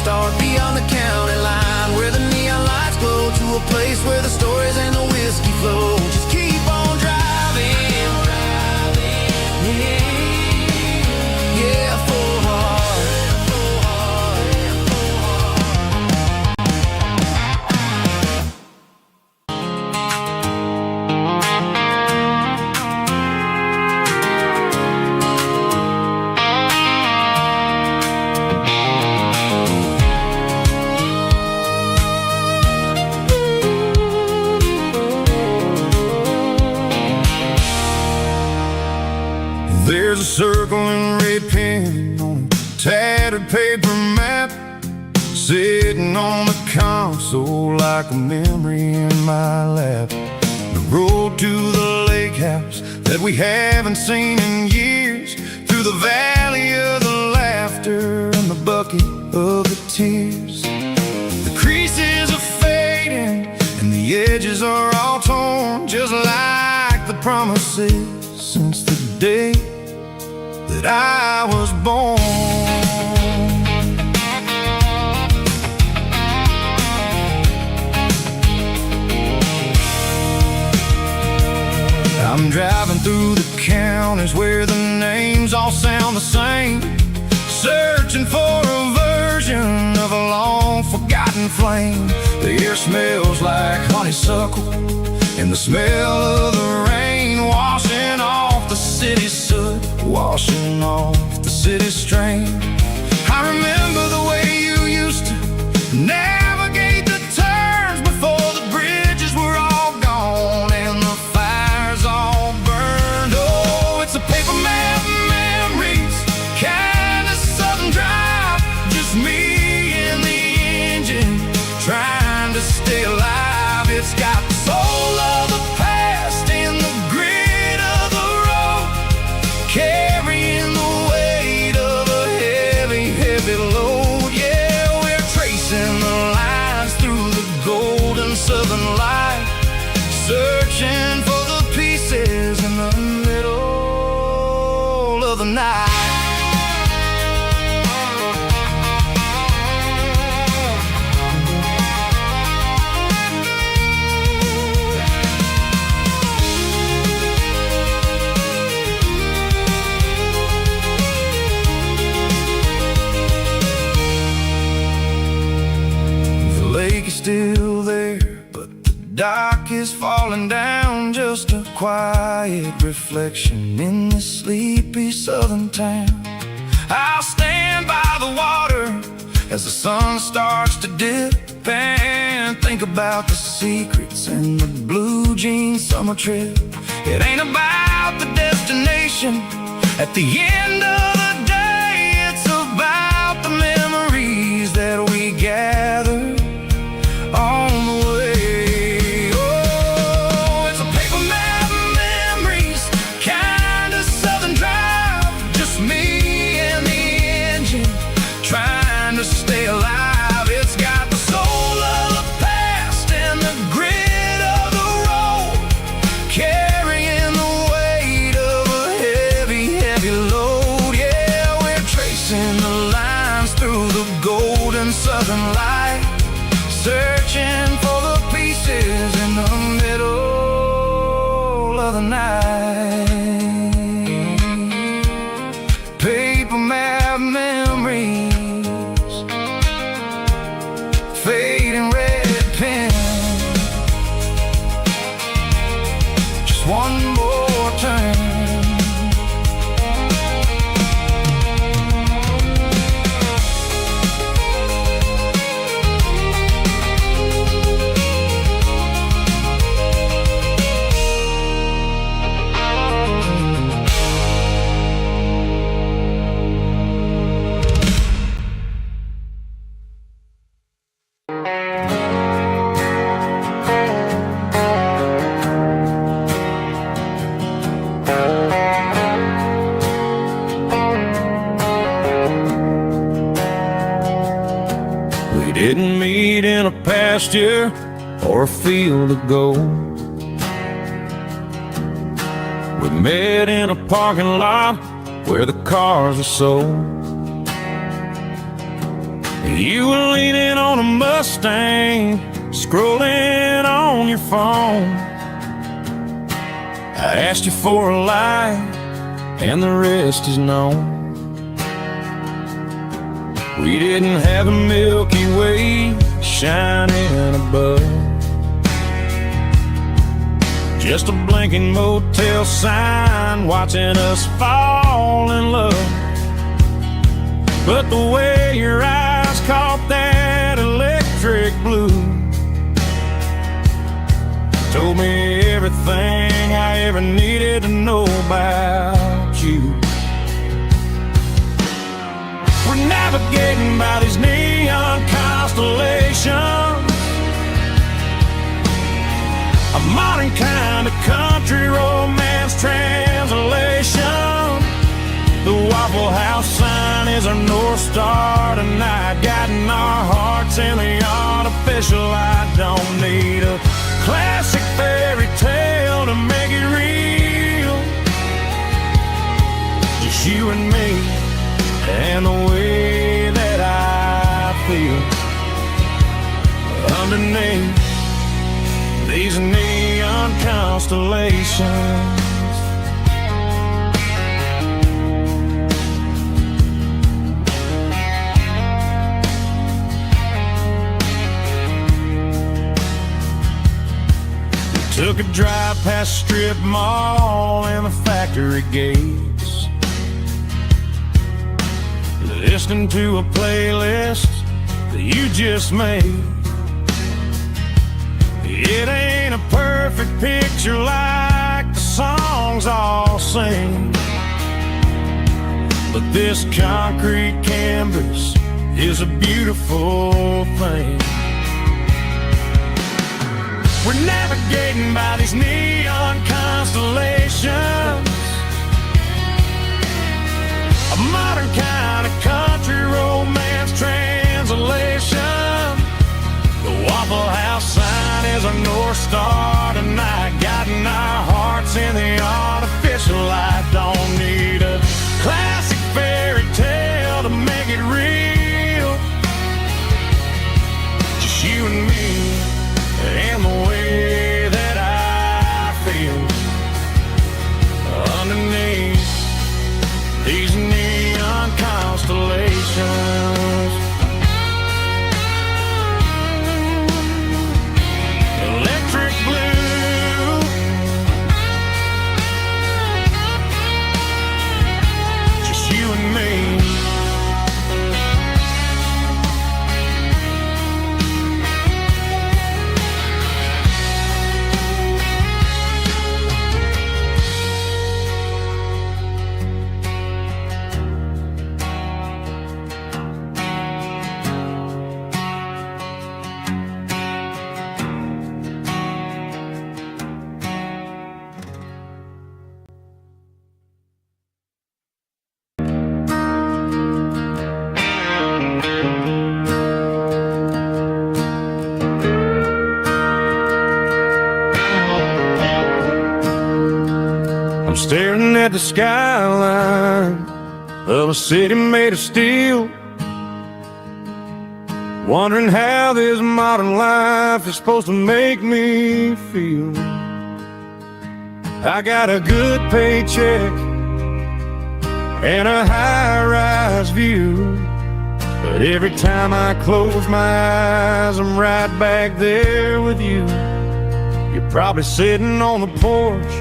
Start beyond the county line, where the neon lights glow, to a place where the stories and the whiskey flow. Just keep on driving, yeah, full heart. There's a circle and red pen on a tattered paper map, sitting on the console like a memory in my lap. The road to the lake house that we haven't seen in years, through the valley of the laughter and the bucket of the tears. The creases are fading and the edges are all torn, just like the promises since the day that I was born. I'm driving through the counties where the names all sound the same, searching for a version of a long forgotten flame. The air smells like honeysuckle, and the smell of the rain washing off the city's soot, washing off the city's strain. I remember the way you used to navigate the turns before the bridges were all gone and the fires all burned. Oh, it's a paper map memories, kind of southern drive, just me and the engine trying to stay alive. It's got the soul of the past in the grit of the road, carrying the weight of a heavy, heavy load. Yeah, we're tracing the lines through the golden southern light, searching for the pieces in the middle of the night. Still there, but the dock is falling down, just a quiet reflection in this sleepy southern town. I'll stand by the water as the sun starts to dip, and and think about the secrets and the blue jean summer trip. It ain't about the destination. At the end of the day, it's about the memories that we gather on the way. Oh, it's a paper map of memories, kind of southern drive. Just me and the engine, trying to stay alive. It's got the soul of the past and the grit of the road, carrying the weight of a heavy, heavy load. Yeah, we're tracing the lines through the golden southern light, searching for the pieces in the middle of the night. Paper map memories, fading red pen, just one more turn. We didn't meet in a pasture or a field of gold. We met in a parking lot where the cars were sold. You were leaning on a Mustang, scrolling on your phone. I asked you for a light, and the rest is known. We didn't have a Milky Way shining above, just a blinking motel sign watching us fall in love. But the way your eyes caught that electric blue told me everything I ever needed to know about you. We're navigating by these neon constellations, a modern kind of country romance translation. The Waffle House sign is our North Star tonight, guiding our hearts in the artificial light. Don't need a classic fairy tale to make it real, just you and me and the way that I feel underneath these neon constellations. We took a drive past strip mall and the factory gates, listening to a playlist that you just made. It ain't a perfect picture like the songs all sing, but this concrete canvas is a beautiful thing. We're navigating by these neon constellations, a modern kind of country romance translation. The Waffle House sign is our North Star tonight, guiding our hearts in the artificial light. Don't need a classic fairy tale to make it real, just you and me and the way that I feel underneath these neon constellations. the skyline of a city made of steel, wondering how this modern life is supposed to make me feel. I got a good paycheck and a high-rise view, but every time I close my eyes, I'm right back there with you. You're probably sitting on the porch,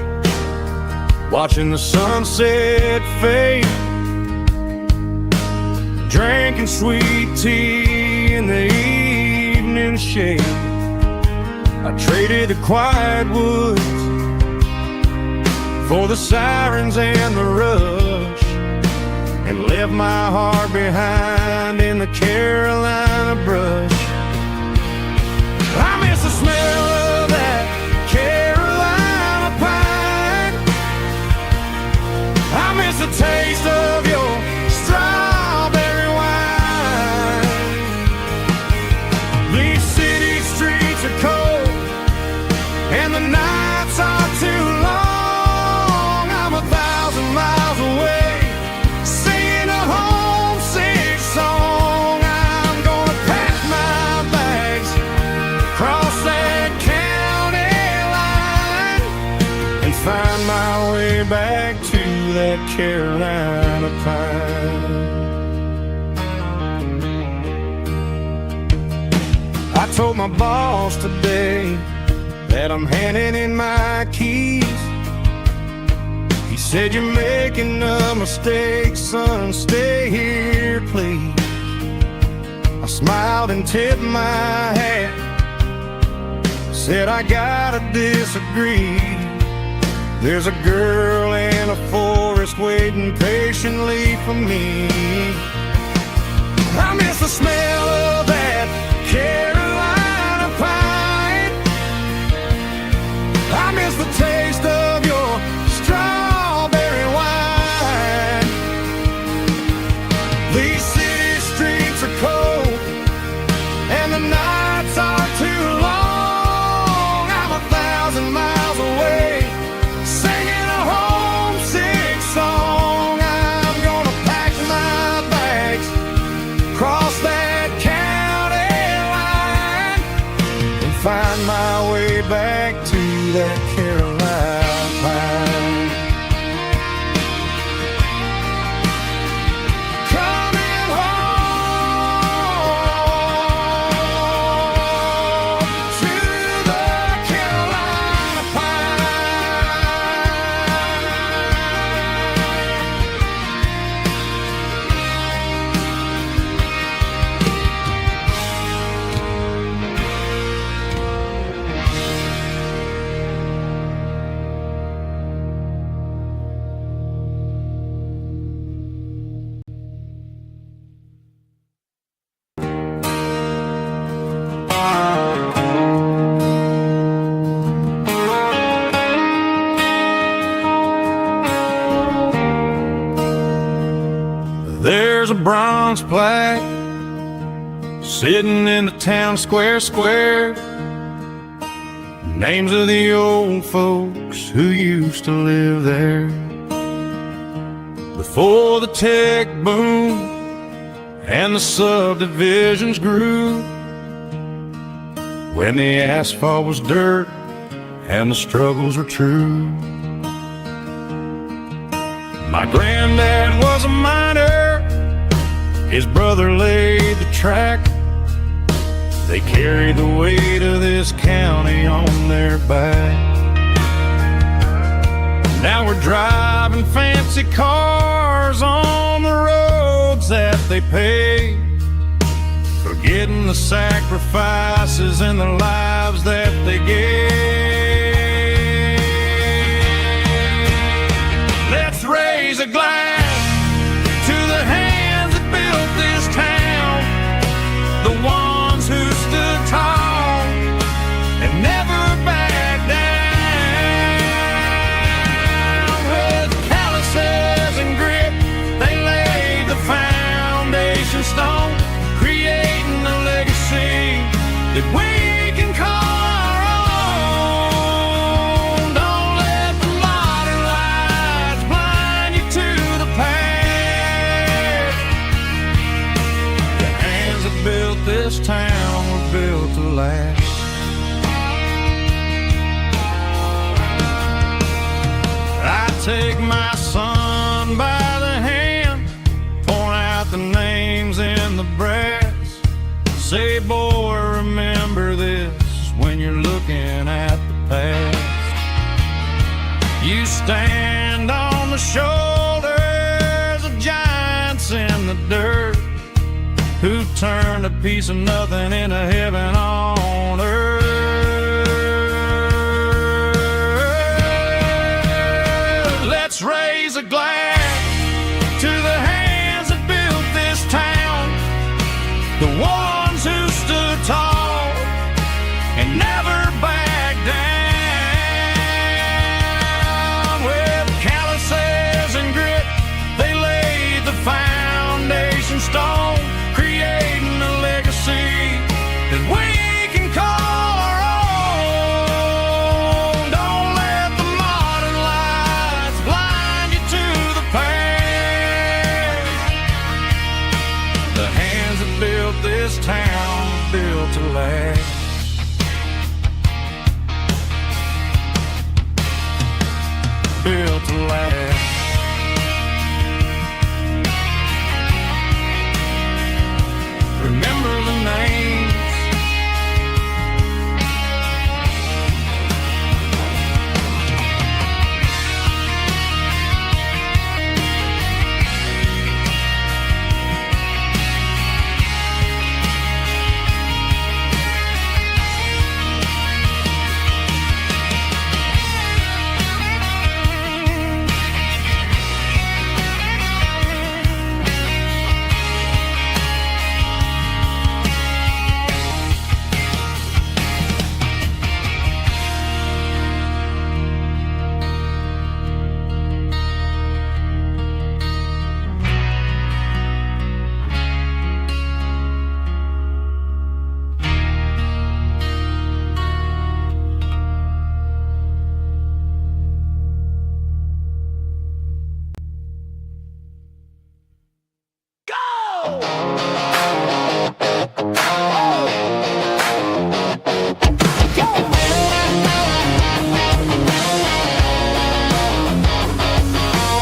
watching the sunset fade, drinking sweet tea in the evening shade. I traded the quiet woods for the sirens and the rush, and left my heart behind in the Carolina brush. I miss the smell of that Carolina pine. I miss the taste of your strawberry wine. These city streets are cold and the nights are too long. I'm 1,000 miles away, singing a homesick song. I'm gonna pack my bags, cross that county line, and find my way back to that Carolina pine. I told my boss today that I'm handing in my keys. He said, "You're making a mistake, son, stay here, please." I smiled and tipped my hat, said, "I gotta disagree. There's a girl in a forest waiting patiently for me." I miss the smell of that Carolina pine. I miss the taste of your strawberry wine. These city streets are cold and the nights are too long. I'm 1,000 miles away, singing a homesick song. I'm gonna pack my bags, cross that county line, and find my way back to that Carolina pine. Coming home to the Carolina There's a bronze plaque sitting in the town square. Names of the old folks who used to live there before the tech boom and the subdivisions grew, when the asphalt was dirt and the struggles were true. My granddad was a miner, his brother laid the track. They carried the weight of this county on their back. Now we're driving fancy cars on the roads that they paved, forgetting the sacrifices and the lives that they gave. Let's raise a glass to the hands that built this town, the ones who stood tall and never backed down. With calluses and grit, they laid the foundation stone, creating a legacy that we can call our own. town were built to last. I take my son by the hand, point out the names in the brass. Say, boy, remember this when you're looking at the past. You stand on the shoulders of giants in the dirt, who turned a piece of nothing into heaven on earth. Let's raise a glass to the hands that built this town, the ones who stood tall and never backed down. With calluses and grit, they laid the foundation stone, creating a legacy that we can call our own. Don't let the modern lights blind you to the past. The hands that built this town built to last. Built to last. Remember the names.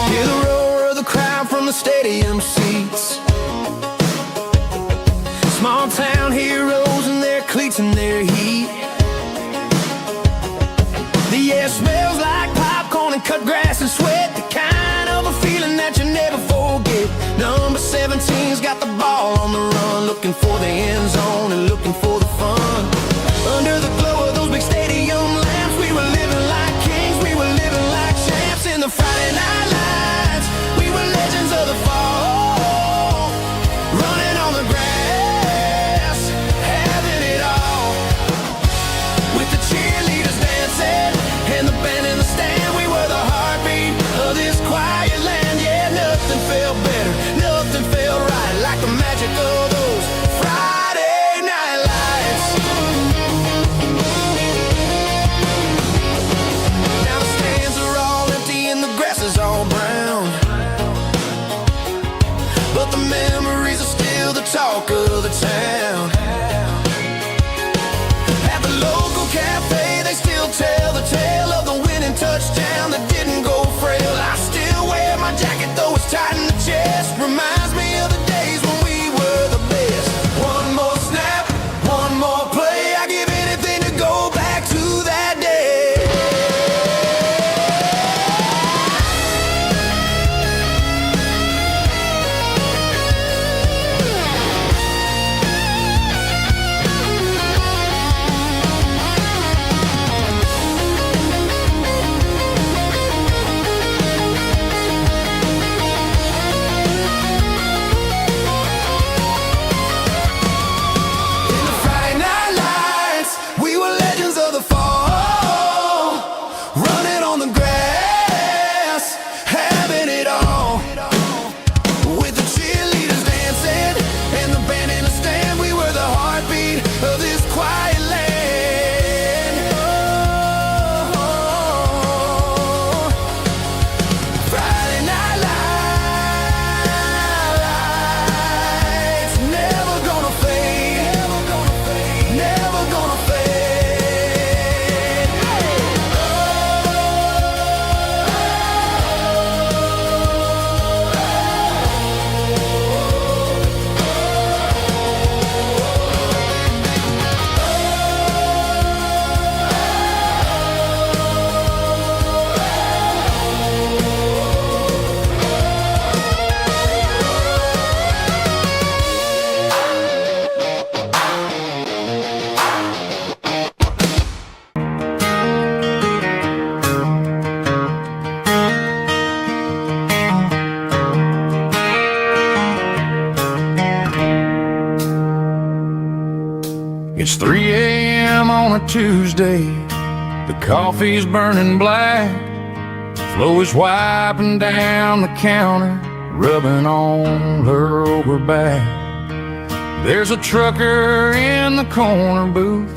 Hear the roar of the crowd from the stadium seats. Small town heroes in their cleats and their heat. The air smells like popcorn and cut grass and sweat, the kind of a feeling that you never forget. Number 17's got the ball on the run, looking for the end zone and looking for the fun. Under the glow of those big stadium lamps, we were living like kings, we were living like champs. In the Friday night lights, we were legends of the fall, running on the grass, having it all. With the cheerleaders dancing and the band in the stand, we were the heartbeat of this quiet land. Yeah, nothing felt better, nothing felt right like the magic of those Friday night lights. Now the stands are all empty and the grass is all brown, but the memories are still the talk of the town. At the local cafe, they still tell the tale of the winning touchdown that didn't go frail. I still wear my jacket though it's tight in the chest. Reminds me of the days when we were the best. One more snap, one more play. I give anything to go back to that day. It's 3 a.m. on a Tuesday. The coffee's burning black. Flo is wiping down the counter, rubbing on her over back. There's a trucker in the corner booth,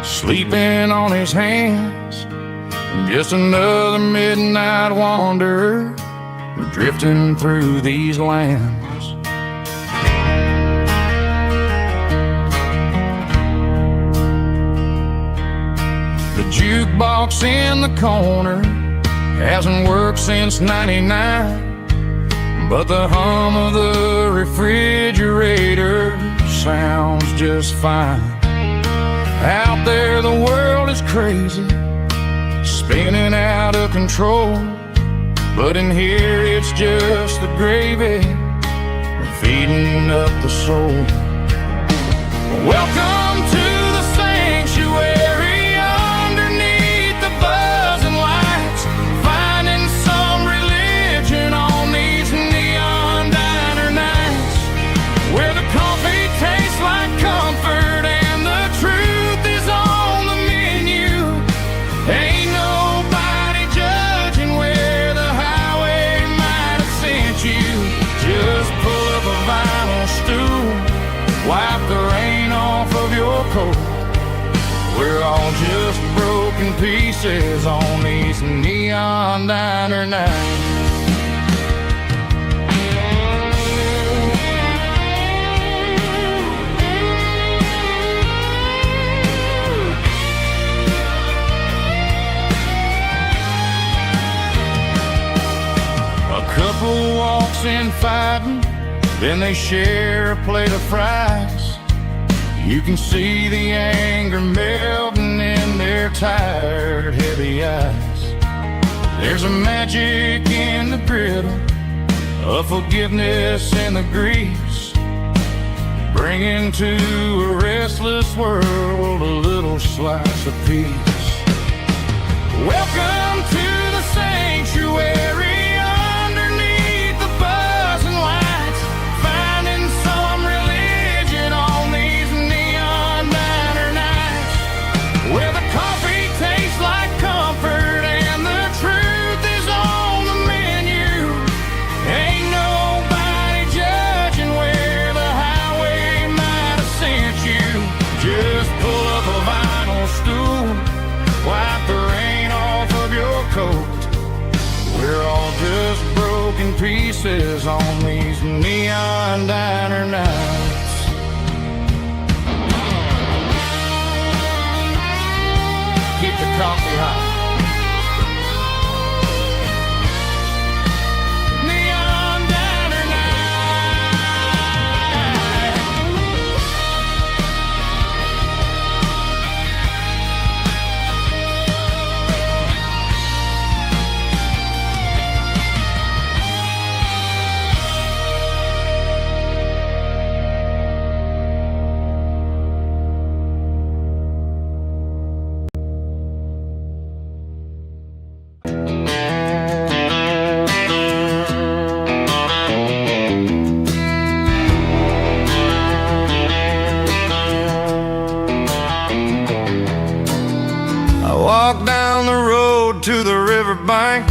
sleeping on his hands. Just another midnight wanderer, drifting through these lands. The jukebox in the corner hasn't worked since '99, but the hum of the refrigerator sounds just fine. Out there the world is crazy, spinning out of control, but in here it's just the gravy feeding up the soul. Welcome to the sanctuary underneath the buzzing lights, finding some religion on these neon diner nights, where the coffee tastes like comfort and the truth is on the menu. Ain't nobody judging where the highway might have sent you. Just pull up a vinyl stool, wipe the rain off of your coat. We're all just broken pieces on these neon diner nights. A couple walks in fighting, then they share a plate of fries. You can see the anger melting in their tired, heavy eyes. There's a magic in the griddle, a forgiveness in the grease, bringing to a restless world a little slice of peace. Welcome to the sanctuary. We're all just broken pieces on these neon diner nights. Keep the coffee hot. Walk down the road to the riverbank,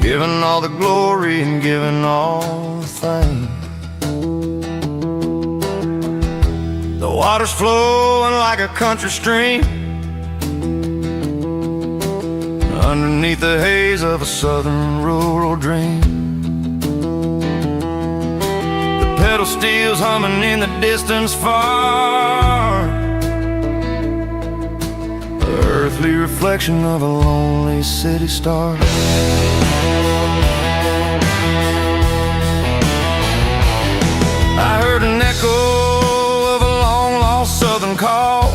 giving all the glory and giving all the thanks. The water's flowing like a country stream underneath the haze of a southern rural dream. The pedal steel's humming in the distance far, earthly reflection of a lonely city star. I heard an echo of a long-lost southern call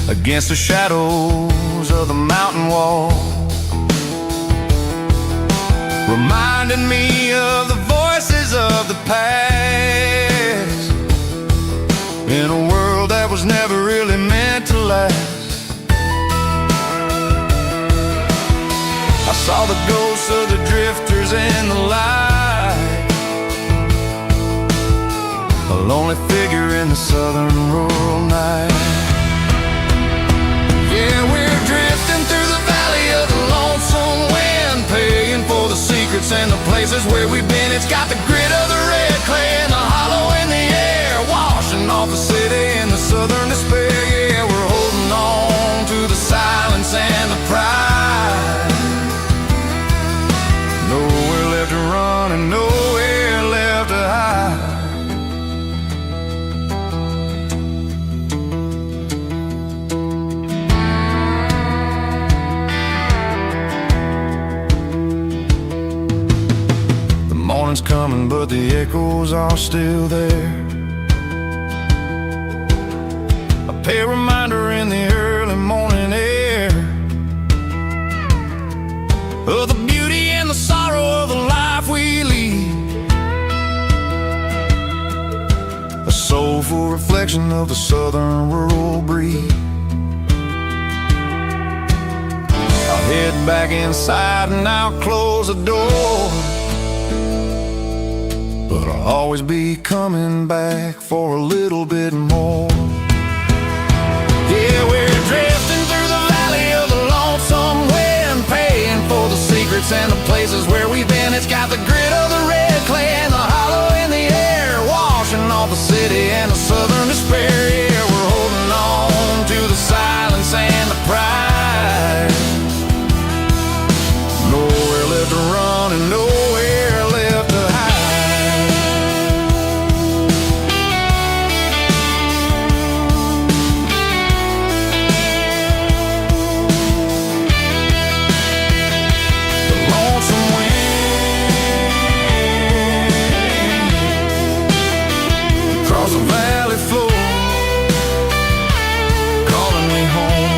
against the shadows of the mountain wall, reminding me of the voices of the past in a world that was never really meant to last. I saw the ghosts of the drifters in the light, southern rural night. Yeah, we're drifting through the valley of the lonesome wind, paying for the secrets and the places where we've been. It's got the grit of the red clay and the hollow in the air, washing off the city and the southern despair. Yeah, we're holding on to the silence and the pride. Nowhere left to run and nowhere left to hide. Morning's coming, but the echoes are still there. A pale reminder in the early morning air of the beauty and the sorrow of the life we lead. A soulful reflection of the southern rural breed. I'll head back inside and I'll close the door, but I'll always be coming back for a little bit more. Yeah, we're drifting through the valley of the lonesome wind, paying for the secrets and the places where we've been. It's got the grit of the red clay and the hollow in the air, washing off the city and the southern despair. Yeah, we're holding on to the silence and the pride. Nowhere left to run and nowhere left to hide. The valley floor, calling me home.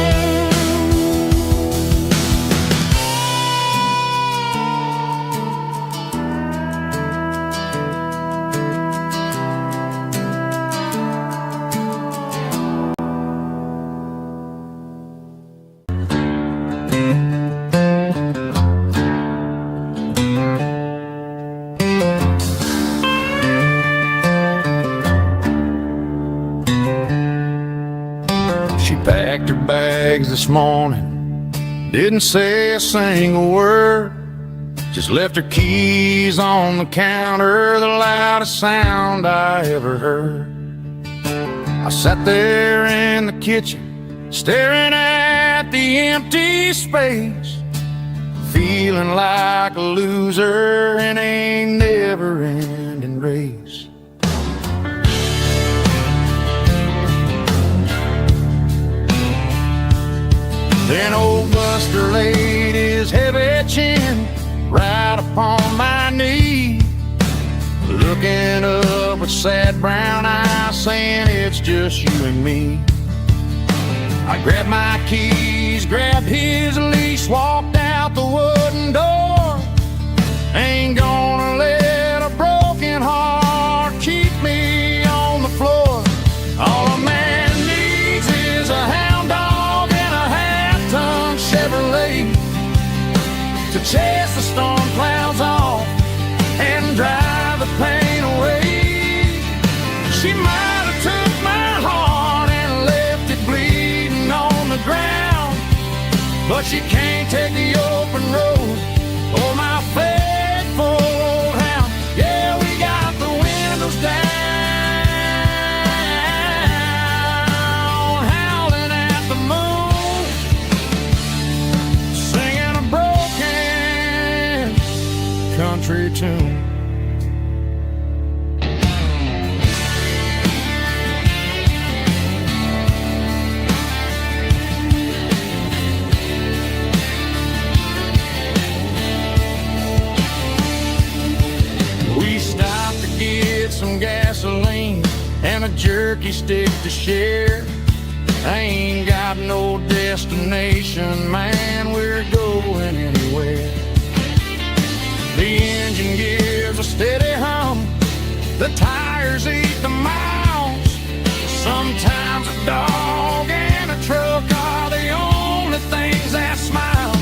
She packed her bags this morning, didn't say a single word, just left her keys on the counter, the loudest sound I ever heard. I sat there in the kitchen, staring at the empty space, feeling like a loser in a never-ending race. Then old Buster laid his heavy chin right upon my knee, looking up with sad brown eyes, saying it's just you and me. I grabbed my keys, grabbed his leash, walked out the wooden door. Ain't gonna let a broken heart keep me on the floor. All a man needs is a hound dog and a half-ton Chevrolet to chase the storm clouds off and drive the pain away. She might have took my heart and left it bleeding on the ground, but she can't take the open road or my faithful old hound. Yeah, we got the windows down, howling at the moon, singing a broken country tune. Some gasoline and a jerky stick to share. I ain't got no destination, man, we're going anywhere. The engine gives a steady hum, the tires eat the miles. Sometimes a dog and a truck are the only things that smile.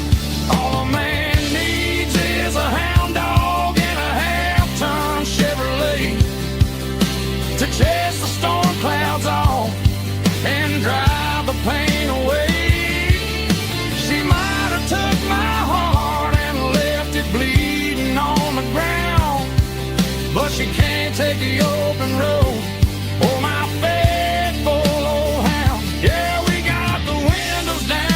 All a man needs is a hound dog and a half-ton Chevrolet to chase the storm clouds take the open road. Oh, my faithful old hound. Yeah, we got the windows down,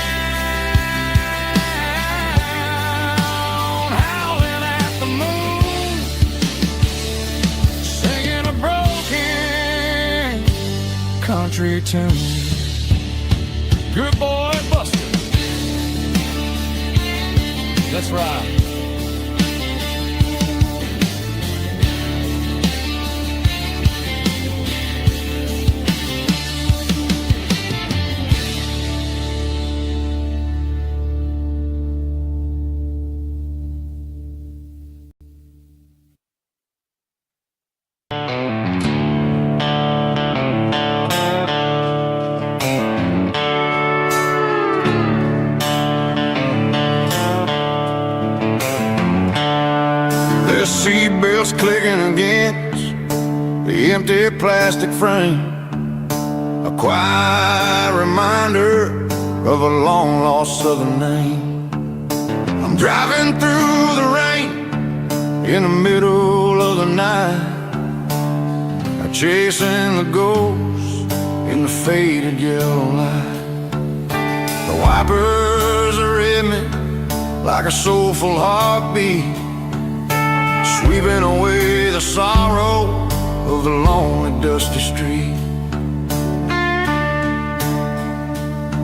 howling at the moon, singing a broken country tune. Good boy, Buster. Let's ride. The seatbelts clicking against the empty plastic frame, a quiet reminder of a long-lost southern name. I'm driving through the rain in the middle of the night, chasing the ghosts in the faded yellow light. The wipers are in me like a soulful heartbeat, sweeping away the sorrow of the lonely, dusty street.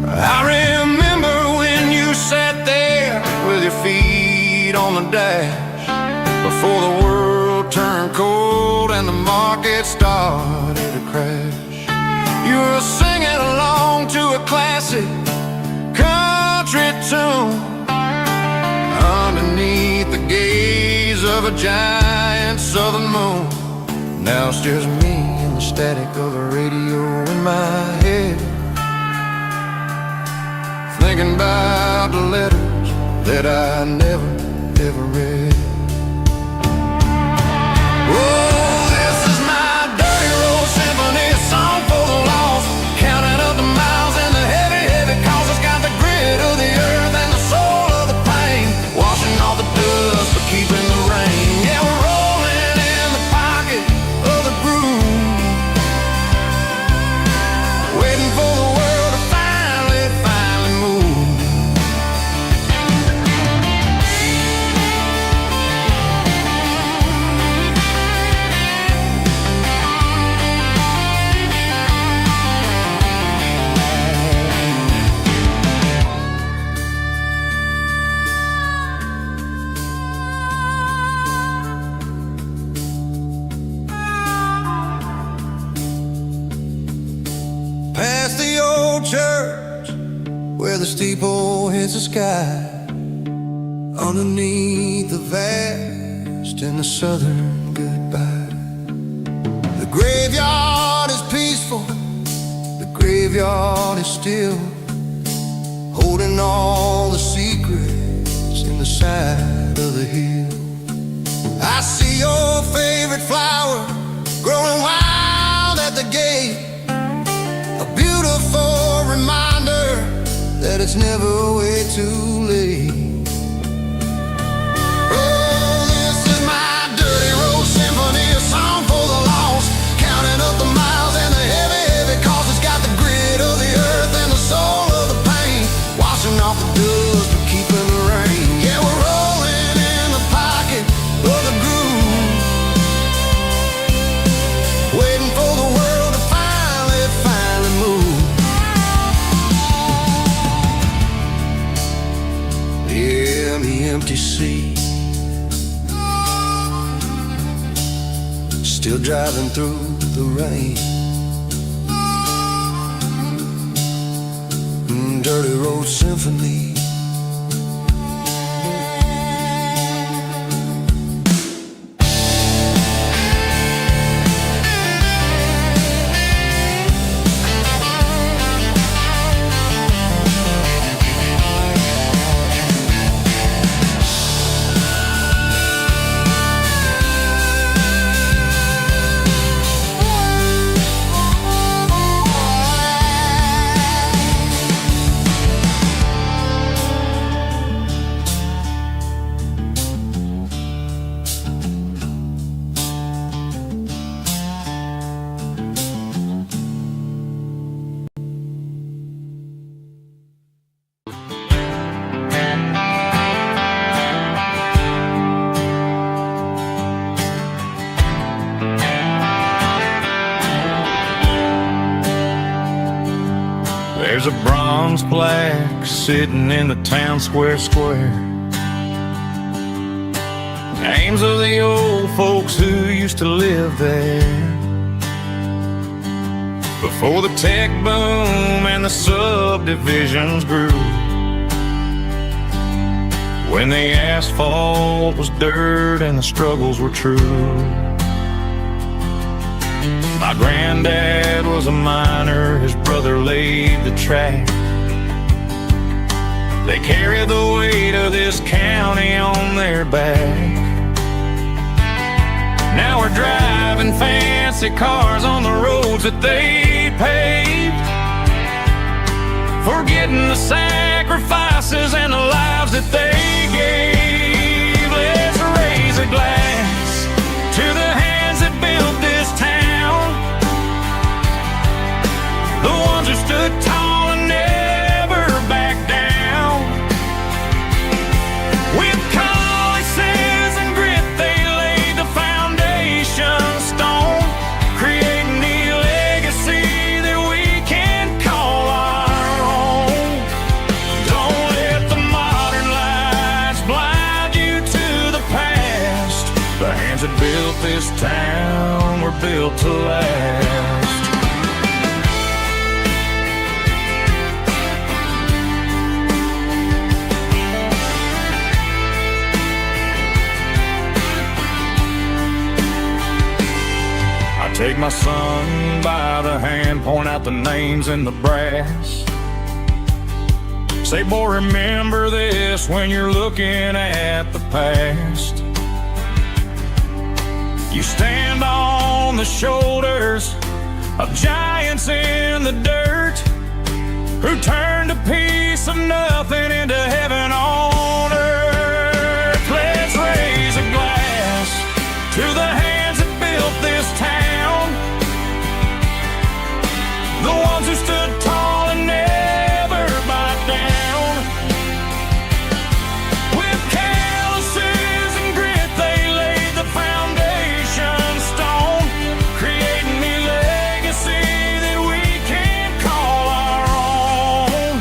I remember when you sat there with your feet on the dash, before the world turned cold and the market started to crash. You were singing along to a classic country tune underneath the gaze of a giant southern moon. Now it's just me and the static of the radio in my head, thinking about the letters that I never, ever read. Oh, this is my dirty road symphony, a song for the lost, counting up the miles and the heavy, heavy calls. It's got the grit of the earth and the soul of the pain, washing off the dust but keeping the rain. Yeah, we're rolling in the pocket of the groove, waiting for the world to finally move. Past the old church where the steeple hits the sky, underneath the vast and the southern goodbye. The graveyard is peaceful, the graveyard is still, holding all the secrets in the side of the hill. I see your favorite flower growing wild at the gate, a beautiful reminder that it's never way too late. Oh, this is my dirty road symphony, a song for the lost, counting up the miles and the heavy, heavy calls. It's got the grit of the earth and the soul of the pain, washing off the dust but keeping the rain. Yeah, we're rolling in the pocket of the groove, waiting for the world to finally move. Yeah, the empty sea, still driving through the rain. Dirty road symphony. There's a bronze plaque sitting in the town square. Names of the old folks who used to live there before the tech boom and the subdivisions grew. When the asphalt was dirt and the struggles were true. My granddad was a miner, his brother laid the track. They carried the weight of this county on their back. Now we're driving fancy cars on the roads that they paved, forgetting the sacrifices and the lives that they gave. Let's raise a glass to the hands that built this town, the ones who stood tall and never backed down. With calluses and grit they laid the foundation stone, creating the legacy that we can call our own. Don't let the modern lights blind you to the past. The hands that built this town were built to last. Take my son by the hand, point out the names in the brass. Say, boy, remember this when you're looking at the past. You stand on the shoulders of giants in the dirt, who turned a piece of nothing into heaven on earth. Let's raise a glass to the hands that built this town, the ones who stood tall and never backed down. With calluses and grit they laid the foundation stone, creating the legacy that we can call our own.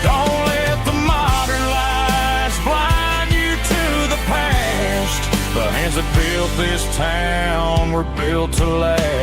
Don't let the modern lights blind you to the past. The hands that built this town were built to last.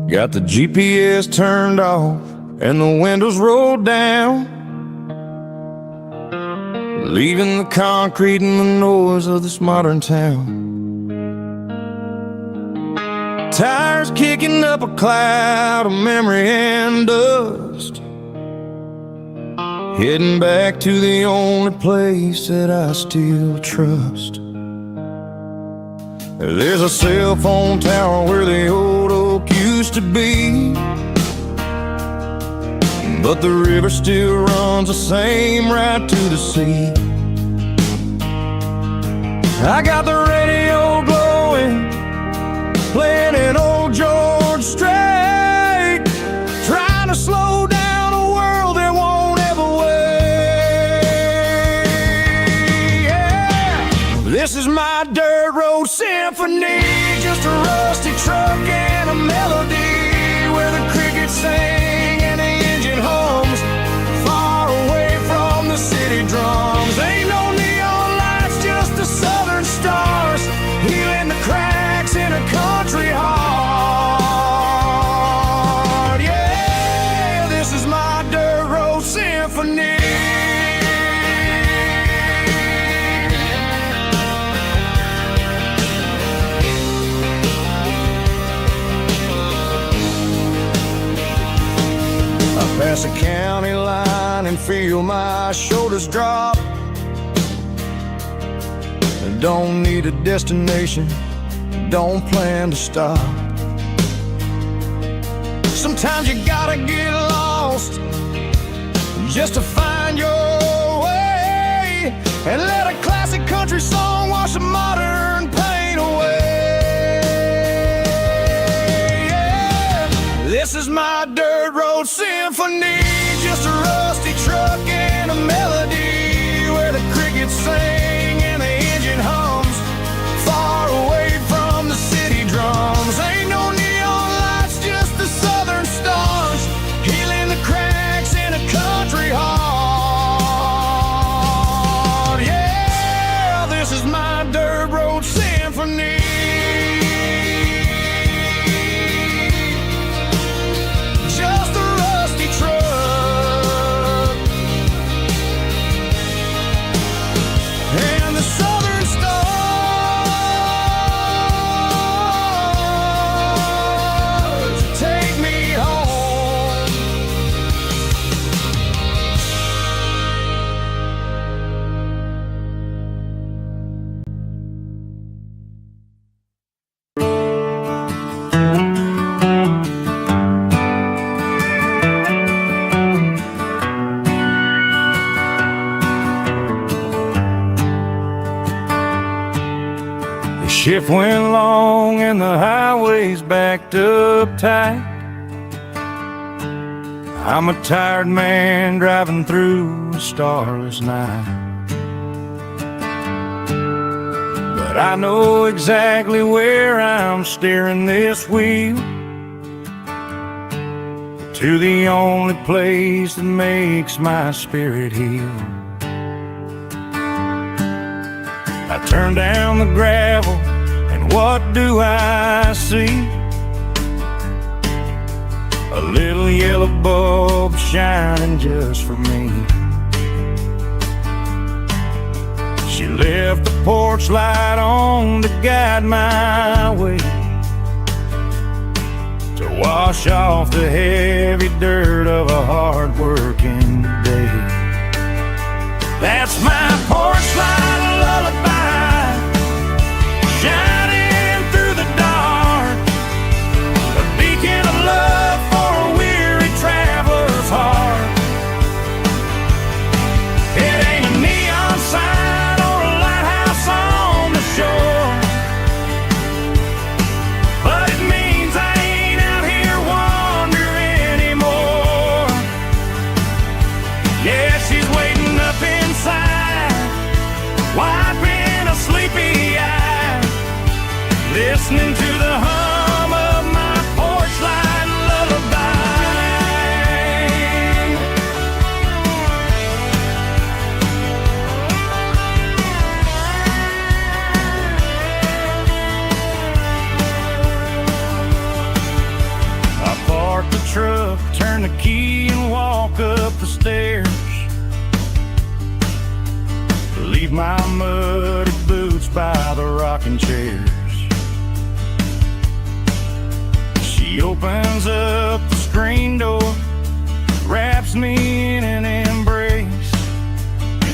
Got the GPS turned off and the windows rolled down, leaving the concrete and the noise of this modern town. Tires kicking up a cloud of memory and dust, heading back to the only place that I still trust. There's a cell phone tower where the old oak used to be, but the river still runs the same right to the sea. I got the radio glowing, playing an old George Strait, trying to slow down a world that won't ever wait. Yeah. This is my dirt road symphony, just a rusty truck and a melody where the crickets sing and the engine hums, far away from the city drums. Ain't no neon lights, just the southern stars, healing the cracks in a country heart. Yeah, this is my dirt road symphony. feel my shoulders drop. Don't need a destination, don't plan to stop. Sometimes you gotta get lost just to find your way, and let a classic country song wash a modern pain away. Yeah. This is my dirt road symphony, just a rusty truck and a melody where the crickets sing and the engine hums, far away from the city drums. Ain't no neon lights, just the southern stars, healing the cracks in a country heart. Yeah, this is my dirt road symphony. Just a rusty truck and the southern stars take me home. The shift went long and the highway's backed up tight. I'm a tired man driving through a starless night, but I know exactly where I'm steering this wheel, to the only place that makes my spirit heal. I turn down the gravel, and what do I see? A little yellow bulb shining just for me. She left the porch light on to guide my way, to wash off the heavy dirt of a hard-working day. That's my porch light lullaby, shining through the dark, a beacon of love for a weary traveler's heart. It ain't a neon sign or a lighthouse on the shore, but it means I ain't out here wandering anymore. Yeah, she's waiting up inside, wiping a sleepy eye, listening to the hum of my porch light lullaby. I park the truck, turn the key and walk up the stairs, leave my muddy boots by the rocking chairs. She opens up the screen door, wraps me in an embrace,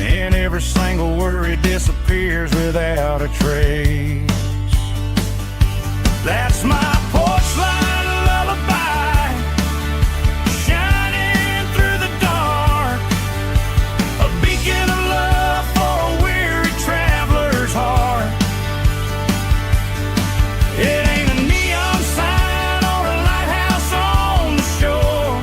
and every single worry disappears without a trace. That's my porch light lullaby, shining through the dark, a beacon of love for a weary traveler's heart. It ain't a neon sign or a lighthouse on the shore,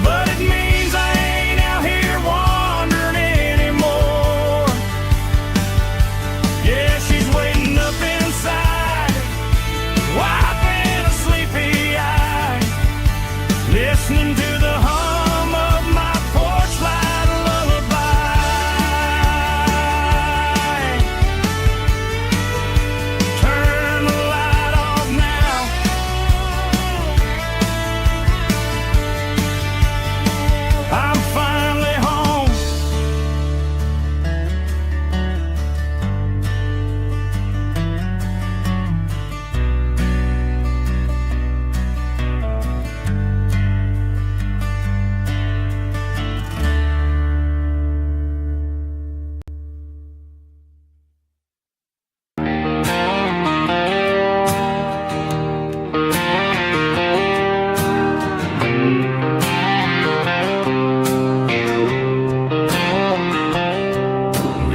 but it means I ain't out here wandering anymore. Yeah, she's waiting up inside,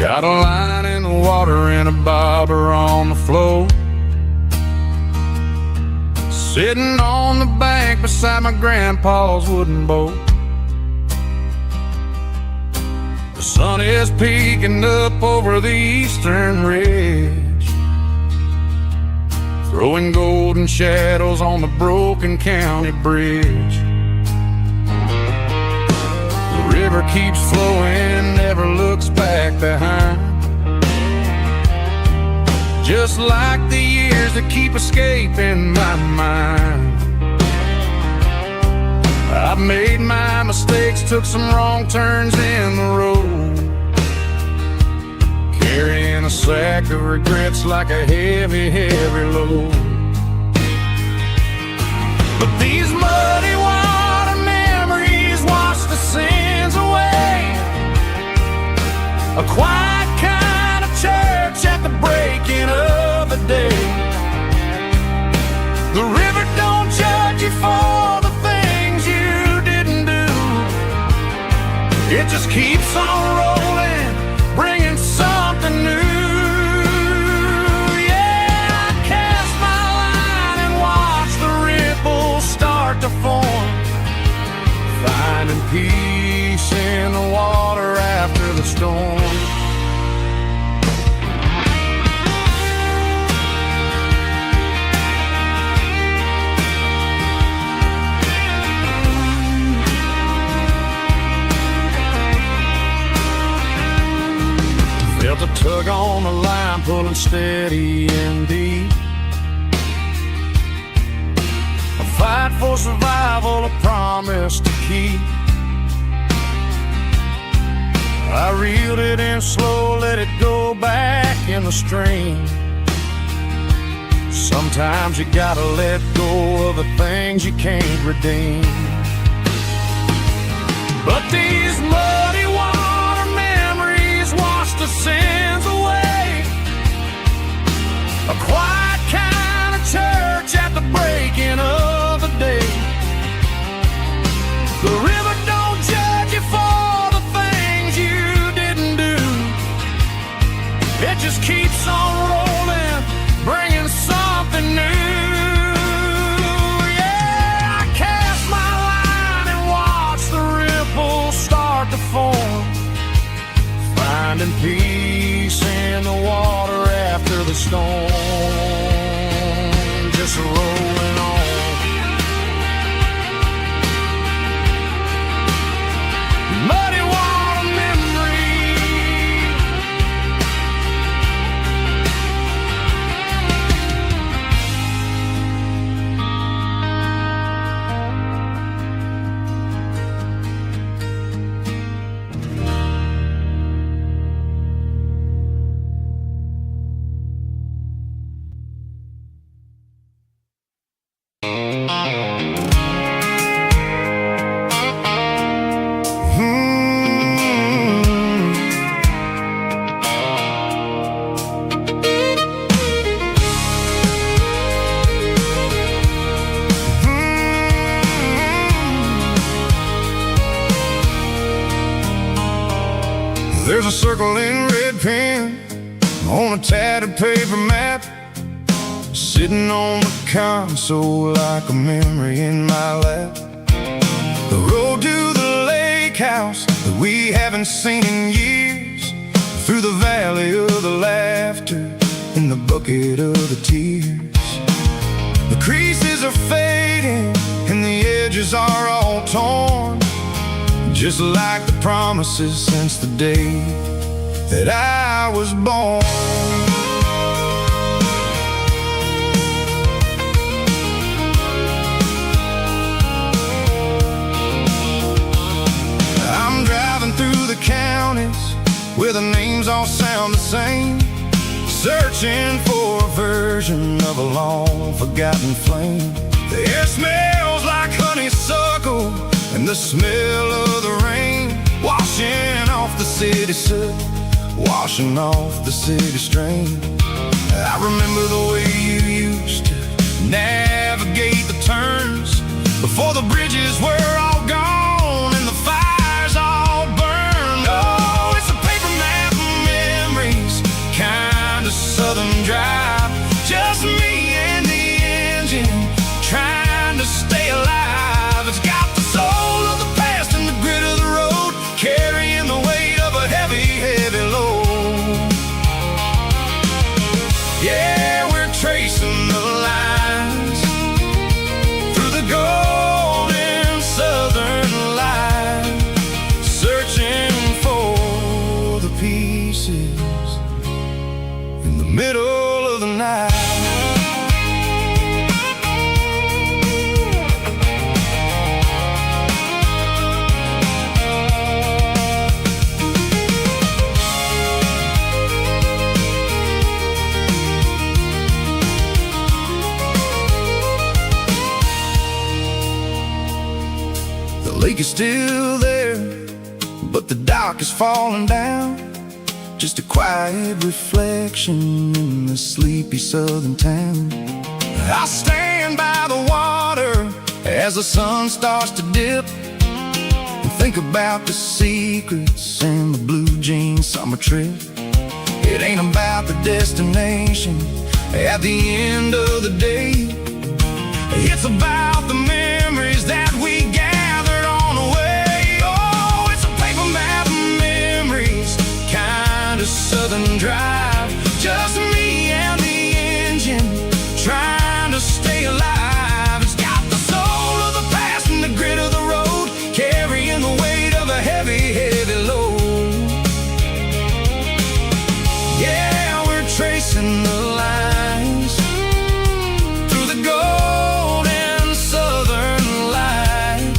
Got a line in the water and a bobber on the floor. Sitting on the bank beside my grandpa's wooden boat. The sun is peeking up over the eastern ridge, throwing golden shadows on the broken county bridge. The river keeps flowing, never looks back behind, just like the years that keep escaping my mind. I've made my mistakes, took some wrong turns in the road, carrying a sack of regrets like a heavy, heavy load. But these muddy water memories wash the sins away. A quiet kind of church at the breaking of the day. The river don't judge you for the things you didn't do. It just keeps on rolling, bringing something new. Yeah, I cast my line and watch the ripples start to form, finding peace in the water after the storm. Felt a tug on the line, pulling steady and deep. A fight for survival, a promise to keep. I reeled it in slow, let it go back in the stream. Sometimes you gotta let go of the things you can't redeem. But these muddy water memories wash the sins away. A quiet kind of church at the breaking of the day. The river don't judge you for the things you didn't do. It just keeps on rolling, bringing something new. Yeah, I cast my line and watch the ripples start to form, finding peace in the water after the storm. Just rolling on. Muddy water memory. There's a circle in red pen on a tattered paper map, sitting on the console like a memory in my lap. The road to the lake house that we haven't seen in years, through the valley of the laughter in the bucket of the tears. The creases are fading and the edges are all torn, just like the promises since the day that I was born. I'm driving through the counties where the names all sound the same, searching for a version of a long forgotten flame. The air smells like honeysuckle and the smell of the rain, washing off the city soot, washing off the city strain. I remember the way you used to navigate the turns before the bridges were all gone and the fires all burned. Oh, it's a paper map pieces in the middle of the night. The lake is still there, but the dock is falling down. Just a quiet reflection in the sleepy southern town. I stand by the water as the sun starts to dip and think about the secrets and the blue jean summer trip. It ain't about the destination at the end of the day. It's about the memories that we gathered on the way. Oh, it's a paper map of memories, kind of southern drive. Just me and the engine, trying to stay alive. It's got the soul of the past and the grit of the road, carrying the weight of a heavy, heavy load. Yeah, we're tracing the lines through the golden southern light,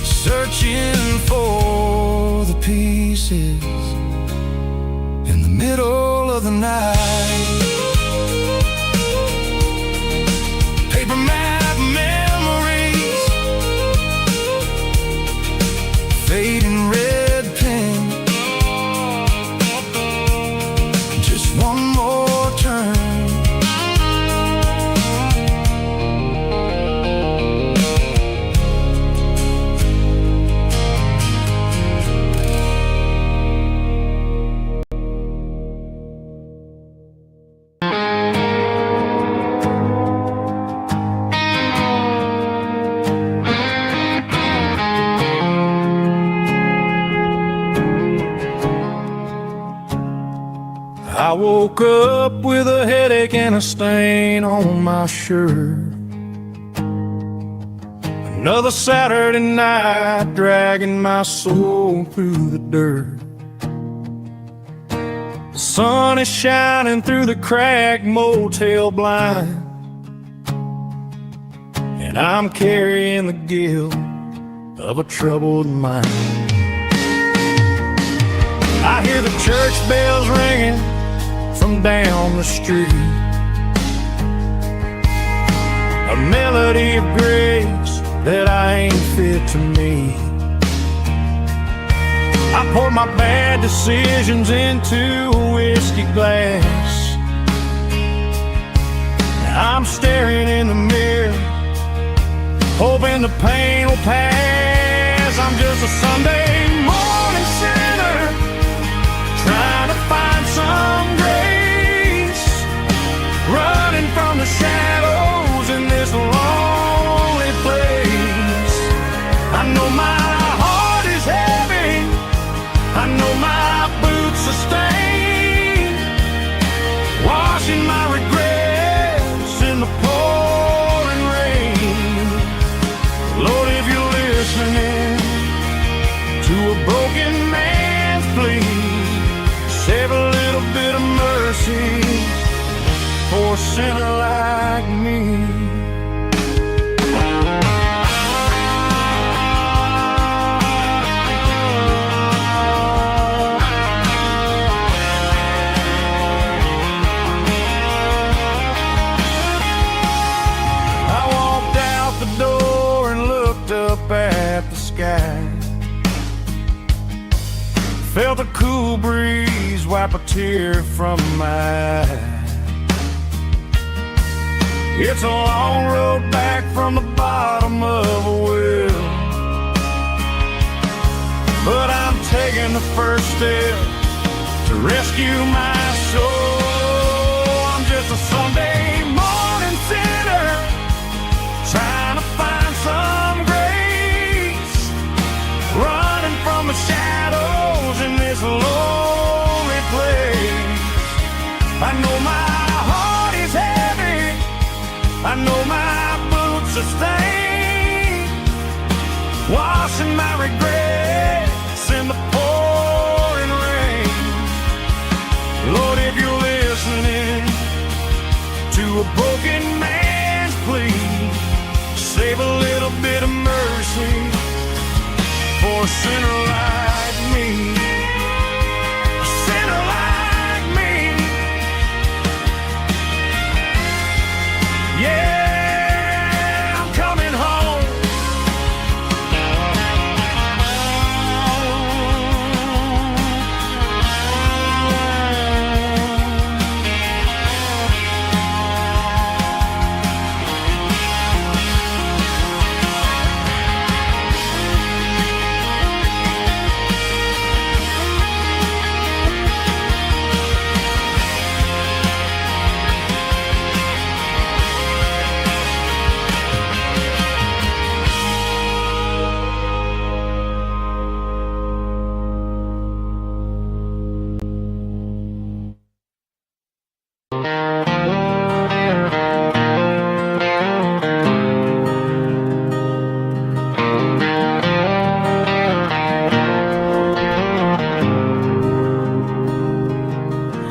searching for the pieces in the middle of the night. Paper map memories, fading red pen, just one more turn. I woke up with a headache and a stain on my shirt. Another Saturday night, dragging my soul through the dirt. The sun is shining through the cracked motel blind, and I'm carrying the guilt of a troubled mind. I hear the church bells ringing from down the street, a melody of grace that I ain't fit to meet. I pour my bad decisions into a whiskey glass. I'm staring in the mirror, hoping the pain will pass. I'm just a Sunday morning sinner, trying to find some grace, running from the shadows in this lonely place. I know my heart is heavy, I know my boots are stained, washing my regrets in the pouring rain. Lord, if you're listening to a broken man's plea, save a little bit of mercy for a sinner like me. I walked out the door and looked up at the sky, felt a cool breeze wipe a tear from my eye. It's a long road back from the bottom of a well, but I'm taking the first step to rescue my soul. I'm just a Sunday morning sinner, trying to find some grace, running from the shadows in this lonely place. I know my heart is heavy, I know my boots are stained, washing my regrets in the pouring rain. a sinner like me. A sinner like me. Yeah, I'm coming home.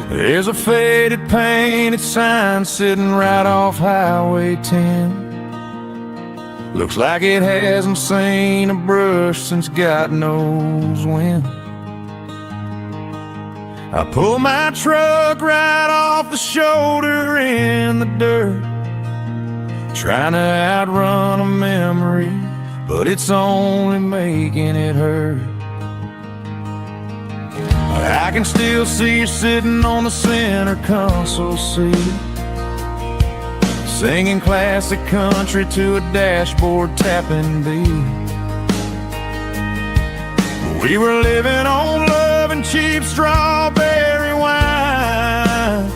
There's a faded painted sign sitting right off Highway 10. Looks like it hasn't seen a brush since God knows when. I pull my truck right off the shoulder in the dirt, trying to outrun a memory, but it's only making it hurt. I can still see you sitting on the center console seat, singing classic country to a dashboard tapping beat. We were living on love and cheap strawberry wine,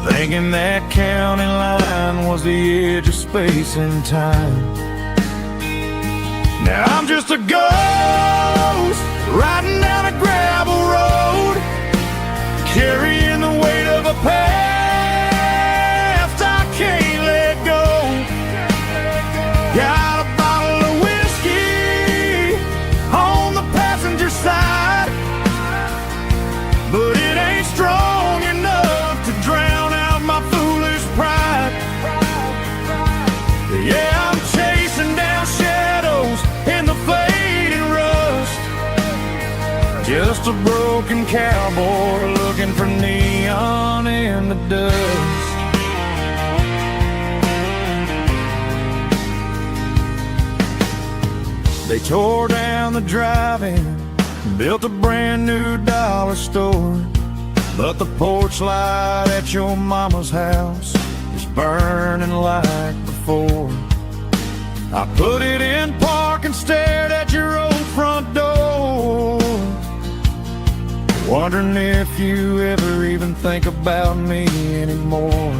thinking that county line was the edge of space and time. Now I'm just a ghost riding down a gravel road, carrying the weight of a past I can't let go. Got a bottle of whiskey on the passenger side, but it ain't strong enough to drown out my foolish pride. Yeah, I'm chasing down shadows in the fading rust, just a broken cowboy looking for neon in the dust. They tore down the drive-in, built a brand new dollar store, but the porch light at your mama's house is burning like before. I put it in park and stared at your old front door, wondering if you ever even think about me anymore.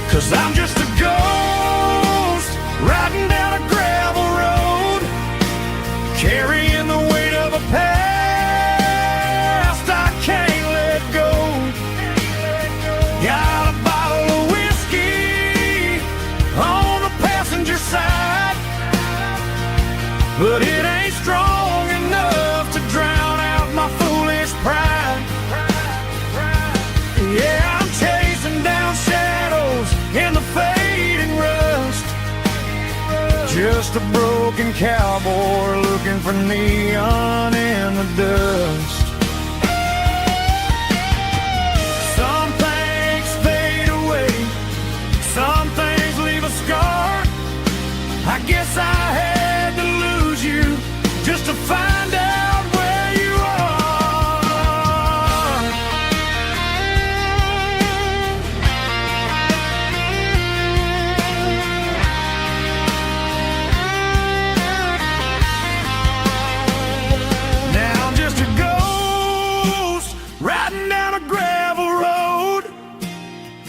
'Cause I'm just a ghost riding down a gravel road, carrying the weight of a past I can't let go. Got a bottle of whiskey on the passenger side, but it ain't strong enough to drown out my foolish pride. Yeah, I'm chasing down shadows in the fading rust, just a broken cowboy looking for neon in the dust. Some things fade away, some things leave a scar. I guess I had to lose you just to find out where you are. Now I'm just a ghost riding down a gravel road,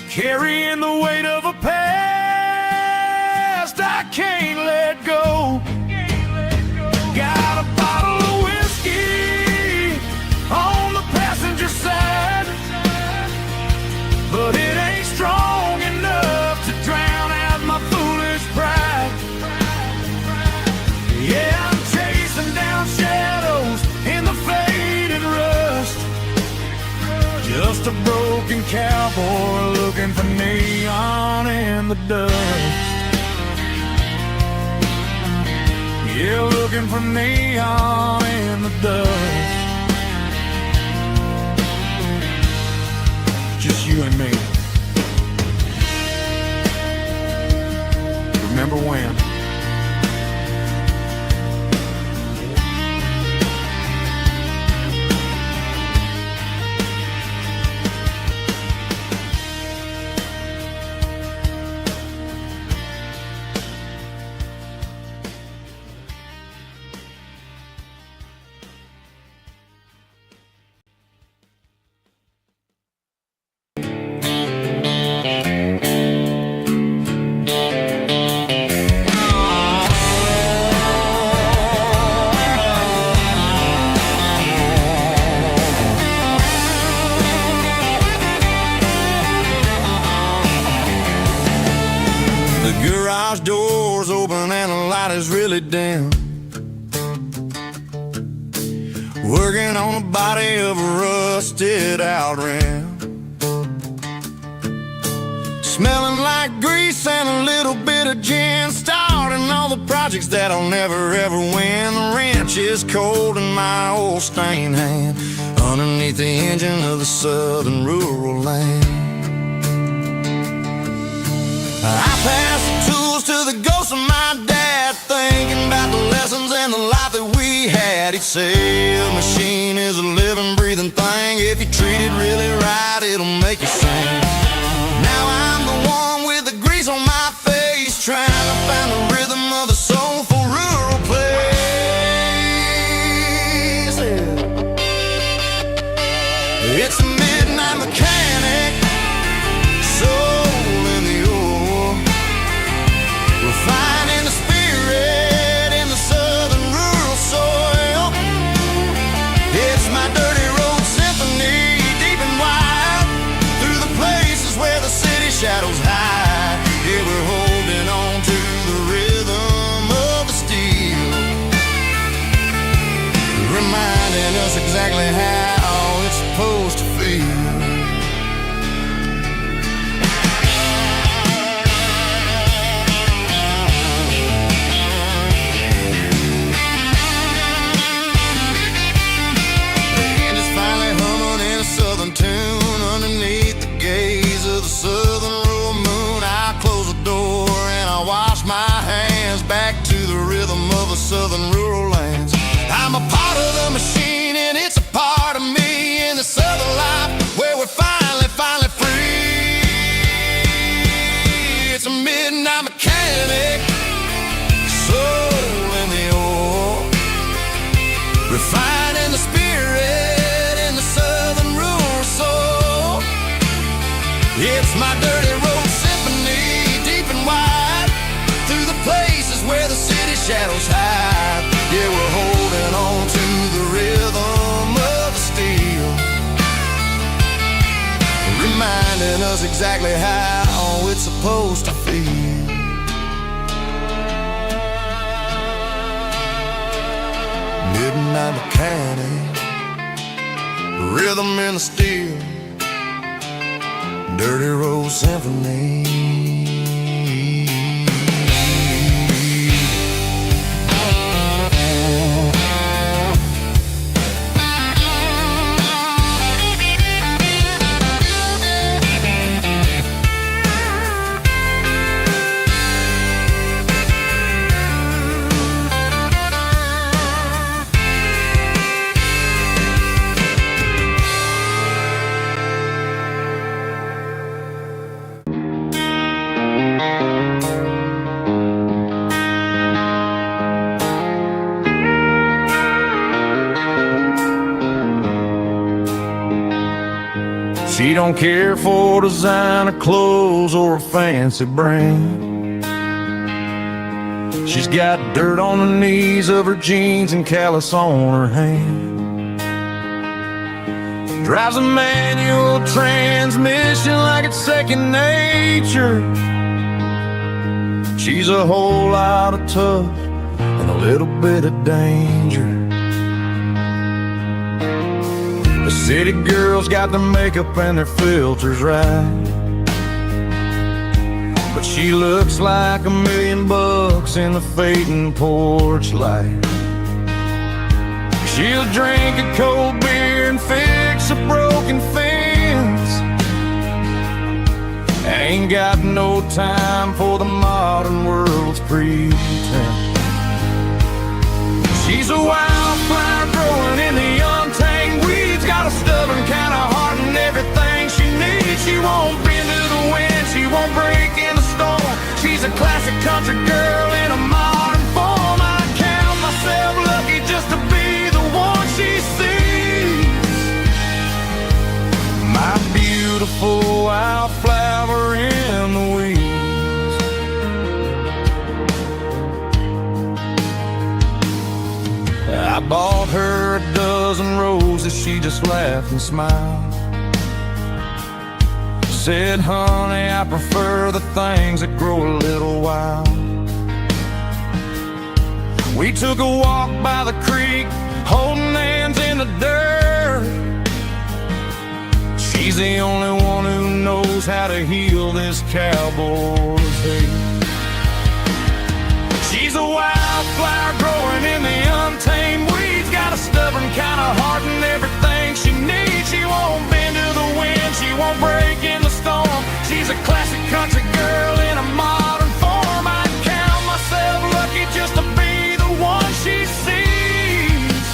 carrying the weight of a past I can't let go. Got a bottle of whiskey on the passenger side, but it ain't strong enough to drown out my foolish pride. Yeah, I'm chasing down shadows in the faded rust, just a broken cowboy looking for neon in the dust. Yeah, looking for neon in the dust. Just you and me. Remember when? Garage doors open and the light is really dim. Working on the body of a rusted out rim. Smelling like grease and a little bit of gin. Starting all the projects that I'll never ever win. The wrench is cold in my old stained hand underneath the engine of the southern rural land. I pass the tools to the ghost of my dad, thinking about the lessons and the life that we had. He'd say a machine is a living, breathing thing. If you treat it really right, it'll make you sing. Now I'm the one with the grease on my face, trying to find the rhythm of the soulful rural place. It's a midnight mechanic, finding the spirit in the southern rural soil. It's my dirty road symphony, deep and wide, through the places where the city shadows hide. Yeah, we're holding on to the rhythm of the steel, reminding us exactly how it's supposed to feel. Tune underneath the gaze of the southern rural moon. I close the door and I wash my hands back to the rhythm of the southern rural lands. I'm a part of the machine and it's a part of me in the southern life where we're finally free. It's a midnight mechanic, soul in the ore, refining the spirit in the southern rural soul. It's my dirty road symphony, deep and wide, through the places where the city shadows hide. Yeah, we're holding on to the rhythm of the steel, reminding us exactly how it's supposed to feel. Midnight mechanic, rhythm in the steel, dirty road symphony. She don't care for designer clothes or a fancy brand. She's got dirt on the knees of her jeans and callus on her hand. Drives a manual transmission like it's second nature. She's a whole lot of tough and a little bit of danger. The city girls got their makeup and their filters right, but she looks like $1,000,000 in the fading porch light. She'll drink a cold beer and fix a broken fence. Ain't got no time for the modern world's pretense. She's a wildflower growing in the untamed weeds. Got a stubborn kind of heart and everything she needs. She won't bend to the wind, she won't break in the storm. She's a classic country girl in a modern form. I count myself lucky just to be the one she sees. My beautiful wildflower in the weeds. I bought her a dozen roses, she just laughed and smiled. Said, honey, I prefer the things that grow a little wild. We took a walk by the creek, holding hands in the dirt. She's the only one who knows how to heal this cowboy's hate. She's a wildflower growing in the untamed weeds. Got a stubborn kind of heart and everything she needs. She won't bend to the wind, she won't break in the storm. She's a classic country girl in a modern form. I count myself lucky just to be the one she sees.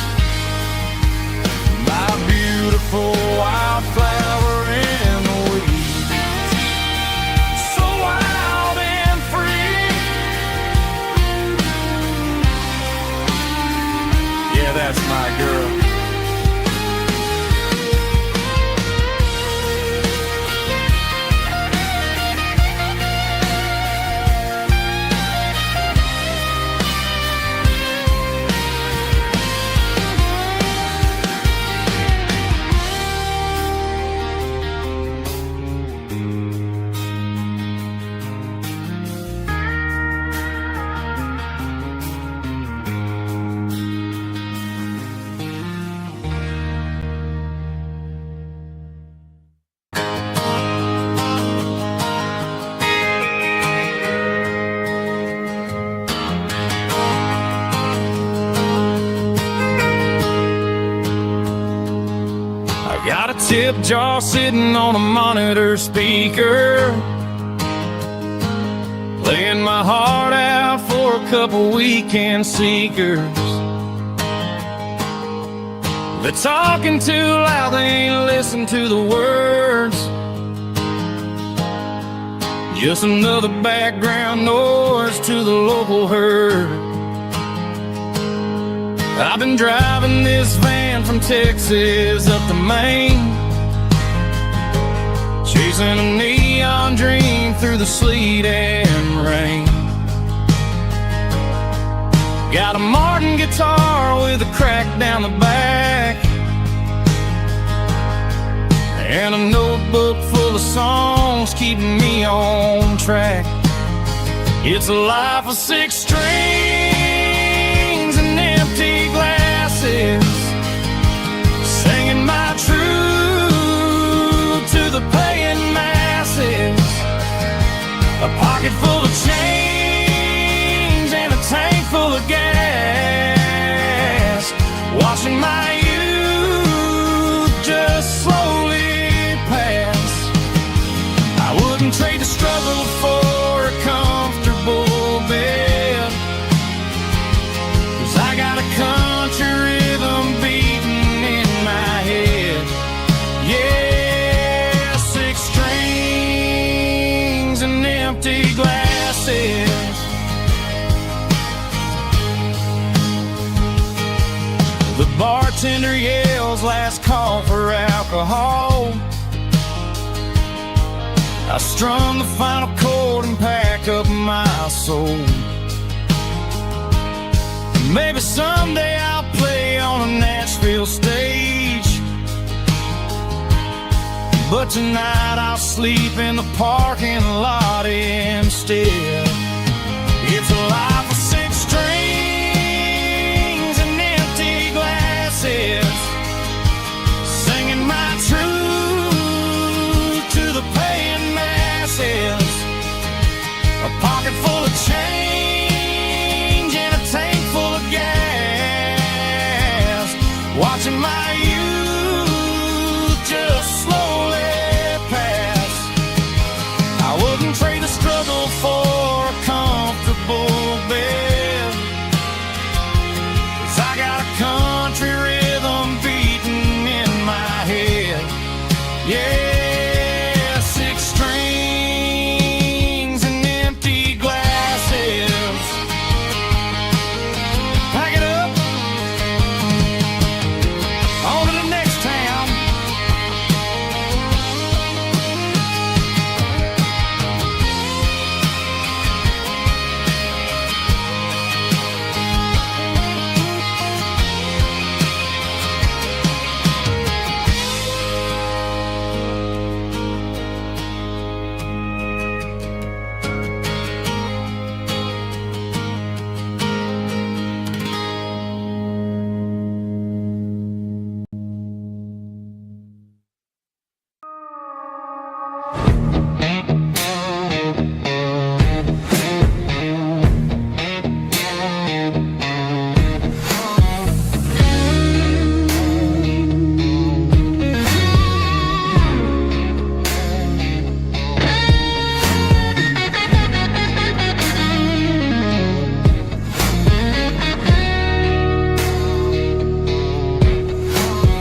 My beautiful wildflower in the weeds. So wild and free. Yeah, that's my girl. Got a tip jar sitting on a monitor speaker, playing my heart out for a couple weekend seekers. They're talking too loud, they ain't listen to the words. Just another background noise to the local herd. I've been driving this van from Texas up to Maine, chasing a neon dream through the sleet and rain. Got a Martin guitar with a crack down the back, and a notebook full of songs keeping me on track. It's a life of 6 strings and empty glasses, singing my truth to the paying masses. A pocket full of change and a tank full of gas, watching my youth just slowly pass. I wouldn't trade the struggle for a comfortable bed, 'cause I got a country rhythm beating in my head. Yeah, 6 strings and empty glasses. The bartender yells last call for alcohol. I strum the final chord and pack up my soul. Maybe someday I'll play on a Nashville stage, but tonight I'll sleep in the parking lot instead. It's a life of 6 strings and empty glasses, singing my truth to the paying masses. Yeah, six strings and empty glasses. Pack it up, on to the next town.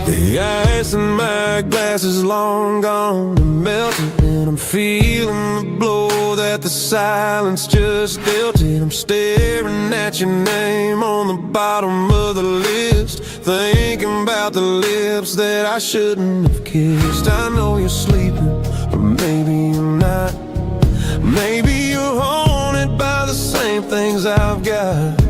The ice in my glass is long gone and melted, and I'm feeling the blow that the silence just dealt it. I'm staring at your name on the bottom of the list, thinking about the lips that I shouldn't have kissed. I know you're sleeping, but maybe you're not. Maybe you're haunted by the same things I've got.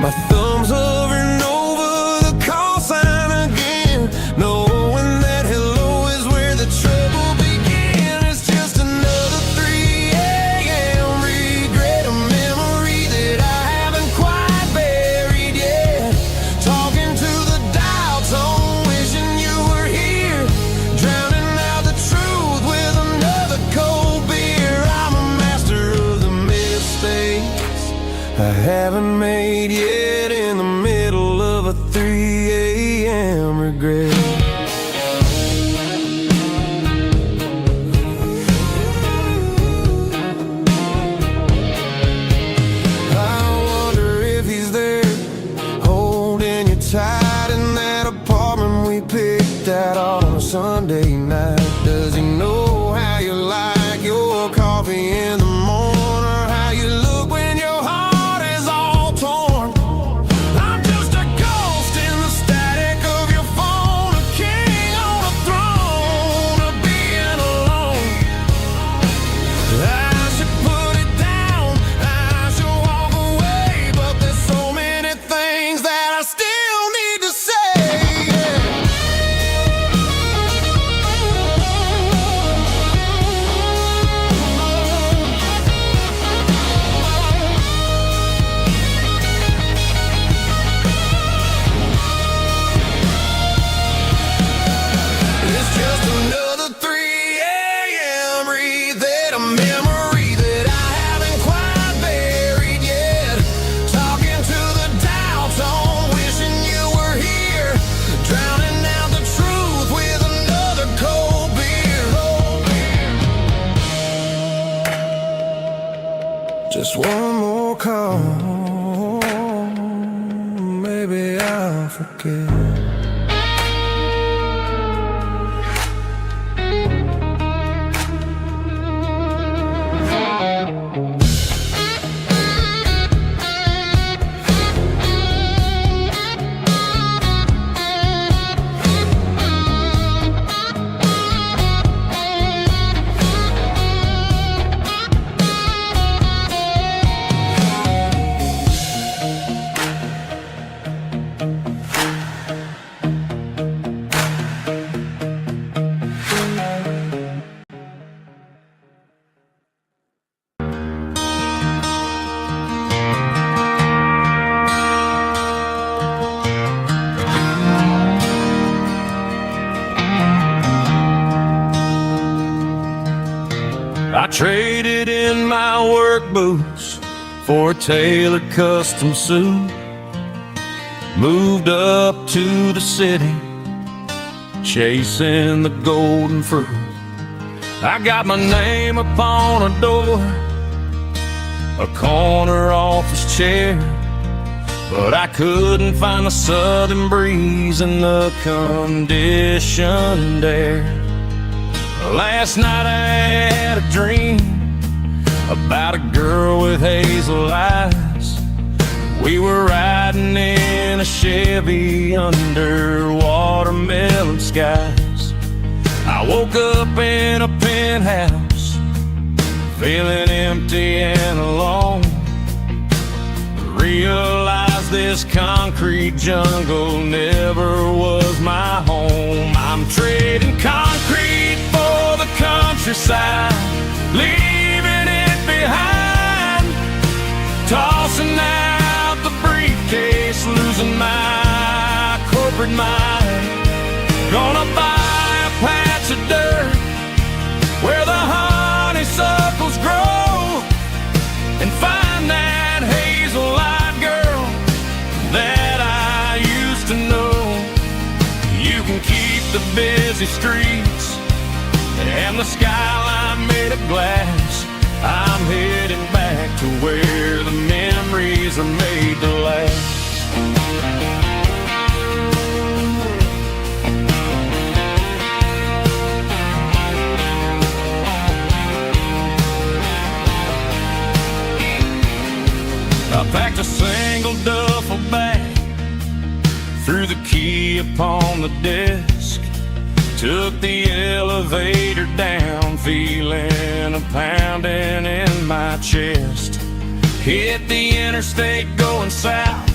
My thumb's hovering over the call sign again, knowing that hello is where the trouble began. It's just another 3 a.m. regret, a memory that I haven't quite buried yet. Talking to the dial tone, wishing you were here, drowning out the truth with another cold beer. I'm a master of the mistakes I haven't made yet, in the middle of a 3 a.m. regret. I wonder if he's there, holding you tight in that apartment we picked out on a Sunday night. Does he know how you like your coffee in the morning, or how you look when your heart is all torn? I'm just a ghost in the static of your phone, a king on a throne, of being alone. I should put it down, I should walk away, but there's so many things that I still need to say. It's just another 3 a.m. reset, a memory that I haven't quite buried yet. Talking to the dial tone, wishing you were here, drowning out the truth with another cold beer. Just one more call, maybe I'll forget. I traded in my work boots for a tailored custom suit. Moved up to the city, chasing the golden fruit. I got my name upon a door, a corner office chair, but I couldn't find the southern breeze in the conditioned air. Last night I had a dream about a girl with hazel eyes. We were riding in a Chevy under watermelon skies. I woke up in a penthouse, feeling empty and alone. Realized this concrete jungle never was my home. I'm trading concrete for the countryside, leaving it behind, tossing out the briefcase, losing my corporate mind. Gonna buy a patch of dirt where the honeysuckles grow and find that hazel-eyed girl that I used to know. You can keep the busy streets and the skyline made of glass. I'm heading back to where the memories are made to last. I packed a single duffel bag, threw the key upon the desk, took the elevator down, feeling a pounding in my chest. Hit the interstate going south,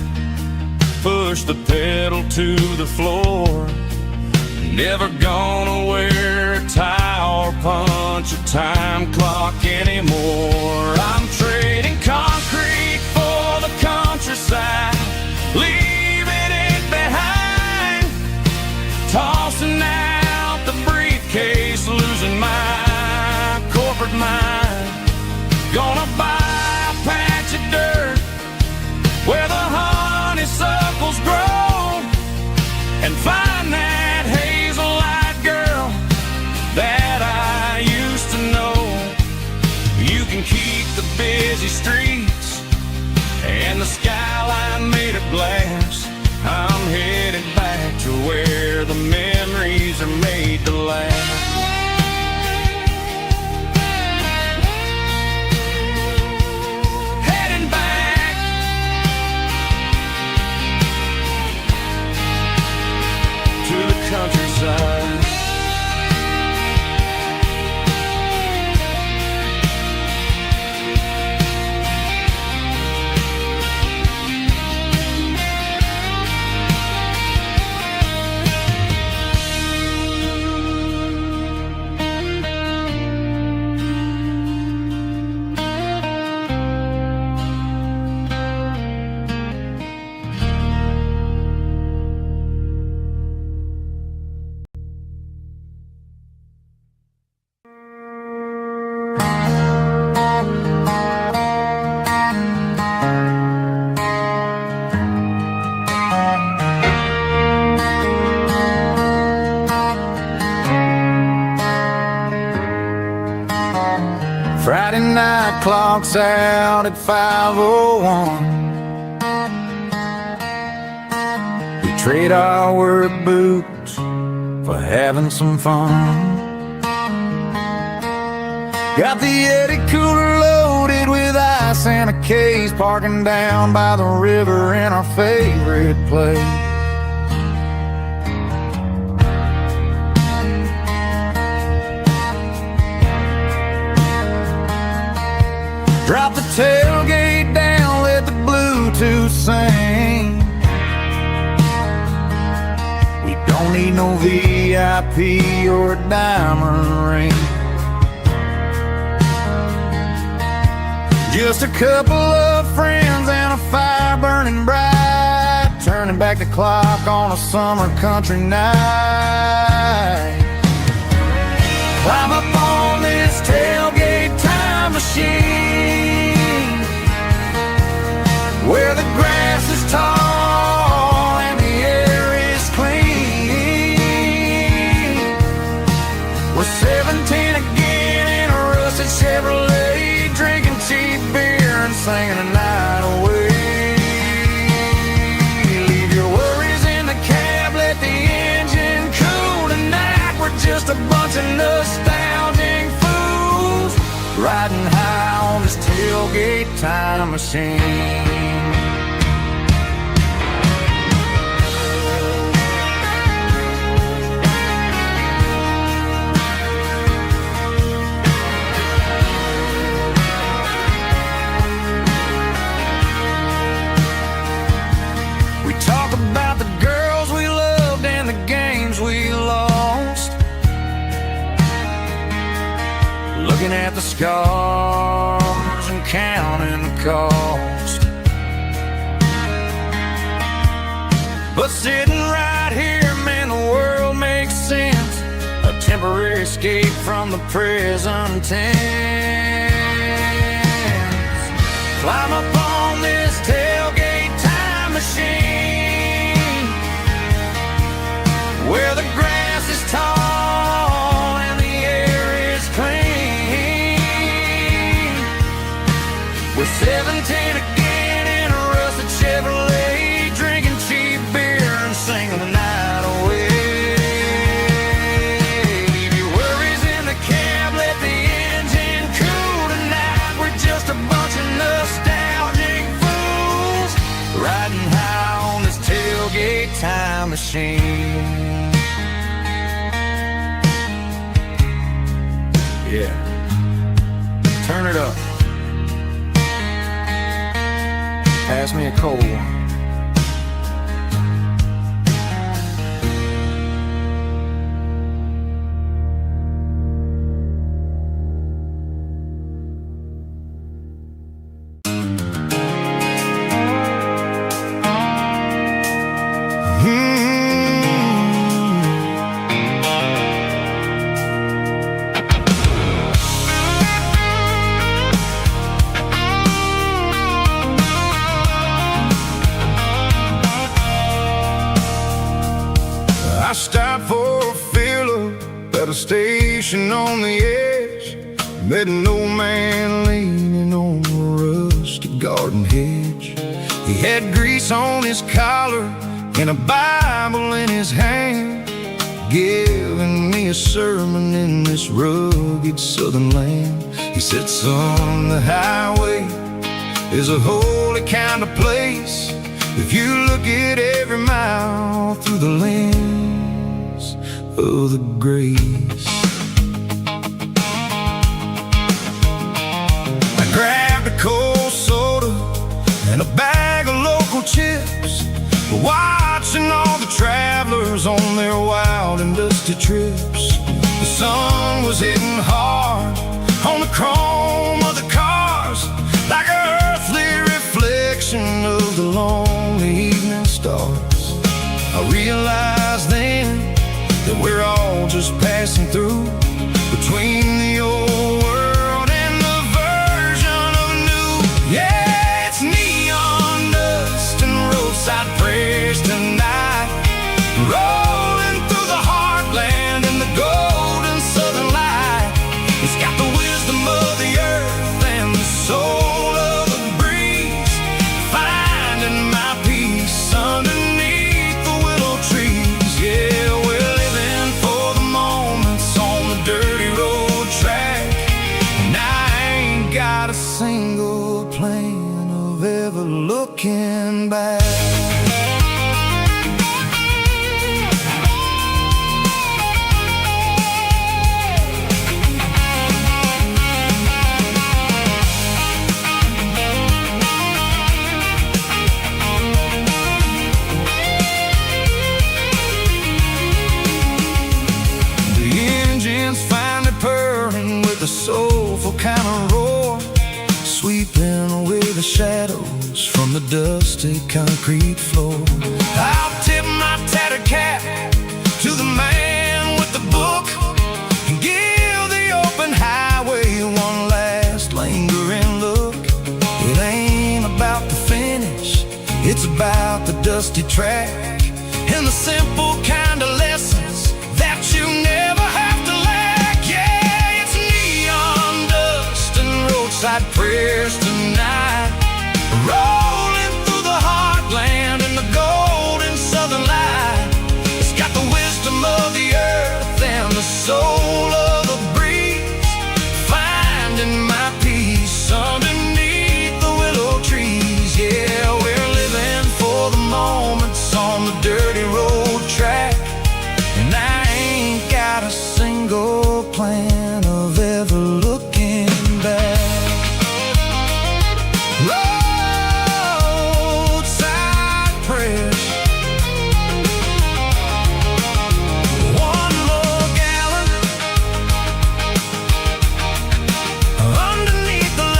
pushed the pedal to the floor. Never gonna wear a tie or punch a time clock anymore. I'm trading concrete for the countryside, leaving it behind, tossing out the briefcase, losing my corporate mind. Gonna buy a patch of dirt where the honeysuckles grow and find that hazel-eyed girl that I used to know. You can keep the busy streets and the skyline made of glass. I'm headed back to where the memories are made to last. Heading back to the countryside. Friday night clock's out at 5:01. We trade our work boots for having some fun. Got the Yeti cooler loaded with ice and a case, parking down by the river in our favorite place. Drop the tailgate down, let the Bluetooth sing. We don't need no VIP or a diamond ring. Just a couple of friends and a fire burning bright, turning back the clock on a summer country night. Climb up on this tailgate time machine, where the grass is tall and the air is clean. We're 17 again in a rusted Chevrolet, drinking cheap beer and singing the night away. just a bunch of nostalgic fools riding high on this tailgate time machine. Talk about the girls we loved and the games we lost, looking at the scars and counting the cost. But sitting right here, man, the world makes sense. A temporary escape from the present tense. Climb up on this tailgate time machine, where the grass is tall and the air is clean. We're 17 again in a rusted Chevrolet, drinking cheap beer and singing the night away. Leave your worries in the cab, let the engine cool tonight. We're just a bunch of nostalgic fools riding high on this tailgate time machine. Yeah, turn it up. Pass me a cold one. I stopped for a fill-up at a station on the edge. Met an old man leaning on a rusty garden hedge. He had grease on his collar and a Bible in his hand, giving me a sermon in this rugged southern land. He said, son, the highway is a holy kind of place if you look at every mile through the lens of the grace. I grabbed a cold soda and a bag of local chips, watching all the travelers on their wild and dusty trips. The sun was hitting hard on the chrome of the cars, like an earthly reflection of the lonely evening stars. I realized then that we're all just passing through between the old world and the version of new. Yeah, it's neon dust and roadside prayers tonight, rolling through the heartland in the golden southern light. It's got the wisdom of the earth and the soul of the breeze, finding my peace underneath the willow trees. Yeah, we're living for the moments on the dirty road track, and I ain't got a single plan of ever looking back. Finally purring with a soulful kind of roar, sweeping away the shadows from the dusty concrete floor. I'll tip my tattered cap to the man with the book and give the open highway one last lingering look. It ain't about the finish, it's about the dusty track and the simple kind of lessons that you never have to lack. Yeah, it's neon dust and roadside prayers tonight, rolling through the heartland in the golden southern light. It's got the wisdom of the earth and the soul of the breeze, finding my peace underneath the willow trees. Yeah, we're living for the moments on the dirty road track, and I ain't got a single plan of ever looking back. Roadside prayers, one more gallon underneath the light.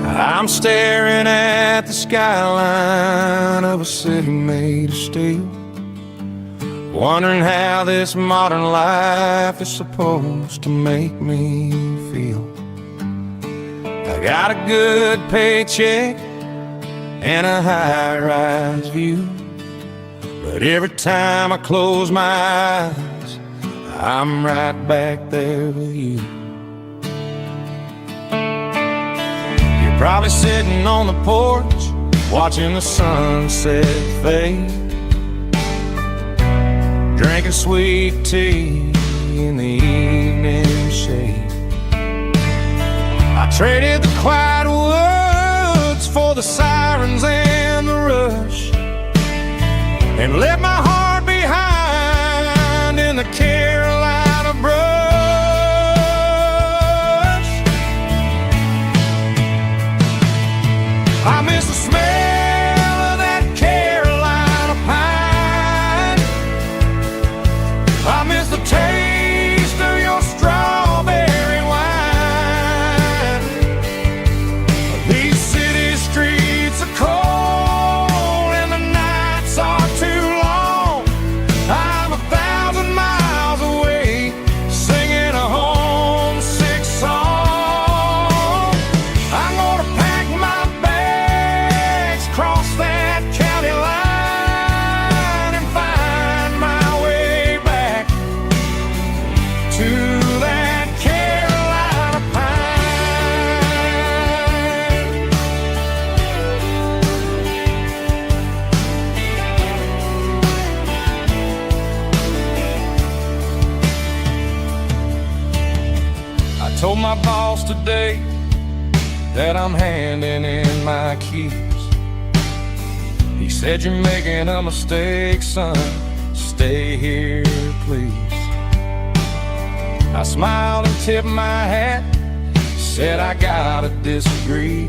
I'm staring at the skyline of a city made of steel, wondering how this modern life is supposed to make me feel. I got a good paycheck and a high-rise view, but every time I close my eyes, I'm right back there with you. Probably sitting on the porch, watching the sunset fade, drinking sweet tea in the evening shade. I traded the quiet woods for the sirens and the rush, and left my heart behind in the Carolina brush. I miss the smell of that Carolina pine. I miss the taste of your strawberry wine. These city streets are cold and the nights are too long. I'm 1,000 miles away, singing a homesick song. I'm gonna pack my cross that county line and find my way back to that Carolina pine. I told my boss today that I'm handing in my keys. He said, "You're making a mistake, son. Stay here, please." I smiled and tipped my hat, said, "I gotta disagree.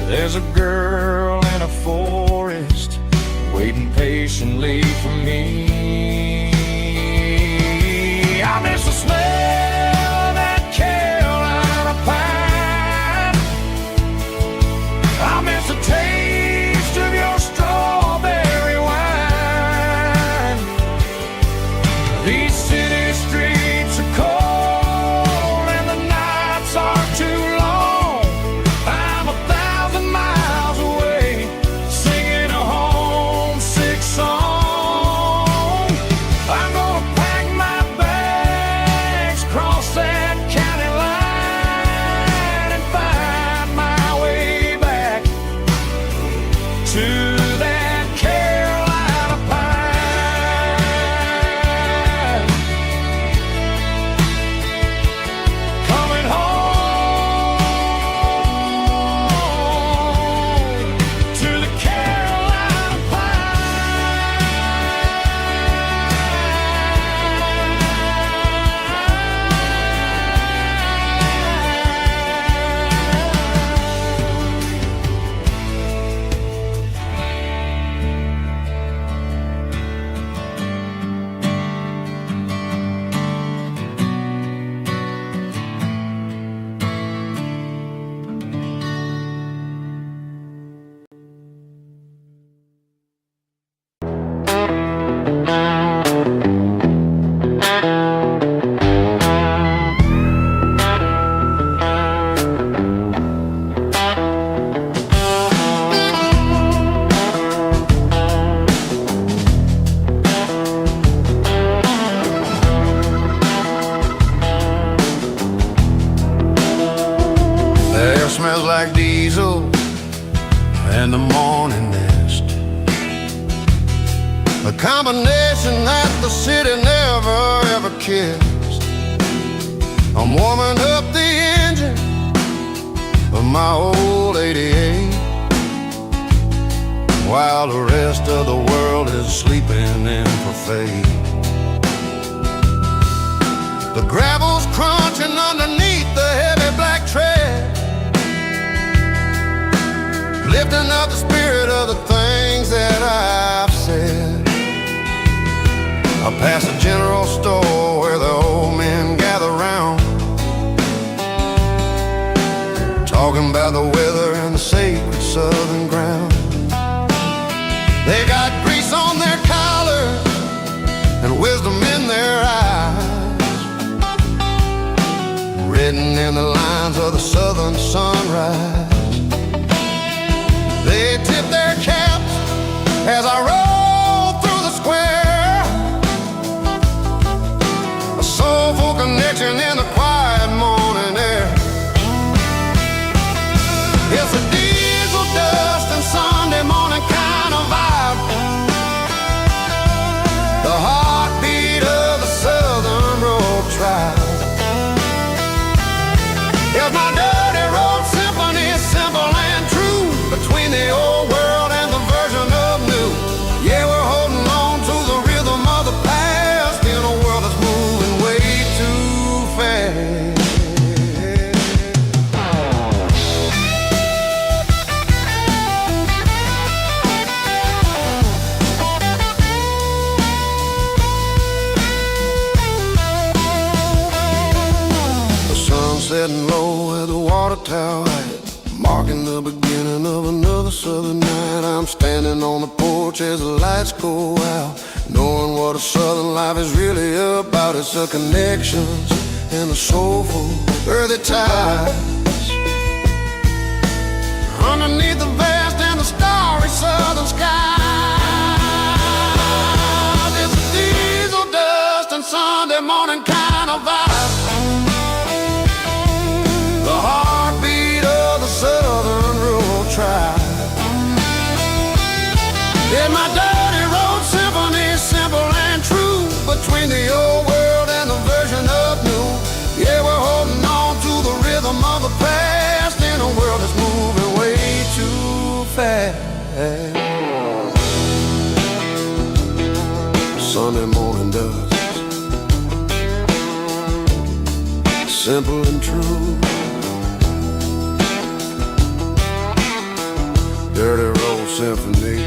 There's a girl in a forest waiting patiently for me. I miss the smell of that Carolina pine. I miss the taste of your strawberry wine. These city streets are cold and the nights are too long. I'm 1,000 miles away, singing a homesick song. I'm gonna pack my bags, cross that county line, and find my way back to that Carolina pine. combination that the city never ever kissed. I'm warming up the engine of my old 88, while the rest of the world is sleeping in for fate. The gravel's crunching underneath the heavy black tread, lifting up the spirit of the things that I've said. I pass a general store where the old men gather round, talking about the weather and the sacred southern ground. They got grease on their collars and wisdom in their eyes, written in the lines of the southern sunrise. They tip their caps as I roll through the square, a soulful connection in the quiet morning air. It's a diesel dust and Sunday morning kind of vibe, the heartbeat of the Southern Road Tribe. It's my dirty road symphony, simple and true, between the old world and the version of new. Yeah, we're holding on to the rhythm of the past in a world that's moving way too fast. The sun setting low at the water tower, marking the beginning of another southern night. I'm standing on the porch as the lights go out, knowing what a southern life is really about. It's the connections and the soulful earthy ties underneath the vast and the starry southern sky. It's a diesel dust and Sunday morning kind of vibe, the heartbeat of the Southern Rural Tribe. In my dirty road symphony, simple and true, between the old world and the version of new. Yeah, we're holding on to the rhythm of the past in a world that's moving way too fast. Sunday morning dust, simple and true, dirty road symphony.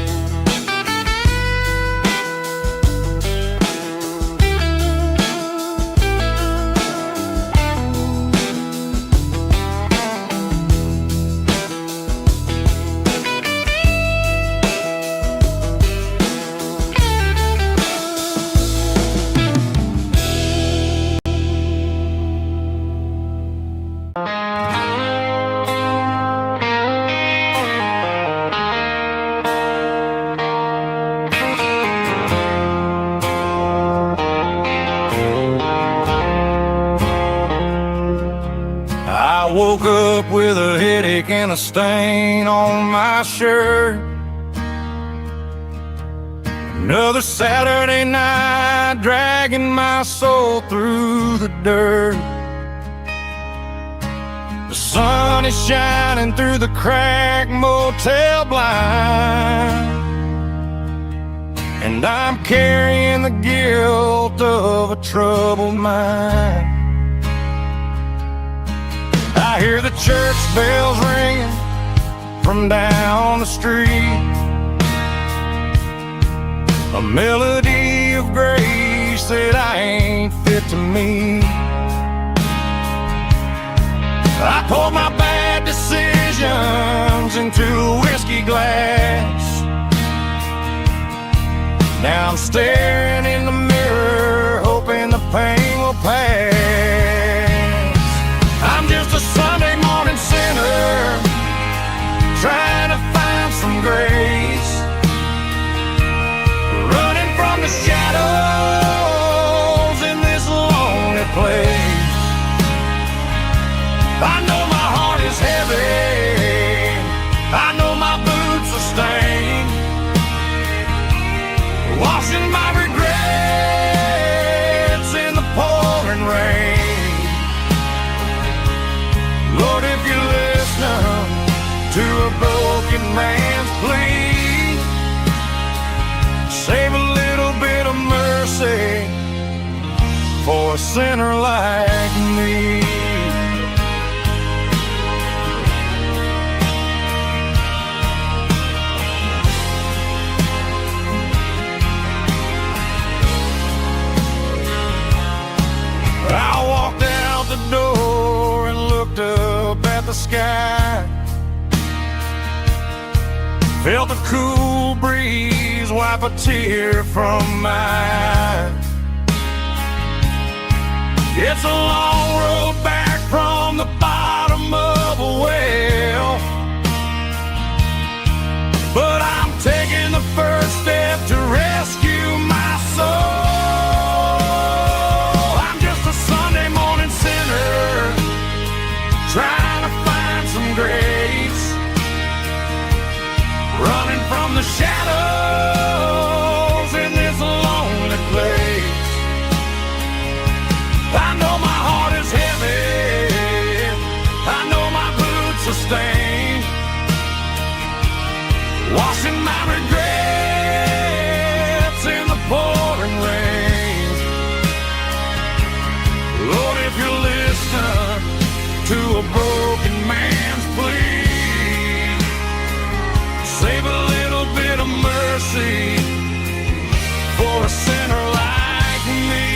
I woke up with a headache and a stain on my shirt. Another Saturday night dragging my soul through the dirt. The sun is shining through the cracked motel blind, and I'm carrying the guilt of a troubled mind. I hear the church bells ringing from down the street, a melody of grace that I ain't fit to meet. I poured my bad decisions into a whiskey glass. Now I'm staring in the mirror, hoping the pain will pass. I'm just a Sunday morning sinner, trying to find some grace, running from the shadows in this lonely place. I know my heart is heavy, I know my boots are stained, washing my a sinner like me. I walked out the door and looked up at the sky. Felt the cool breeze wipe a tear from my eye. It's a long road back from the bottom of a well, but I'm taking the first step to rescue my soul. I'm just a Sunday morning sinner trying to find some grace, running from the shadows in this lonely place. I know my heart is heavy, I know my boots are stained, washing my regrets in the pouring rain. Lord, if you listen to a broken man's plea, save a little bit of mercy for a sinner like me.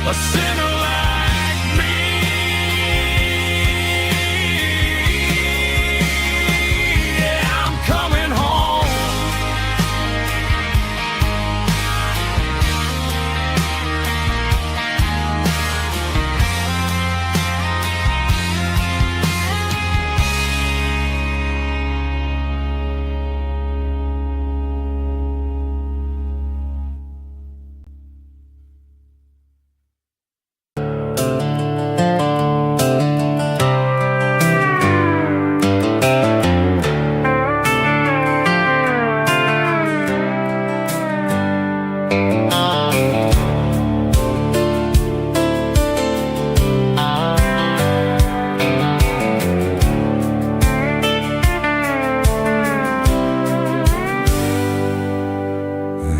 A sinner like me. Yeah, I'm coming home.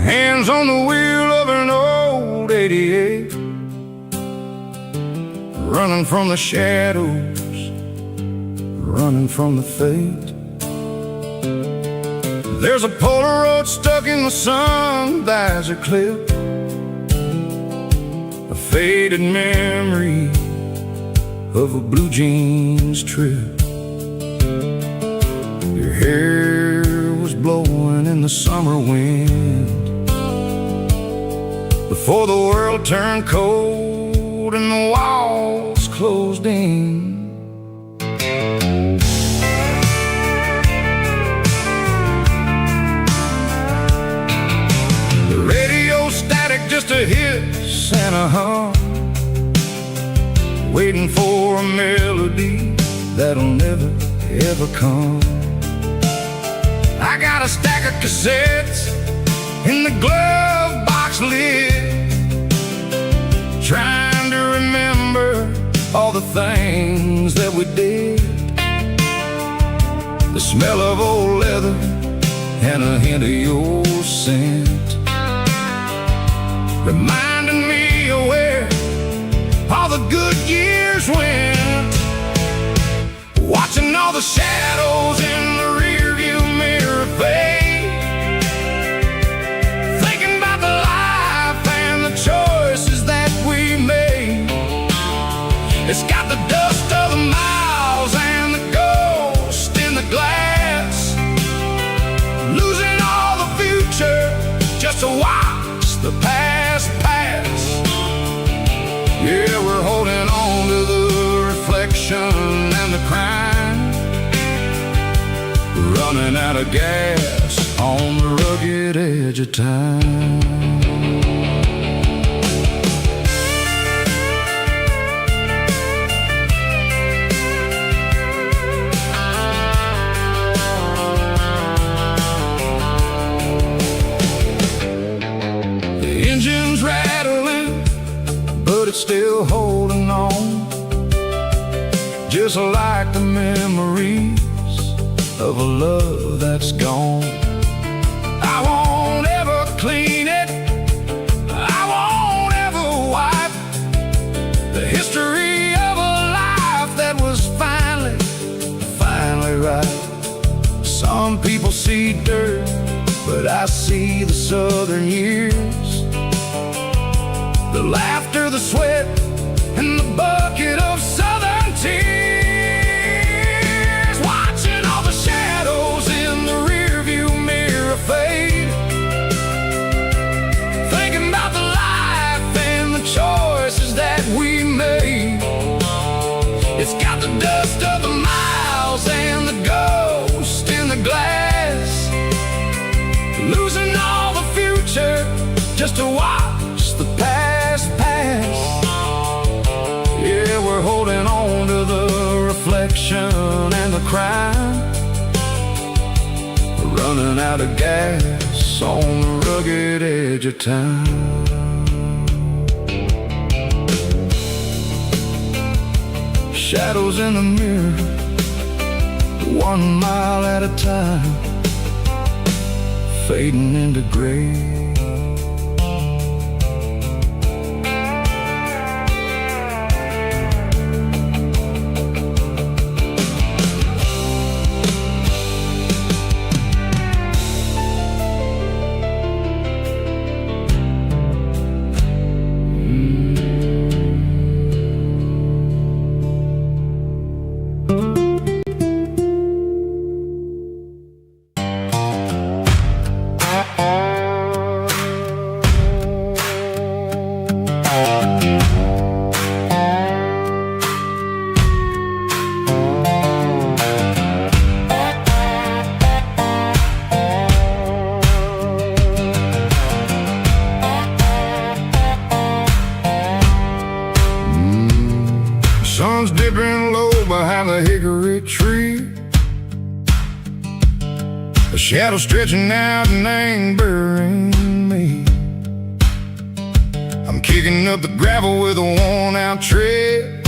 Hands on the wheel of an old 88, running from the shadows, running from the fate. There's a Polaroid stuck in the sun, there's a clip, a faded memory of a blue jeans trip. Your hair was blowing in the summer wind before the world turned cold and the walls closed in. The radio static, just a hiss and a hum, waiting for a melody that'll never ever come. I got a stack of cassettes in the glove box lid, trying to remember all the things that we did. The smell of old leather and a hint of your scent, reminding me of where all the good years went. Watching all the shadows in the rearview mirror fade, thinking about the life and the choices that we made. It's got the dust of the miles and the ghost in the glass, losing all the future just to watch the past pass. Yeah, we're holding on to the reflection and the crime, running out of gas on the rugged edge of time. The engine's rattling, but it's still holding on, just like the memories of a love that's gone. I want see dirt, but I see the southern years. The laughter, the sweat, and the bucket of southern tears. Watching all the shadows in the rearview mirror fade, thinking about the life and the choices that we made. It's got the dust of the miles and the ghost in the glass, losing all the future just to watch the past pass. Yeah, we're holding on to the reflection and the crime, running out of gas on the rugged edge of time. Shadows in the mirror, 1 mile at a time, fading into gray. Sun's dipping low behind the hickory tree, a shadow stretching out and angering me. I'm kicking up the gravel with a worn-out tread,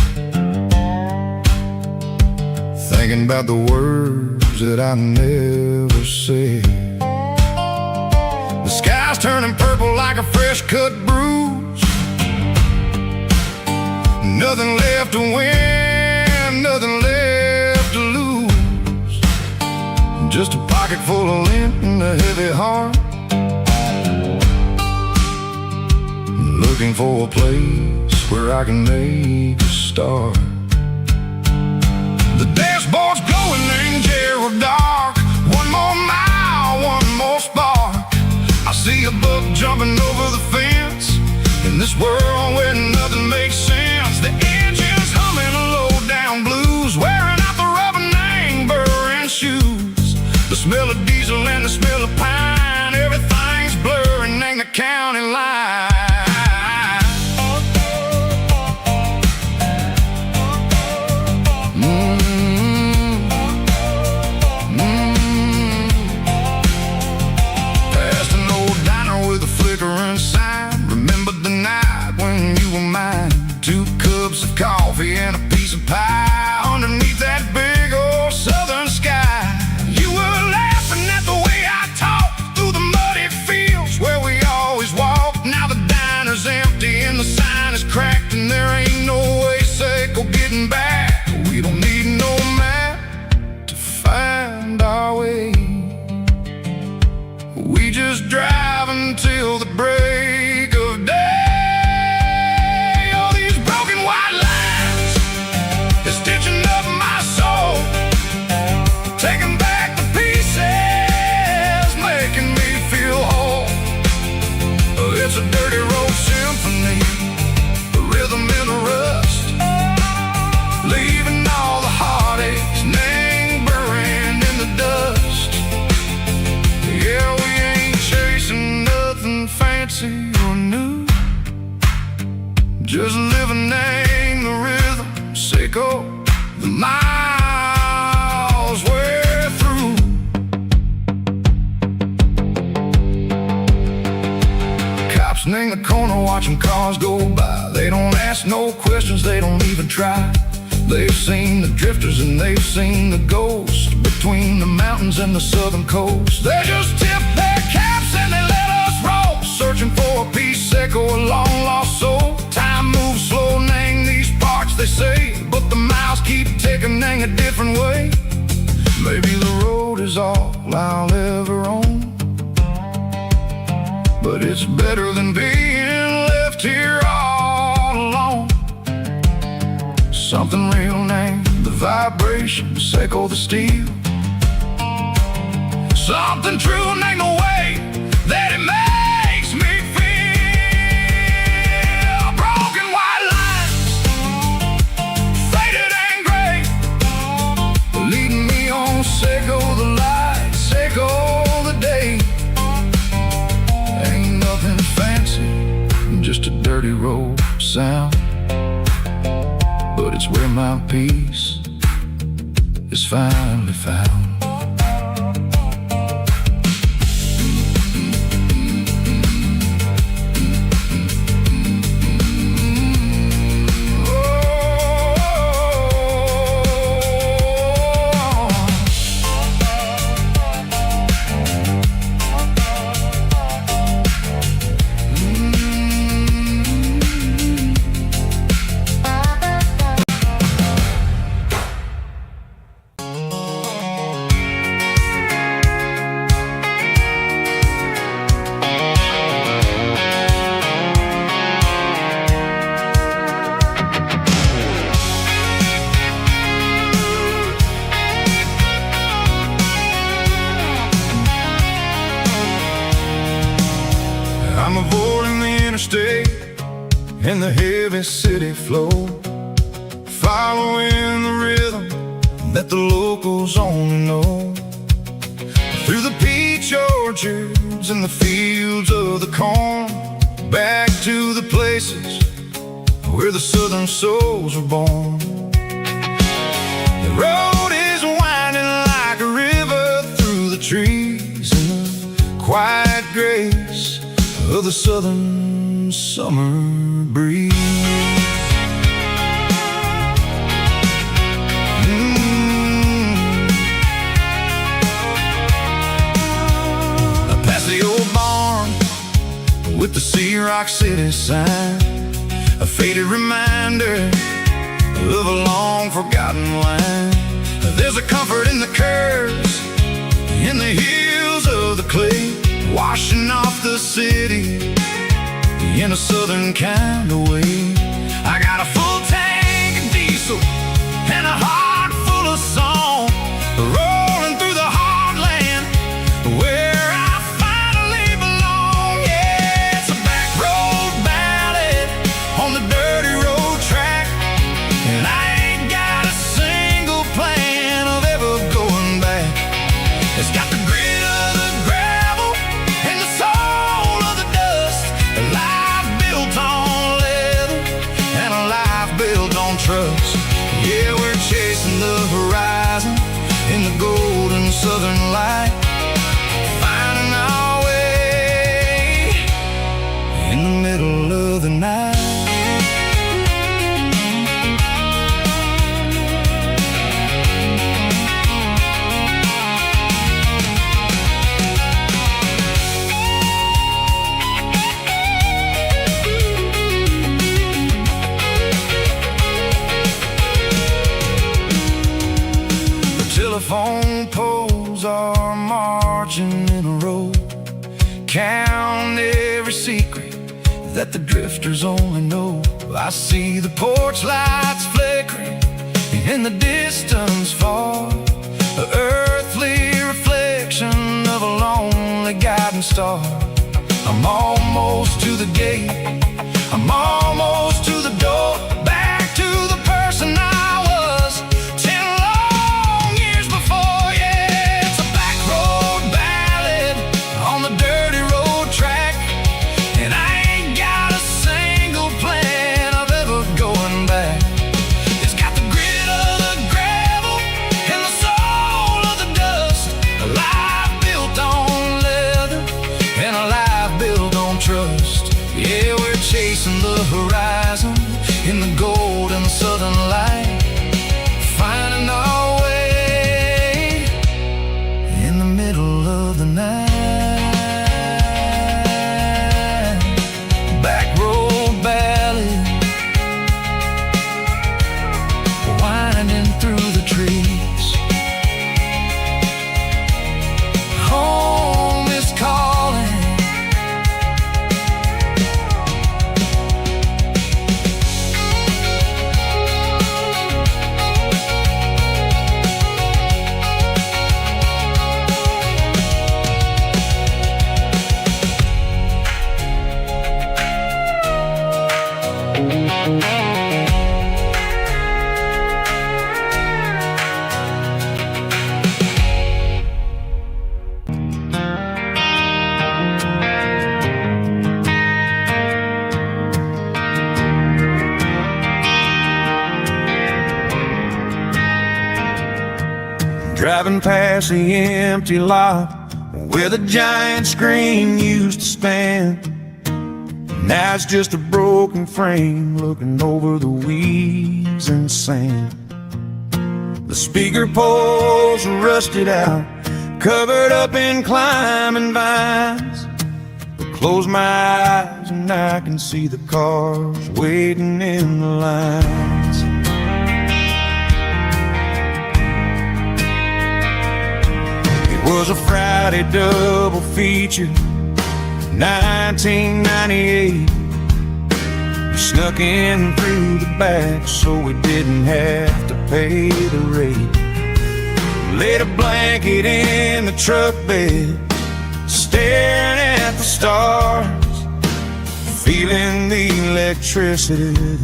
thinking about the words that I never said. The sky's turning purple like a fresh-cut bruise, nothing left to win, nothing left to lose, just a pocket full of lint and a heavy heart, looking for a place where I can make a start. The dashboard's glowing angel dark, 1 more mile, 1 more spark. I see a buck jumping over the fence, in this world where nothing makes sense. The engine's humming a low-down blues, wearing out the rubber name burring shoes. The smell of diesel and the smell of pine, everything's blurring, ain't the county line. Past an old diner with a flickering sign, remember the night when you were mine. 2 cups of coffee and a piece of pie underneath that big old southern sky. You were laughing at the way I talked through the muddy fields where we always walked. Now the diner's empty and the sign is cracked, and there ain't no way safe or getting back. We don't need no map to find our way, we just drive until the break of day. It's a dirty road symphony, a rhythm in the rust, leaving all the heartaches lingering in the dust. Yeah, we ain't chasing nothing fancy or new, just living in the rhythm, sick of the miles we're through. In the corner watching cars go by, they don't ask no questions, they don't even try. They've seen the drifters and they've seen the ghosts between the mountains and the southern coast. They just tip their caps and they let us roll, searching for a piece echo, a long lost soul. Time moves slow, name these parts they say, but the miles keep ticking a different way. Maybe the road is all I'll ever but it's better than being left here all alone. Something real named the vibrations echo the steel. Something true named the way that it makes me feel. Broken white lines, faded and gray, leading me on, echo the light, echo the day. Ain't nothing fancy, just a dirty road sound, but it's where my peace is finally found. I'm avoiding the interstate and the heavy city flow, following the rhythm that the locals only know. Through the peach orchards and the fields of the corn, back to the places where the southern souls were born. The road is winding like a river through the trees in the quiet grace of the southern summer breeze. I pass the old barn with the Sea Rock City sign, a faded reminder of a long forgotten line. There's a comfort in the curves, in the hills of the clay, washing off the city in a southern kind of way. I got a full tank of diesel and a heart full of song, rolling through the heartland where I finally belong. Yeah, it's a back road ballad on the dirty road track, and I ain't got a single plan of ever going back. It's got the grit of the gravel and the soul of the dust, a life built on leather and a life built on trust. Yeah, we're chasing the horizon in the golden southern light, finding our way in the middle of the night. Telephone poles are marching in a row, count every secret that the drifters only know. I see the porch lights flickering in the distance far, an earthly reflection of a lonely guiding star. I'm almost to the gate, I'm almost to the door, back to the person I was 10 long years before. Yeah, it's a back road ballad on the dirty road track, and I ain't got a single plan of ever going back. It's got the grit of the gravel and the soul of the dust, a life built on leather and a life built on trust. Yeah, we're chasing the horizon Driving past the empty lot where the giant screen used to stand. Now it's just a broken frame looking over the weeds and sand. The speaker poles are rusted out, covered up in climbing vines. I close my eyes and I can see the cars waiting in the lines. It was a Friday double feature, 1998. We snuck in through the back so we didn't have to pay the rate. Laid a blanket in the truck bed, staring at the stars, feeling the electricity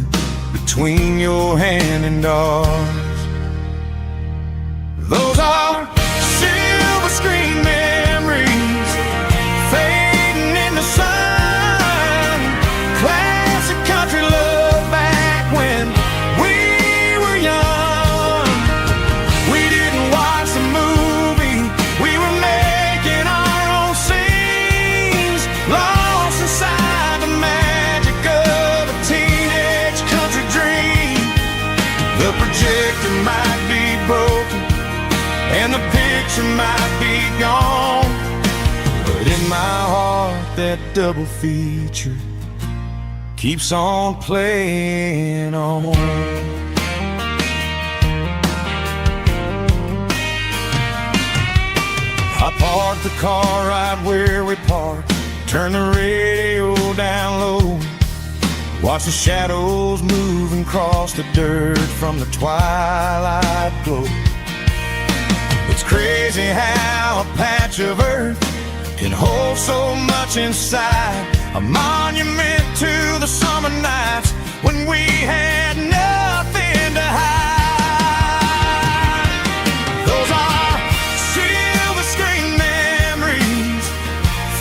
between your hand and ours. Those are silver screen memories fading in the sun. Classic country love back when we were young. We didn't watch the movie, we were making our own scenes, lost inside the magic of a teenage country dream. The projector might be broken and the picture might be gone, but in my heart that double feature keeps on playing on. I parked the car right where we parked, turned the radio down low, watch the shadows moving across the dirt from the twilight glow. It's crazy how a patch of earth can hold so much inside, a monument to the summer nights when we had nothing to hide. Those are silver screen memories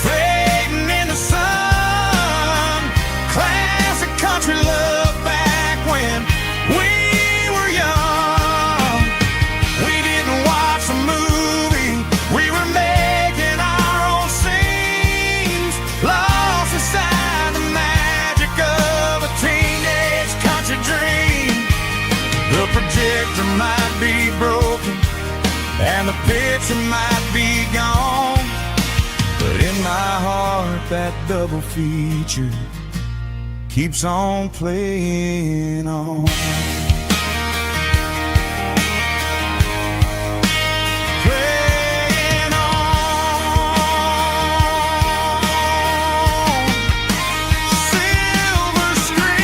fading in the sun. Classic country love back when we were young. We didn't watch the movie, we were making our own scenes, lost inside the magic of a teenage country dream. The projector might be broken and the picture might be gone, but in my heart that double feature keeps on playing on. Playing on. Silver screen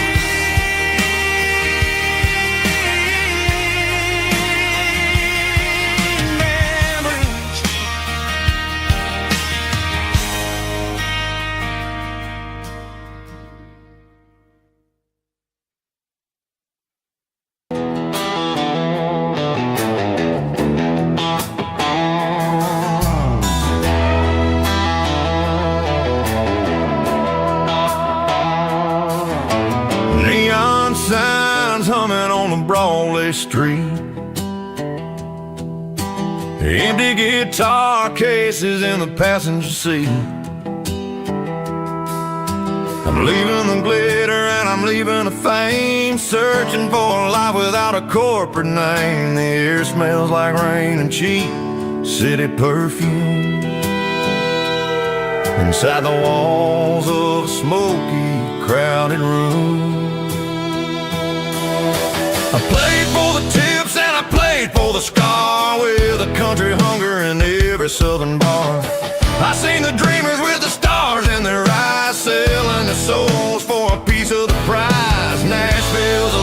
memories. Neon signs humming on the Broadway street, empty guitar cases in the passenger seat. I'm leaving the glitter and I'm leaving the fame, searching for a life without a corporate name. The air smells like rain and cheap city perfume inside the walls of a smoky, crowded room. I played for the tips and I played for the scar, with a country hunger in every southern bar. I seen the dreamers with the stars in their eyes, selling their souls for a piece of the prize. Nashville's a